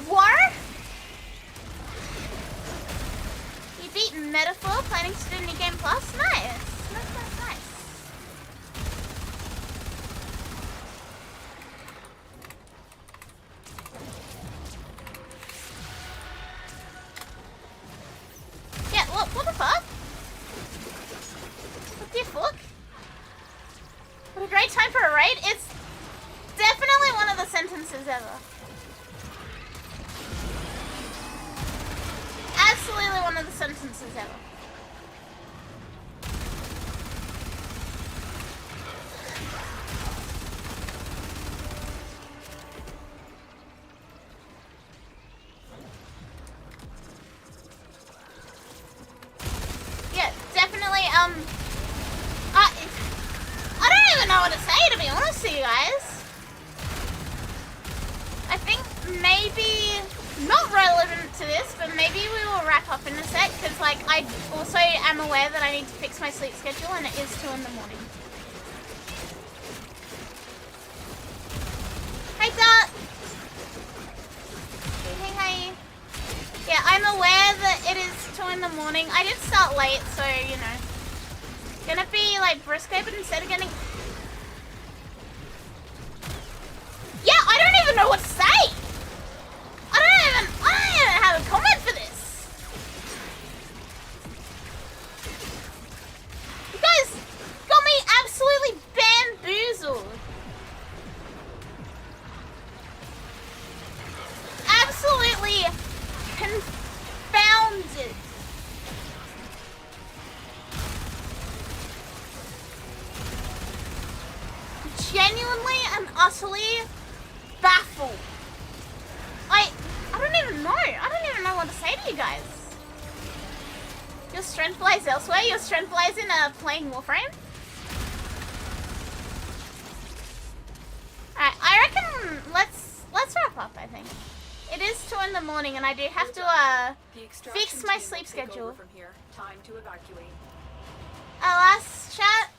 War? You beat Meta plus? Nice. Nice. Yeah, what the fuck? What the fuck? What a great time for a raid. It's definitely one of the sentences ever. Absolutely one of the sentences ever. Yeah, definitely, I don't even know what to say, to be honest with you guys. I think maybe, not relevant to this, but maybe we will wrap up in a sec, because, like, I also am aware that I need to fix my sleep schedule, and it is 2 in the morning. Hey, Dot! Hey. Yeah, I'm aware that it is 2 in the morning. I did start late, so, you know. Gonna be, like, Briscoe, but instead of getting... Yeah, I don't even know what to say! I don't even have a comment for this! You guys got me absolutely bamboozled. Absolutely confounded. Genuinely and utterly baffled. I don't even know. I don't even know what to say to you guys. Your strength lies elsewhere. Your strength lies in playing Warframe. Alright, I reckon let's wrap up, I think. It is 2 in the morning and I do have to fix my sleep schedule. From here. Time to evacuate. Last chat.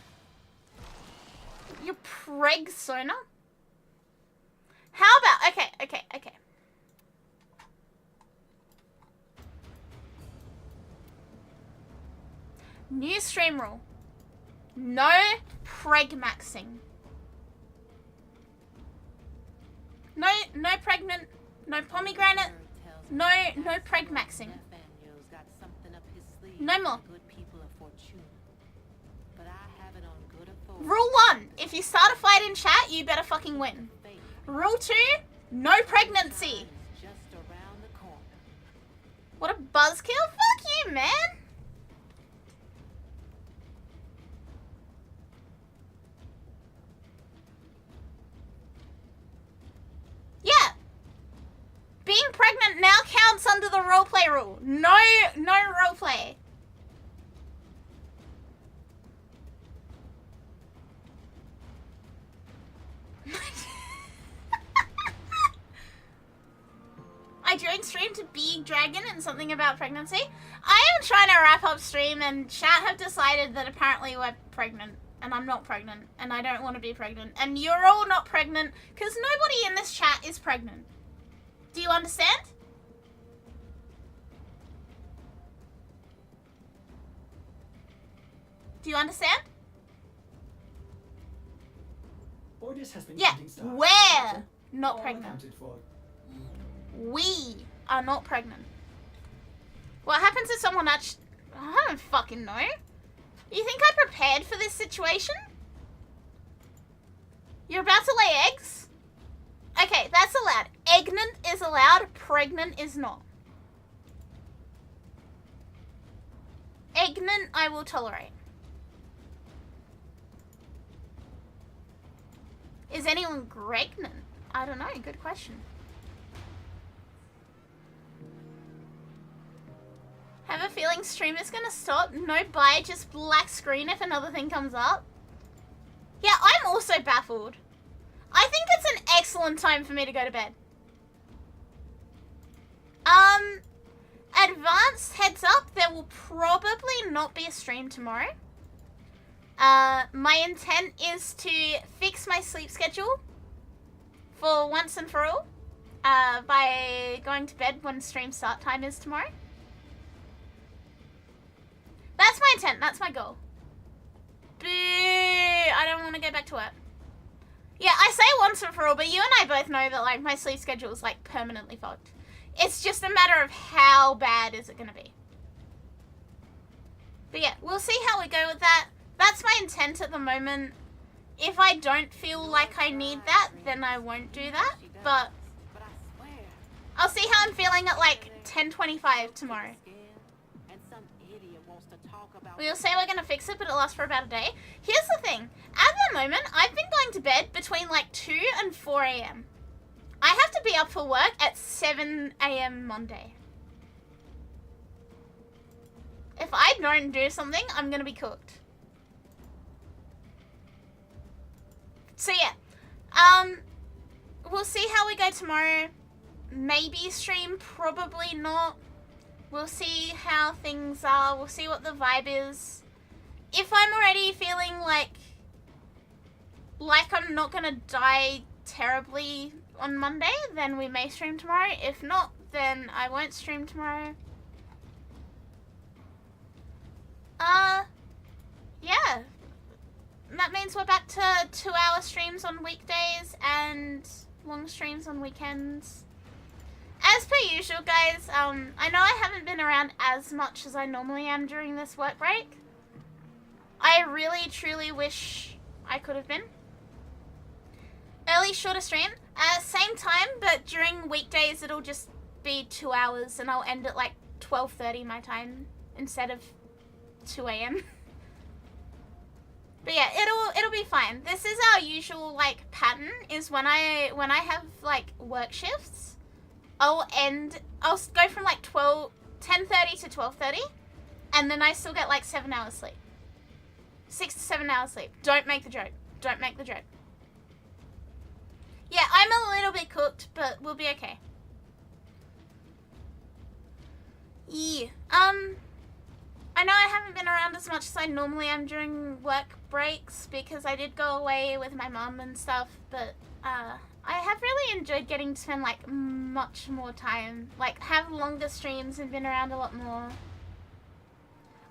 You preg Sona. How about okay. New stream rule. No preg maxing. No pregnant, no pomegranate, no preg maxing. No more. Rule 1, if you start a fight in chat, you better fucking win. Rule 2, no pregnancy. What a buzzkill. Fuck you, man. Yeah. Being pregnant now counts under the roleplay rule. No roleplay. I joined stream to be dragon and something about pregnancy. I am trying to wrap up stream and chat have decided that apparently we're pregnant and I'm not pregnant and I don't want to be pregnant and you're all not pregnant because nobody in this chat is pregnant. Do you understand? Do you understand? Orders has been Yeah, shooting stars. we're not All pregnant. accounted for. We are not pregnant. What happens if someone actually... I don't fucking know. You think I prepared for this situation? You're about to lay eggs? Okay, that's allowed. Eggnant is allowed, pregnant is not. Eggnant I will tolerate. Is anyone pregnant? I don't know, good question. Have a feeling stream is gonna stop. No bye, just black screen if another thing comes up. Yeah, I'm also baffled. I think it's an excellent time for me to go to bed. Advanced heads up, there will probably not be a stream tomorrow. My intent is to fix my sleep schedule for once and for all by going to bed when stream start time is tomorrow. That's my intent. That's my goal. Boo! I don't want to go back to work. Yeah, I say once and for all, but you and I both know that like my sleep schedule is like permanently fucked. It's just a matter of how bad is it going to be. But yeah, we'll see how we go with that. That's my intent at the moment. If I don't feel like I need that, then I won't do that. But I'll see how I'm feeling at like 10:25 tomorrow. We'll say we're going to fix it, but it lasts for about a day. Here's the thing. At the moment, I've been going to bed between like 2 and 4 a.m. I have to be up for work at 7 a.m. Monday. If I don't do something, I'm going to be cooked. So yeah. We'll see how we go tomorrow. Maybe stream, probably not. We'll see how things are. We'll see what the vibe is. If I'm already feeling like I'm not gonna die terribly on Monday, then we may stream tomorrow. If not, then I won't stream tomorrow. Yeah. That means we're back to 2-hour streams on weekdays and long streams on weekends. As per usual, guys, I know I haven't been around as much as I normally am during this work break. I really, truly wish I could have been. Early, shorter stream. Same time, but during weekdays it'll just be 2 hours and I'll end at like 12:30 my time instead of 2 a.m. But yeah, it'll be fine. This is our usual like pattern, is when I have like work shifts, I'll go from like 10:30 to 12:30, and then I still get like 7 hours sleep. 6 to 7 hours sleep. Don't make the joke. Don't make the joke. Yeah, I'm a little bit cooked, but we'll be okay. Yeah. I know I haven't been around as much as I normally am during work breaks because I did go away with my mum and stuff, but I have really enjoyed getting to spend like much more time, like have longer streams and been around a lot more.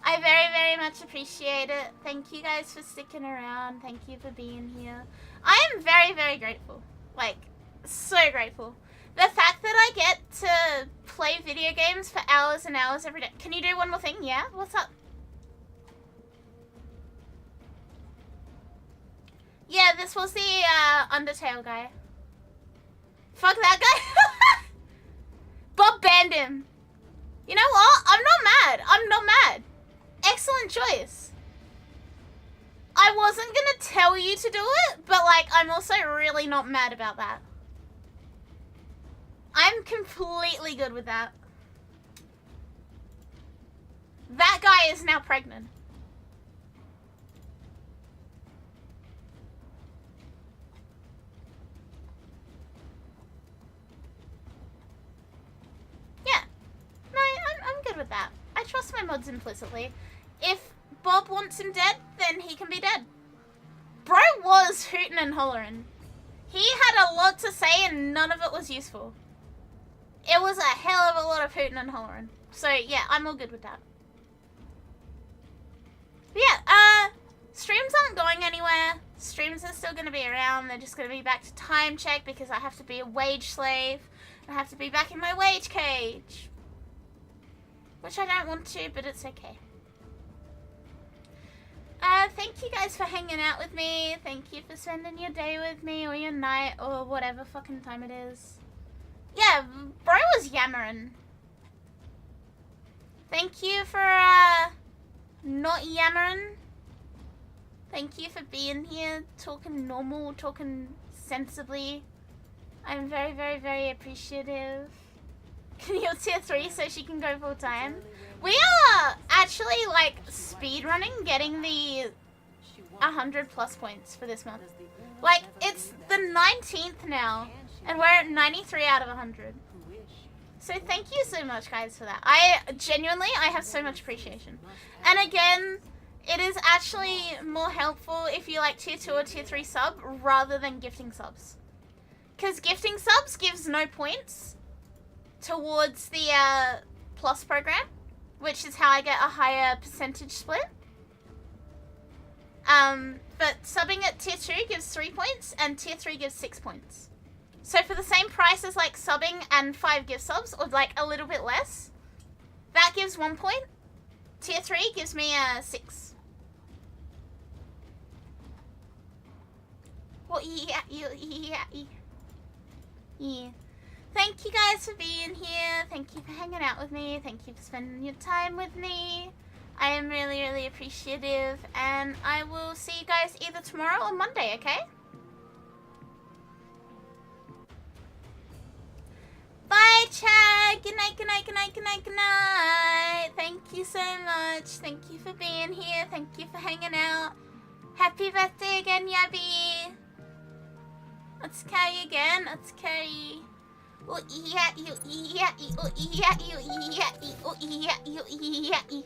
I very, very much appreciate it. Thank you guys for sticking around. Thank you for being here. I am very, very grateful. Like, so grateful. The fact that I get to play video games for hours and hours every day. Can you do one more thing? Yeah? What's up? Yeah, this was the Undertale guy. Fuck that guy. Bob banned him. You know what? I'm not mad. I'm not mad. Excellent choice. I wasn't gonna tell you to do it, but like, I'm also really not mad about that. I'm completely good with that. That guy is now pregnant. Yeah. No, I'm good with that. I trust my mods implicitly. If Bob wants him dead, then he can be dead. Bro was hootin' and hollerin'. He had a lot to say and none of it was useful. It was a hell of a lot of hootin' and hollerin'. So yeah, I'm all good with that. But yeah, streams aren't going anywhere. Streams are still gonna be around. They're just gonna be back to time check because I have to be a wage slave. I have to be back in my wage cage. Which I don't want to, but it's okay. Thank you guys for hanging out with me. Thank you for spending your day with me or your night or whatever fucking time it is. Yeah, bro was yammering. Thank you for, not yammering. Thank you for being here, talking normal, talking sensibly. I'm very, very, very appreciative. Can you tier 3 so she can go full time? We are actually like speedrunning getting the 100+ points for this month. Like, it's the 19th now, and we're at 93 out of 100. So thank you so much, guys, for that. I have so much appreciation. And again, it is actually more helpful if you like tier 2 or tier 3 sub rather than gifting subs. Because gifting subs gives no points towards the plus program. which is how I get a higher percentage split. But subbing at tier 2 gives 3 points, and tier 3 gives 6 points. So for the same price as like subbing and 5 gift subs, or like a little bit less, that gives 1 point. Tier 3 gives me 6. Well, yeah. Thank you guys for being here. Thank you for hanging out with me. Thank you for spending your time with me. I am really, really appreciative. And I will see you guys either tomorrow or Monday, okay? Bye, Chad. Good night, good night, good night, good night, good night. Thank you so much. Thank you for being here. Thank you for hanging out. Happy birthday again, Yabby. Let's carry again. Let's carry. Oh, yeah, oh, yeah, oh, yeah, oh, yeah, oh, yeah, oh, yeah.